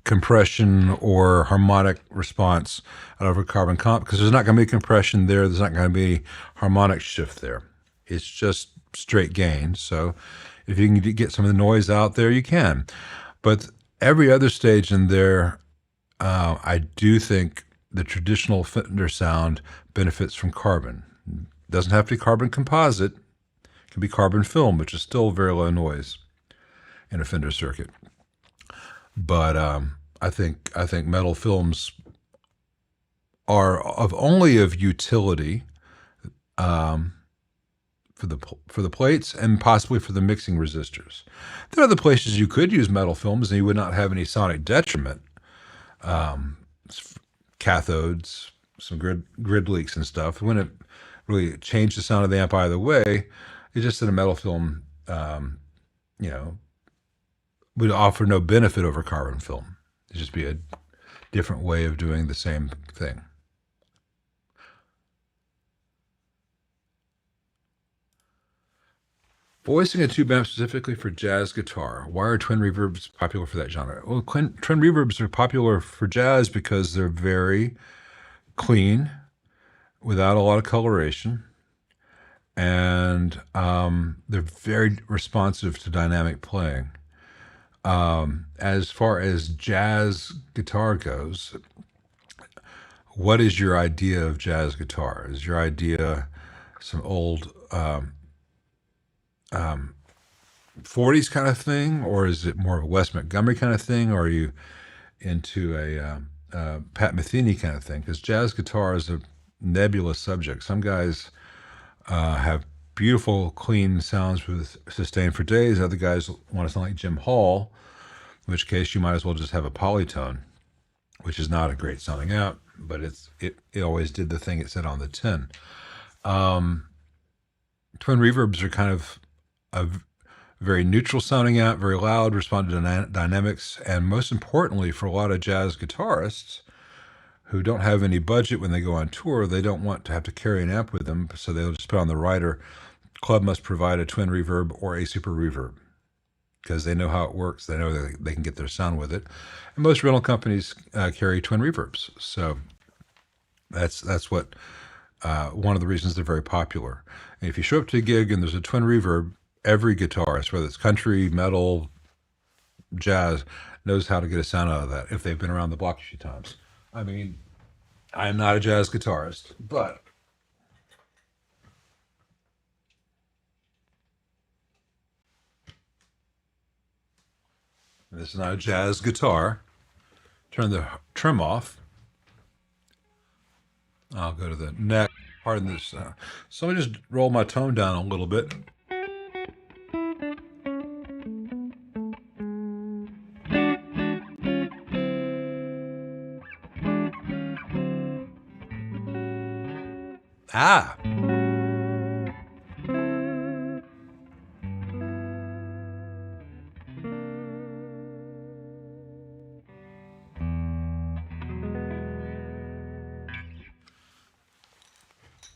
S1: compression or harmonic response out of a carbon comp, because there's not going to be compression there. There's not going to be harmonic shift there. It's just straight gain. So if you can get some of the noise out there, you can. But every other stage in there, I do think the traditional Fender sound benefits from carbon. It doesn't have to be carbon composite. It can be carbon film, which is still very low noise in a Fender circuit. But I think metal films are only of utility for the plates and possibly for the mixing resistors. There are other places you could use metal films and you would not have any sonic detriment. Cathodes, some grid leaks and stuff. It wouldn't really change the sound of the amp either way. It's just that a metal film, would offer no benefit over carbon film. It'd just be a different way of doing the same thing. Voicing a tube amp specifically for jazz guitar. Why are twin reverbs popular for that genre? Well, twin reverbs are popular for jazz because they're very clean, without a lot of coloration, and they're very responsive to dynamic playing. As far as jazz guitar goes, what is your idea of jazz guitar? Is your idea some old 40s kind of thing, or is it more of a Wes Montgomery kind of thing, or are you into a Pat Metheny kind of thing? Because jazz guitar is a nebulous subject. Some guys have beautiful, clean sounds with sustain for days. Other guys want to sound like Jim Hall, in which case you might as well just have a polytone, which is not a great sounding amp, but it always did the thing it said on the tin. Twin reverbs are kind of a very neutral sounding amp, very loud, respond to dynamics, and most importantly, for a lot of jazz guitarists who don't have any budget when they go on tour, they don't want to have to carry an amp with them, so they'll just put on the rider. Club must provide a twin reverb or a super reverb because they know how it works. They know that they can get their sound with it. And most rental companies carry twin reverbs. So that's what one of the reasons they're very popular. And if you show up to a gig and there's a twin reverb, every guitarist, whether it's country, metal, jazz, knows how to get a sound out of that if they've been around the block a few times. I mean, I'm not a jazz guitarist, but this is not a jazz guitar. Turn the trim off. I'll go to the neck. Pardon this. So let me just roll my tone down a little bit. Ah!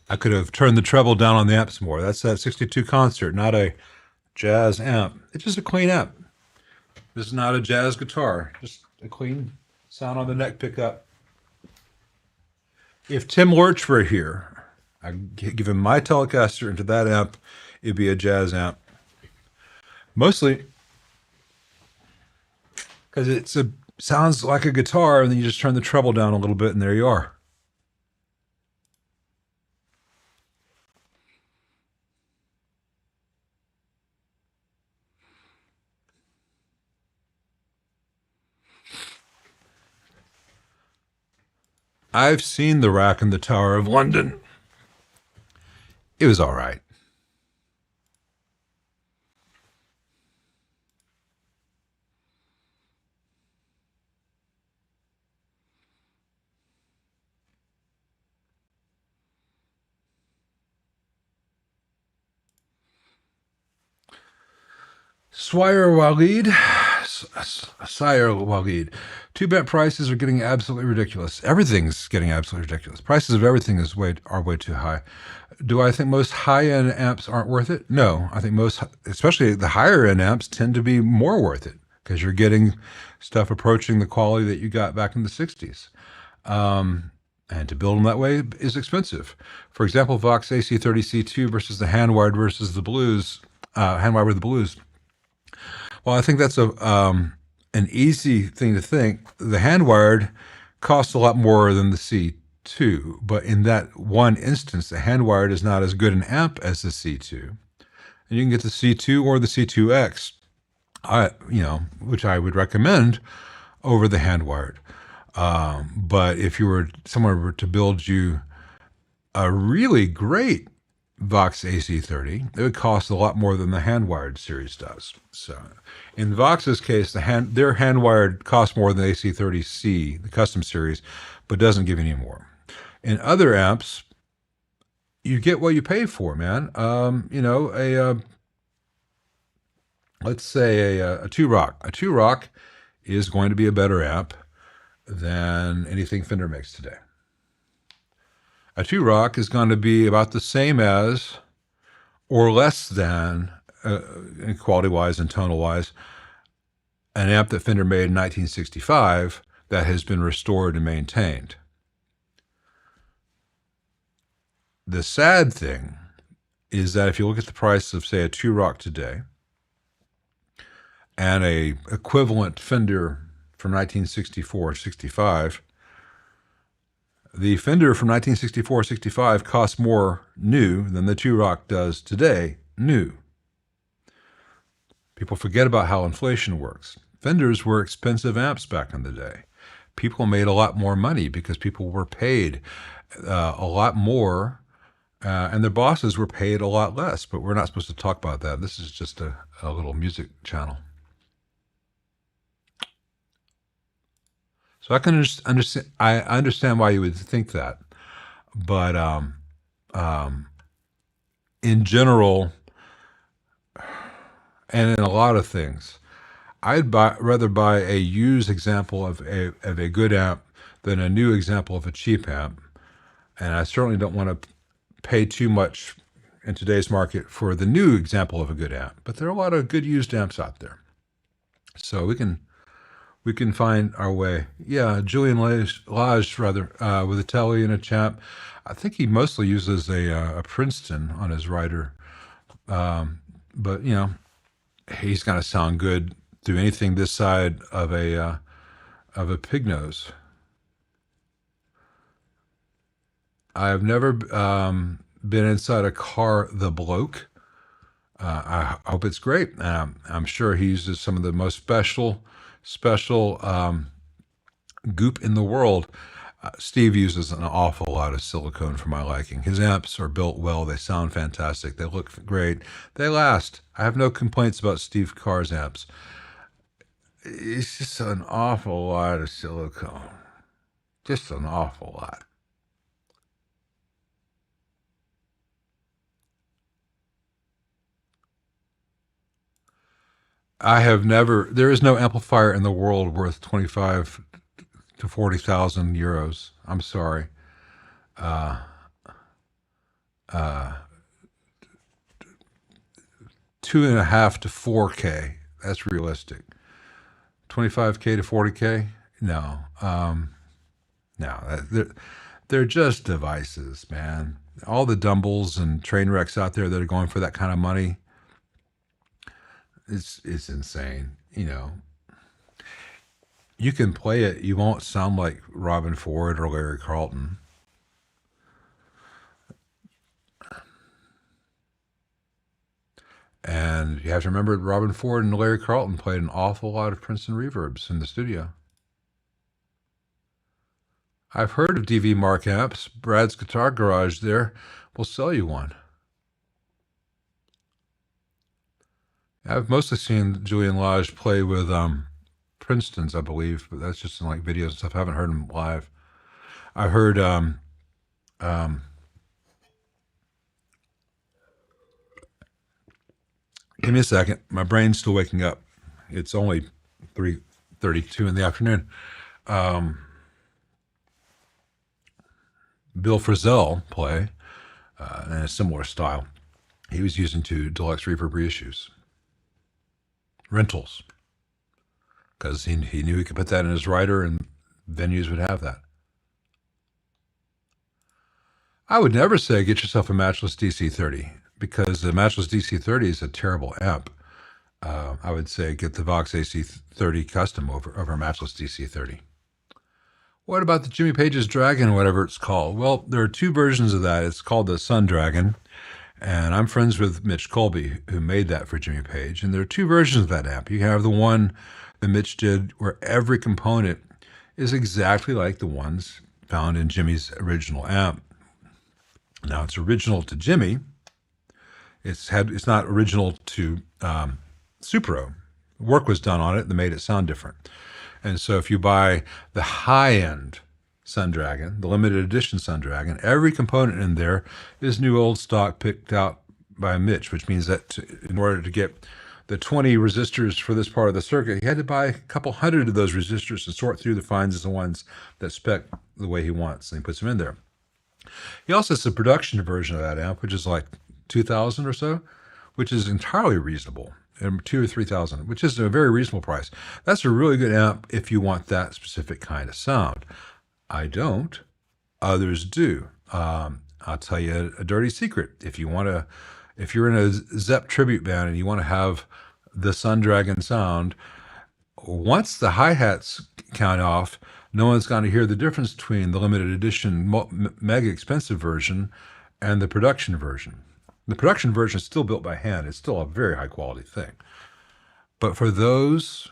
S1: I could have turned the treble down on the amps more. That's that 62 concert, not a jazz amp. It's just a clean amp. This is not a jazz guitar, just a clean sound on the neck pickup. If Tim Lurch were here, I'd give him my Telecaster into that amp, it'd be a jazz amp. Mostly because it sounds like a guitar, and then you just turn the treble down a little bit, and there you are. I've seen the rack in the Tower of London. It was all right. Sire Walid. Two-bet prices are getting absolutely ridiculous. Everything's getting absolutely ridiculous. Prices of everything are way too high. Do I think most high-end amps aren't worth it? No. I think most, especially the higher-end amps, tend to be more worth it because you're getting stuff approaching the quality that you got back in the 60s. And to build them that way is expensive. For example, Vox AC30C2 versus the hand-wired versus the blues, hand-wired with the blues. Well, I think that's an easy thing to think. The hand-wired costs a lot more than the C2, but in that one instance, the hand-wired is not as good an amp as the C2. And you can get the C2 or the C2X, which I would recommend over the hand-wired. But if someone were to build you a really great Vox AC30, it would cost a lot more than the hand-wired series does. So in Vox's case, their hand-wired costs more than the AC30C, the custom series, but doesn't give any more. In other amps, you get what you pay for, man. Let's say a two-rock. A two-rock is going to be a better amp than anything Fender makes today. A two-rock is going to be about the same as or less than, quality-wise and tonal-wise, an amp that Fender made in 1965 that has been restored and maintained. The sad thing is that if you look at the price of, say, a two-rock today and a equivalent Fender from 1964-65, the Fender from 1964-65 costs more new than the two-rock does today, new. People forget about how inflation works. Fenders were expensive amps back in the day. People made a lot more money because people were paid a lot more and their bosses were paid a lot less, but we're not supposed to talk about that. This is just a little music channel. So I can understand. I understand why you would think that, but in general, and in a lot of things, I'd rather buy a used example of a good amp than a new example of a cheap amp. And I certainly don't want to pay too much in today's market for the new example of a good amp. But there are a lot of good used amps out there, so we can find our way. Yeah, Julian Lage rather, with a Telly and a Champ. I think he mostly uses a Princeton on his rider, but you know, he's going to sound good through anything this side of a pig nose. I've never been inside a car, the bloke. I hope it's great. I'm sure he uses some of the most special goop in the world. Steve uses an awful lot of silicone for my liking. His amps are built well. They sound fantastic. They look great. They last. I have no complaints about Steve Carr's amps. It's just an awful lot of silicone. Just an awful lot. There is no amplifier in the world worth 25 to 40,000 euros. I'm sorry. 2.5 to 4K. That's realistic. 25K to 40K? No. No. They're just devices, man. All the Dumbles and train wrecks out there that are going for that kind of money, it's insane. You know, you can play it, you won't sound like Robin Ford or Larry Carlton. And you have to remember Robin Ford and Larry Carlton played an awful lot of Princeton reverbs in the studio. I've heard of DV Mark amps. Brad's Guitar Garage there will sell you one. I've mostly seen Julian Lage play with Princeton's, I believe, but that's just in like videos and stuff. I haven't heard him live. I heard give me a second. My brain's still waking up. It's only 3:32 in the afternoon. Bill Frisell play in a similar style. He was using 2 deluxe reverb reissues. Rentals. Because he knew he could put that in his rider and venues would have that. I would never say get yourself a matchless DC30, because the matchless DC30 is a terrible amp. I would say get the Vox AC30 custom over matchless DC30. What about the Jimmy Page's Dragon, whatever it's called? Well, there are 2 versions of that. It's called the Sun Dragon, and I'm friends with Mitch Colby, who made that for Jimmy Page. And there are 2 versions of that amp. You have the one that Mitch did where every component is exactly like the ones found in Jimmy's original amp. Now, it's original to Jimmy. It's not original to Supro. Work was done on it that made it sound different. And so if you buy the high-end Sun Dragon, the limited edition Sun Dragon, every component in there is new old stock picked out by Mitch, which means that in order to get the 20 resistors for this part of the circuit, he had to buy a couple hundred of those resistors and sort through the finds the ones that spec the way he wants, and he puts them in there. He also has a production version of that amp, which is like 2,000 or so, which is entirely reasonable. 2,000 or 3,000, which is a very reasonable price. That's a really good amp if you want that specific kind of sound. I don't. Others do. I'll tell you a dirty secret. If you're in a Zepp tribute band and you want to have the Sun Dragon sound, once the hi-hats count off, no one's going to hear the difference between the limited edition mega expensive version and the production version. The production version is still built by hand. It's still a very high quality thing. But for those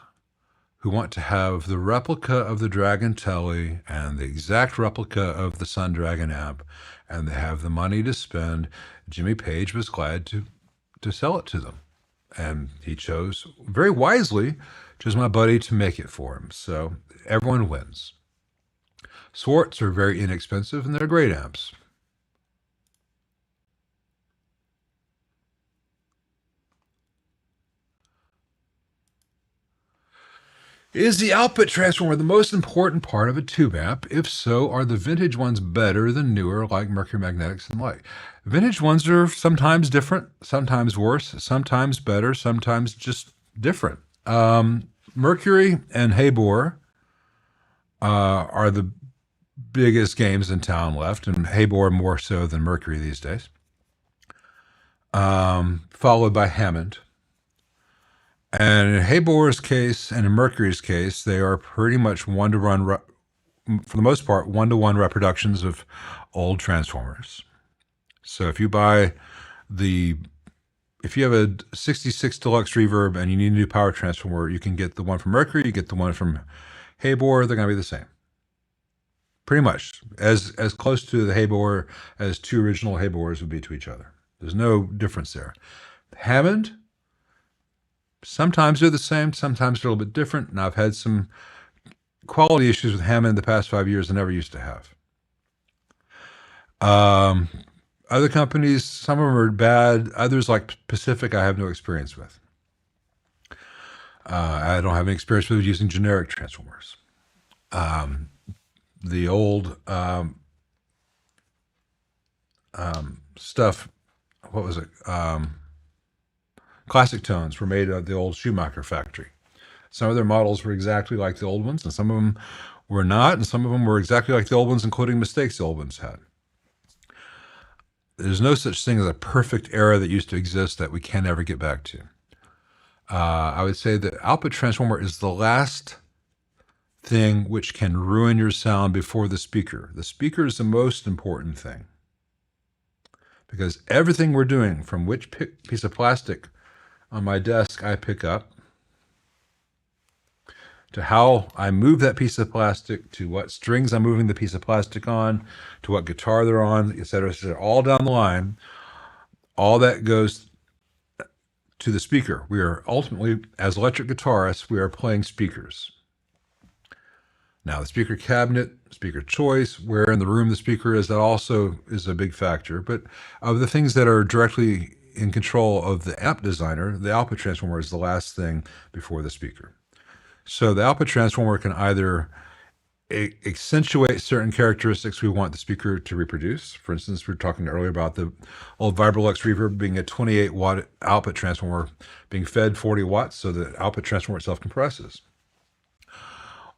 S1: who want to have the replica of the Dragon Telly and the exact replica of the Sun Dragon amp, and they have the money to spend, Jimmy Page was glad to sell it to them. And he chose, very wisely, chose my buddy to make it for him. So everyone wins. Swarts are very inexpensive, and they're great amps. Is the output transformer the most important part of a tube amp? If so, are the vintage ones better than newer, like Mercury Magnetics and Light? Vintage ones are sometimes different, sometimes worse, sometimes better, sometimes just different. Mercury and Habor are the biggest games in town left, and Habor more so than Mercury these days. Followed by Hammond. And in Habor's case and in Mercury's case, they are pretty much one-to-one, for the most part, one-to-one reproductions of old transformers. So if you have a 66 Deluxe Reverb and you need a new power transformer, you can get the one from Mercury, you get the one from Habor, they're going to be the same. Pretty much. As close to the Habor as two original Habors would be to each other. There's no difference there. Hammond, sometimes they're the same, sometimes they're a little bit different, and I've had some quality issues with Hammond in the past 5 years I never used to have. Other companies, some of them are bad. Others, like Pacific, I have no experience with. I don't have any experience with using generic transformers. The old stuff, what was it? Classic tones were made at the old Schumacher factory. Some of their models were exactly like the old ones, and some of them were not, and some of them were exactly like the old ones, including mistakes the old ones had. There's no such thing as a perfect era that used to exist that we can never get back to. I would say the output transformer is the last thing which can ruin your sound before the speaker. The speaker is the most important thing. Because everything we're doing, from which piece of plastic on my desk I pick up, to how I move that piece of plastic, to what strings I'm moving the piece of plastic on, to what guitar they're on, etc., all down the line, all that goes to the speaker. We are ultimately, as electric guitarists, we are playing speakers. Now, the speaker cabinet, speaker choice, where in the room the speaker is, that also is a big factor. But of the things that are directly in control of the amp designer, the output transformer is the last thing before the speaker. So the output transformer can either accentuate certain characteristics we want the speaker to reproduce. For instance, we were talking earlier about the old Vibrolux Reverb being a 28-watt output transformer being fed 40 watts, so the output transformer itself compresses.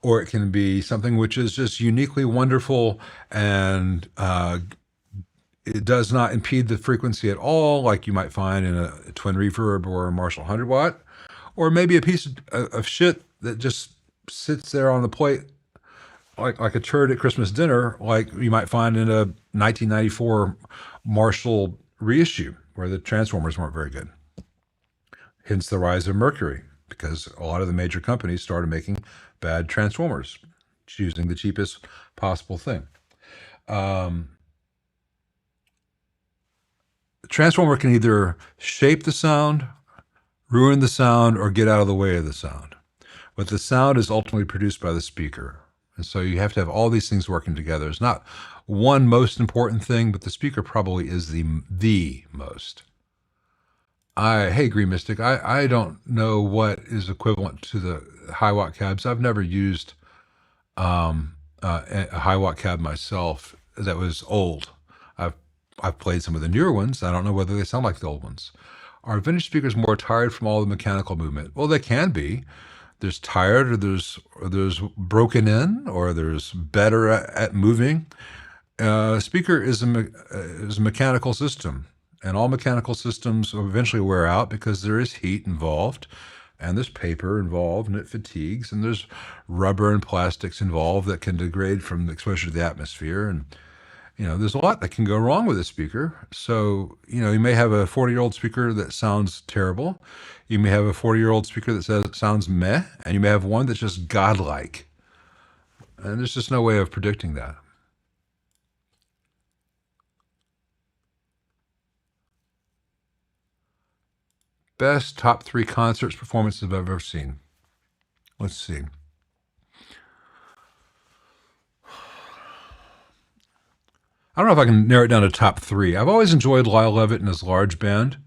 S1: Or it can be something which is just uniquely wonderful and it does not impede the frequency at all, like you might find in a twin reverb or a Marshall 100 watt, or maybe a piece of shit that just sits there on the plate like a turd at Christmas dinner, like you might find in a 1994 Marshall reissue where the transformers weren't very good. Hence the rise of Mercury, because a lot of the major companies started making bad transformers, choosing the cheapest possible thing. The transformer can either shape the sound, ruin the sound, or get out of the way of the sound. But the sound is ultimately produced by the speaker. And so you have to have all these things working together. It's not one most important thing, but the speaker probably is the most. Hey, Green Mystic, I don't know what is equivalent to the high watt cabs. I've never used a high watt cab myself that was old. I've played some of the newer ones. I don't know whether they sound like the old ones. Are vintage speakers more tired from all the mechanical movement? Well, they can be. There's tired, or there's broken in, or there's better at moving. Speaker is a mechanical system, and all mechanical systems will eventually wear out because there is heat involved, and there's paper involved, and it fatigues, and there's rubber and plastics involved that can degrade from exposure to the atmosphere, and There's a lot that can go wrong with a speaker. So, you may have a 40-year-old speaker that sounds terrible. You may have a 40-year-old speaker that sounds meh, and you may have one that's just godlike. And there's just no way of predicting that. Best top 3 concerts performances I've ever seen. Let's see. I don't know if I can narrow it down to top 3. I've always enjoyed Lyle Lovett and his large band.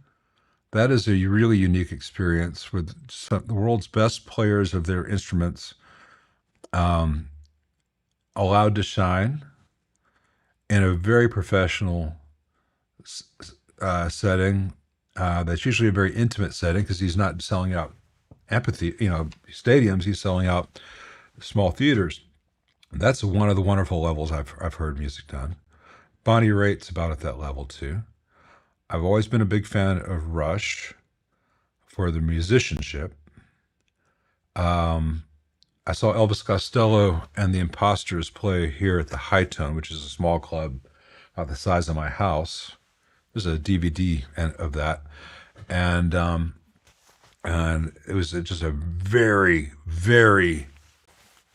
S1: That is a really unique experience with the world's best players of their instruments allowed to shine in a very professional setting. That's usually a very intimate setting because he's not selling out stadiums. He's selling out small theaters. That's one of the wonderful levels I've heard music done. Bonnie Raitt's about at that level too. I've always been a big fan of Rush for the musicianship. I saw Elvis Costello and the Imposters play here at the High Tone, which is a small club about the size of my house. There's a DVD of that, and it was just a very, very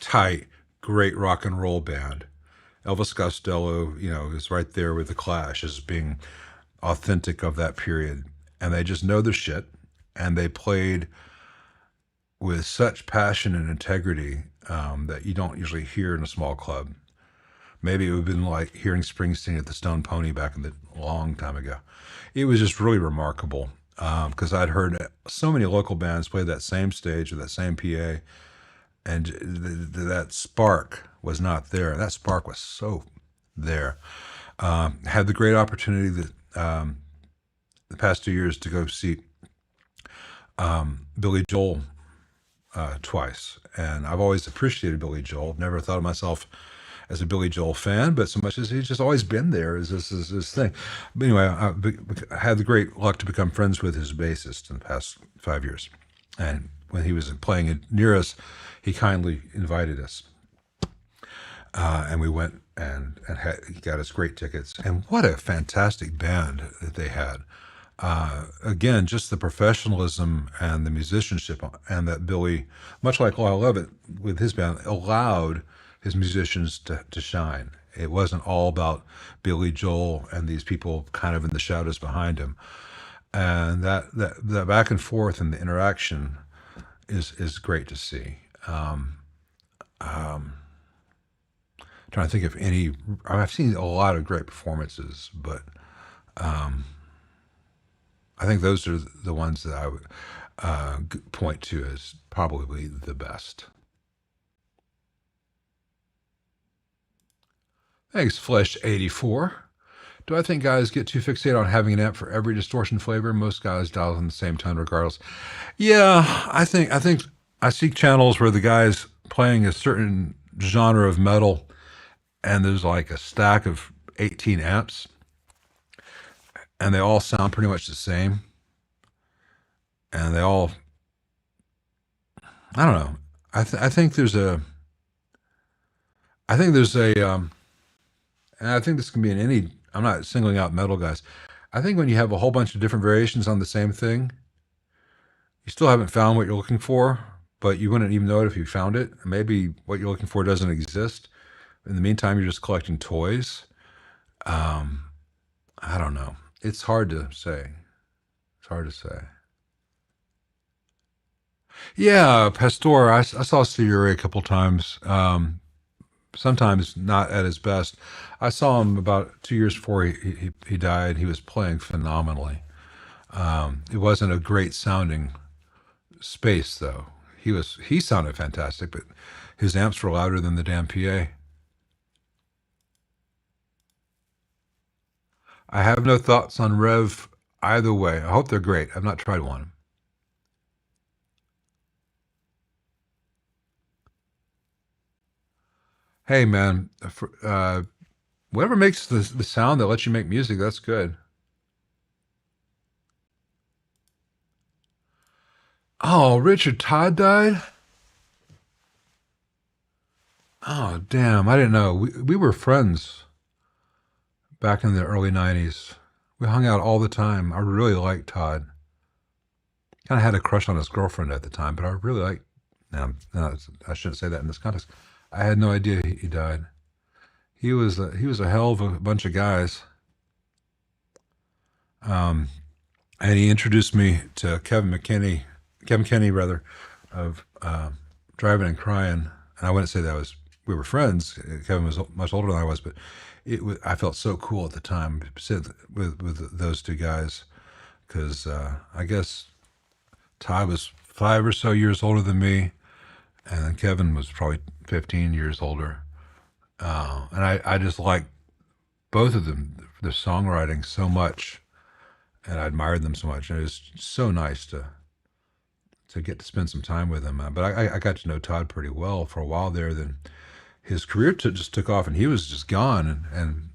S1: tight, great rock and roll band. Elvis Costello, is right there with the Clash as being authentic of that period, and they just know their shit, and they played with such passion and integrity that you don't usually hear in a small club. Maybe it would have been like hearing Springsteen at the Stone Pony back in the long time ago. It was just really remarkable because I'd heard so many local bands play that same stage with that same PA, and that spark was not there. That spark was so there. Had the great opportunity that the past 2 years to go see Billy Joel twice, and I've always appreciated Billy Joel. Never thought of myself as a Billy Joel fan, but so much as he's just always been there is this thing. But anyway, I had the great luck to become friends with his bassist in the past 5 years, and when he was playing near us, he kindly invited us, and we went and he got us great tickets. And what a fantastic band that they had. Again, just the professionalism and the musicianship, and that Billy, much like Lyle Lovett with his band, allowed his musicians to shine. It wasn't all about Billy Joel and these people kind of in the shadows behind him. And that back and forth and the interaction is great to see. Trying to think of any. I've seen a lot of great performances, but I think those are the ones that I would point to as probably the best. Thanks, Flesh84. Do I think guys get too fixated on having an amp for every distortion flavor? Most guys dial in the same tone regardless. Yeah, I think I see channels where the guy's playing a certain genre of metal, and there's like a stack of 18 amps, and they all sound pretty much the same. And they all, I don't know. I think there's a, and I think this can be in any, I'm not singling out metal guys. I think when you have a whole bunch of different variations on the same thing, you still haven't found what you're looking for, but you wouldn't even know it if you found it. Maybe what you're looking for doesn't exist. In the meantime, you're just collecting toys. I don't know. It's hard to say. It's hard to say. Yeah, Pastor, I saw Stevie a couple times. Sometimes not at his best. I saw him about 2 years before he died. He was playing phenomenally. It wasn't a great sounding space though. He sounded fantastic, but his amps were louder than the damn PA. I have no thoughts on Rev either way. I hope they're great. I've not tried one. Hey man, whatever makes the sound that lets you make music, that's good. Oh, Richard Todd died? Oh, damn, I didn't know. We were friends. back in the early 90s. We hung out all the time. I really liked Todd. Kind of had a crush on his girlfriend at the time, but I really liked... No, I shouldn't say that in this context. I had no idea he died. He was a hell of a bunch of guys. And he introduced me to Kevin Kenny rather, of Driving and Crying. And I wouldn't say that we were friends. Kevin was much older than I was, but I felt so cool at the time with those two guys, because I guess Todd was 5 or so years older than me, and then Kevin was probably 15 years older. And I just liked both of them, their songwriting so much, and I admired them so much. And it was so nice to get to spend some time with them. But I got to know Todd pretty well for a while there. Then his career just took off, and he was just gone, and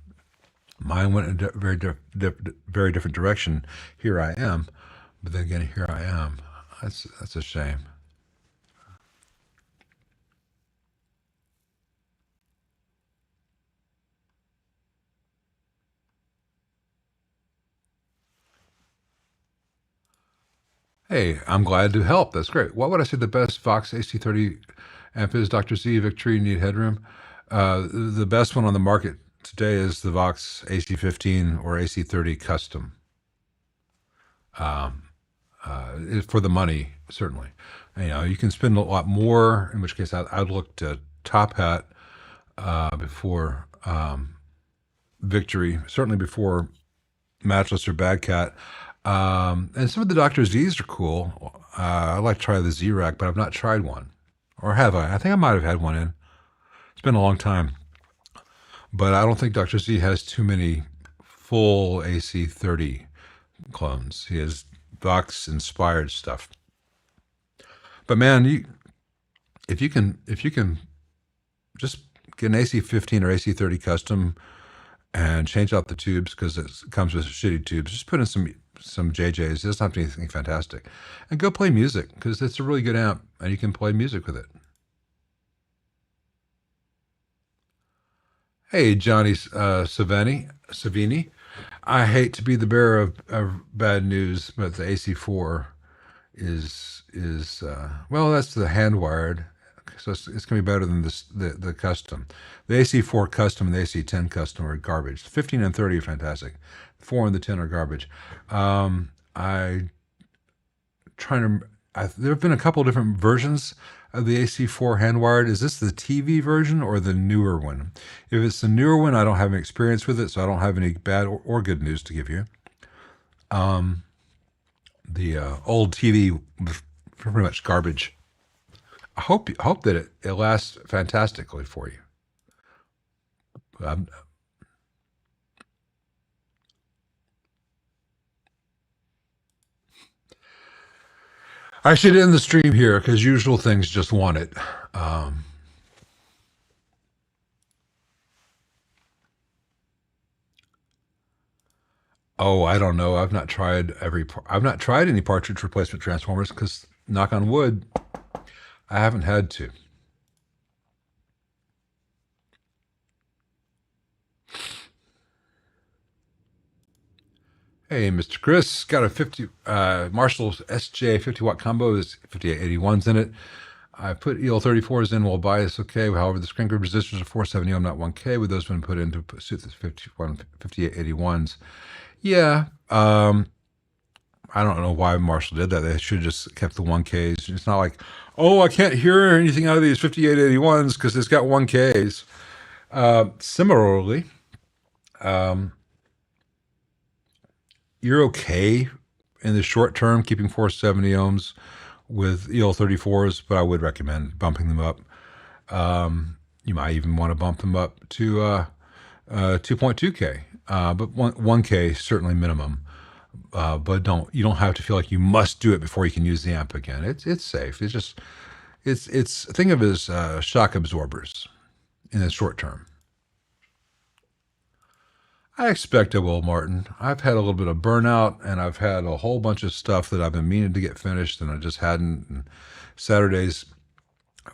S1: mine went in a very different direction. Here I am, but then again, here I am. That's a shame. Hey, I'm glad to help. That's great. What would I say the best Vox AC30 amp is? Dr. Z, Victory, Need Headroom. The best one on the market today is the Vox AC15 or AC30 Custom. For the money, certainly. You can spend a lot more, in which case I'd look to Top Hat before Victory, certainly before Matchless or Bad Cat. And some of the Dr. Z's are cool. I'd like to try the Z-Rack, but I've not tried one. Or have I? I think I might have had one in. It's been a long time. But I don't think Dr. Z has too many full AC30 clones. He has Vox-inspired stuff. But man, if you can just get an AC15 or AC30 Custom and change out the tubes, because it comes with shitty tubes, just put in some JJs. It doesn't have to be anything fantastic. And go play music, because it's a really good amp, and you can play music with it. Hey, Johnny Savini. I hate to be the bearer of bad news, but the AC4 is well, that's the hand-wired, so it's going to be better than the Custom. The AC4 Custom and the AC10 Custom are garbage. 15 and 30 are fantastic. 4 and the 10 are garbage. There have been a couple of different versions of the AC4 hand-wired. Is this the TV version or the newer one? If it's the newer one, I don't have any experience with it, so I don't have any bad or good news to give you. The old TV was pretty much garbage. I hope that it lasts fantastically for you. I should end the stream here, because usual things just want it. Oh, I don't know. I've not tried any partridge replacement transformers, because, knock on wood, I haven't had to. Hey, Mr. Chris, got a 50 Marshall's SJ 50 watt combo. There's 5881s in it. I put EL34s in while bias okay. However, the screen grid resistors are 470 ohm, not 1K. With those been put in to suit the 5881s. Yeah. I don't know why Marshall did that. They should have just kept the 1Ks. It's not like, oh, I can't hear anything out of these 5881s because it's got 1Ks. Similarly, you're okay in the short term keeping 470 ohms with EL34s, but I would recommend bumping them up. You might even want to bump them up to 2.2K, but 1K certainly minimum. But you don't have to feel like you must do it before you can use the amp again. It's safe. Think of it as shock absorbers in the short term. I expect I will, Martin. I've had a little bit of burnout, and I've had a whole bunch of stuff that I've been meaning to get finished, and I just hadn't. And Saturdays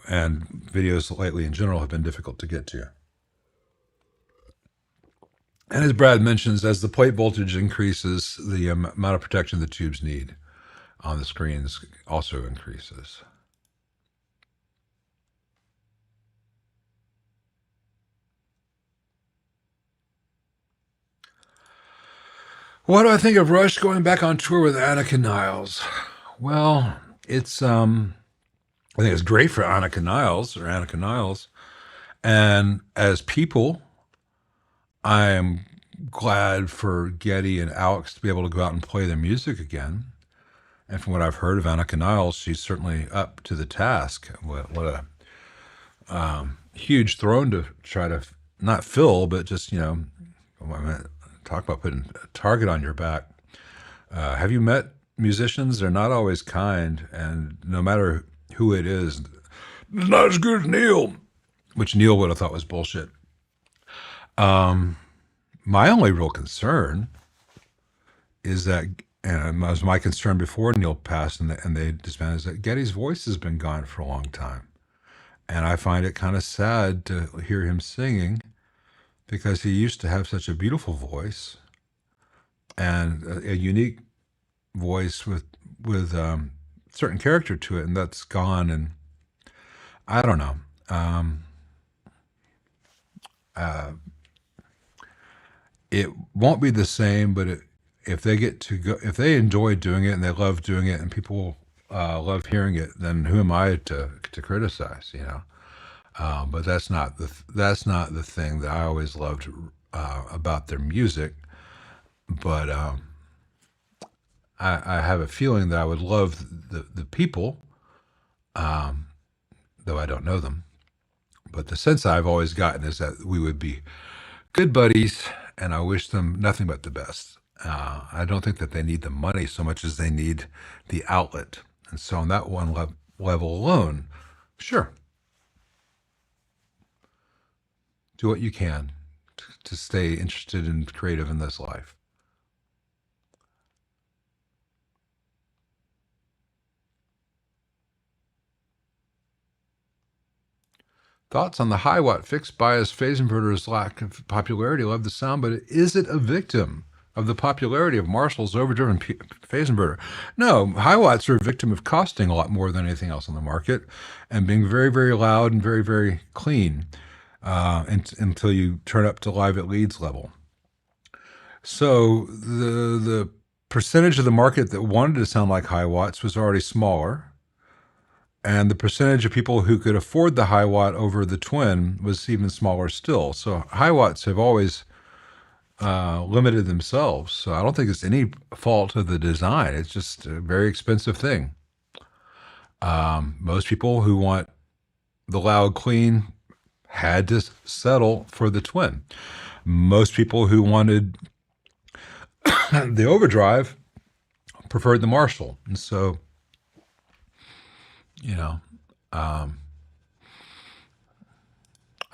S1: and videos lately in general have been difficult to get to. And as Brad mentions, as the plate voltage increases, the amount of protection the tubes need on the screens also increases. What do I think of Rush going back on tour with Annika Niles? Well, it's I think it's great for Annika Niles. And as people, I am glad for Geddy and Alex to be able to go out and play their music again. And from what I've heard of Annika Niles, she's certainly up to the task. What a huge throne to try to not fill, but just, talk about putting a target on your back. Have you met musicians? They're not always kind, and no matter who it is, not as good as Neil, which Neil would have thought was bullshit. My only real concern is that, and it was my concern before Neil passed and they disbanded, is that Geddy's voice has been gone for a long time. And I find it kind of sad to hear him singing, because he used to have such a beautiful voice and a unique voice with certain character to it, and that's gone. And I don't know. It won't be the same, but if they get to go, if they enjoy doing it and they love doing it, and people love hearing it, then who am I to criticize? But that's not the thing that I always loved about their music. But I have a feeling that I would love the people, though I don't know them. But the sense I've always gotten is that we would be good buddies, and I wish them nothing but the best. I don't think that they need the money so much as they need the outlet. And so on that one level alone, sure, do what you can to stay interested and creative in this life. Thoughts on the high watt fixed bias phase inverter's lack of popularity? Love the sound, but is it a victim of the popularity of Marshall's overdriven phase inverter? No, high watts are a victim of costing a lot more than anything else on the market and being very, very loud and very, very clean until you turn up to live at leads level. So the percentage of the market that wanted to sound like high watts was already smaller, and the percentage of people who could afford the high watt over the twin was even smaller still. So high watts have always limited themselves. So I don't think it's any fault of the design. It's just a very expensive thing. Most people who want the loud clean had to settle for the twin. Most people who wanted the overdrive preferred the Marshall. And so, I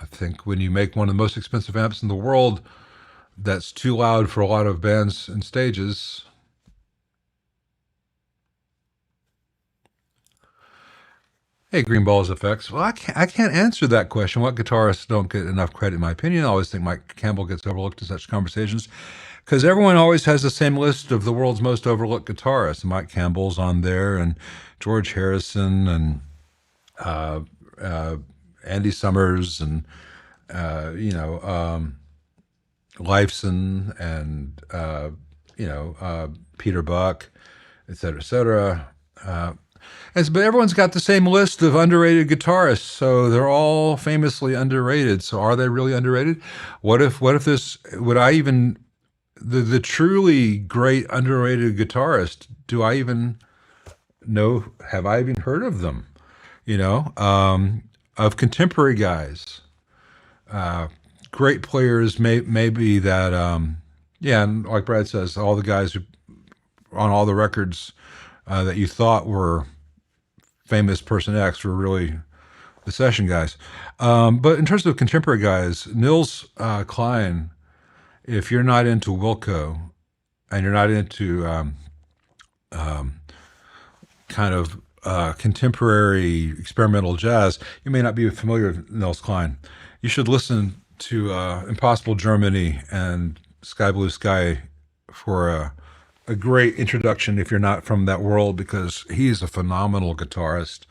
S1: think when you make one of the most expensive amps in the world that's too loud for a lot of bands and stages, hey, Green Balls Effects. Well, I can't answer that question. What guitarists don't get enough credit, in my opinion? I always think Mike Campbell gets overlooked in such conversations, because everyone always has the same list of the world's most overlooked guitarists. Mike Campbell's on there, and George Harrison, and Andy Summers, and Lifeson, and Peter Buck, et cetera. But everyone's got the same list of underrated guitarists, so they're all famously underrated. So are they really underrated? What if this? Would I even the truly great underrated guitarist? Do I even know? Have I even heard of them? Of contemporary guys, great players may be that. And like Brad says, all the guys who on all the records that you thought were famous person X were really the session guys. But in terms of contemporary guys, Nils Klein, if you're not into Wilco and you're not into kind of contemporary experimental jazz, you may not be familiar with Nils Klein. You should listen to Impossible Germany and Sky Blue Sky for a great introduction if you're not from that world, because he's a phenomenal guitarist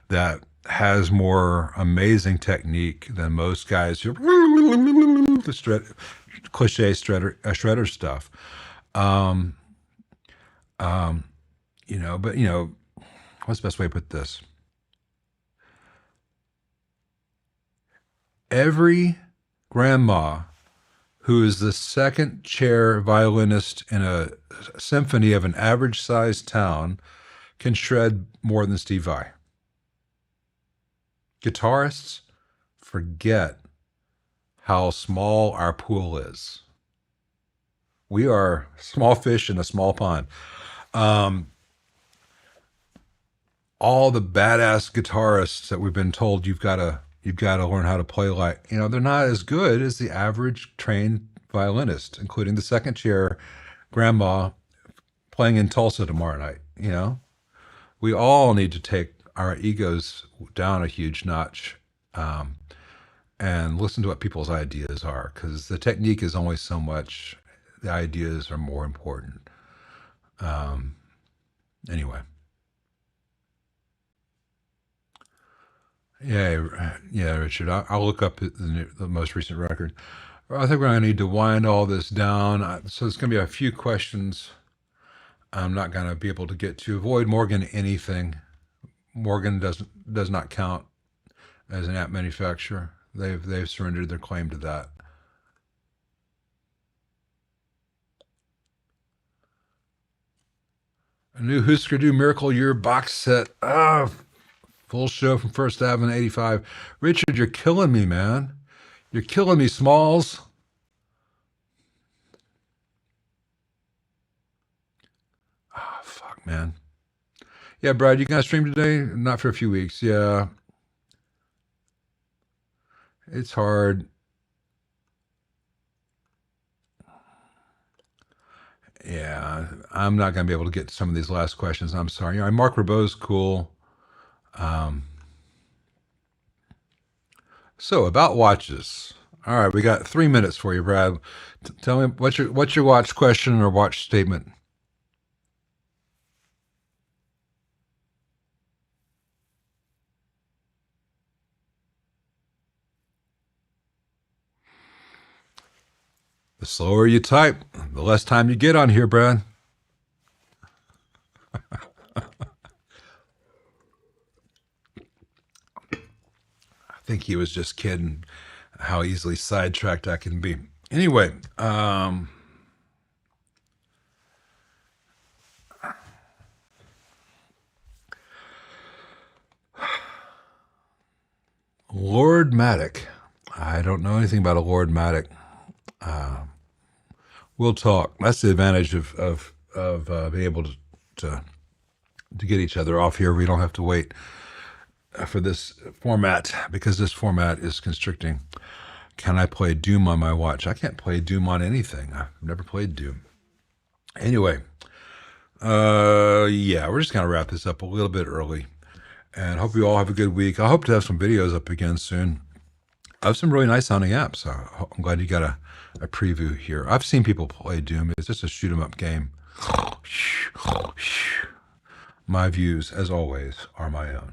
S1: that has more amazing technique than most guys who the cliche shredder stuff. But what's the best way to put this? Every grandma who is the second chair violinist in a symphony of an average-sized town can shred more than Steve Vai. Guitarists forget how small our pool is. We are small fish in a small pond. All the badass guitarists that we've been told you've got to learn how to play like, they're not as good as the average trained violinist, including the second chair grandma playing in Tulsa tomorrow night. We all need to take our egos down a huge notch and listen to what people's ideas are, because the technique is only so much. The ideas are more important. Anyway. Yeah, Richard. I'll look up the most recent record. I think we're going to need to wind all this down. So there's going to be a few questions I'm not going to be able to get to. Avoid Morgan anything. Morgan does not count as an amp manufacturer. They've surrendered their claim to that. A new Husker Du Miracle Year box set. Full show from First Ave in 85. Richard, you're killing me, man. You're killing me, Smalls. Fuck, man. Yeah, Brad, you gonna stream today? Not for a few weeks. Yeah. It's hard. Yeah, I'm not going to be able to get to some of these last questions. I'm sorry. Mark Rabeau's cool. So about watches. All right, we got 3 minutes for you, Brad. Tell me what's your watch question or watch statement. The slower you type, the less time you get on here, Brad. I think he was just kidding how easily sidetracked I can be. Anyway, Lord Matic. I don't know anything about a Lord Matic. We'll talk. That's the advantage of being able to get each other off here. We don't have to wait for this format, because this format is constricting. Can I play Doom on my watch? I can't play Doom on anything. I've never played Doom. Anyway, yeah, we're just going to wrap this up a little bit early, and hope you all have a good week. I hope to have some videos up again soon. I have some really nice sounding apps. I'm glad you got a preview here. I've seen people play Doom. It's just a shoot 'em up game. My views, as always, are my own.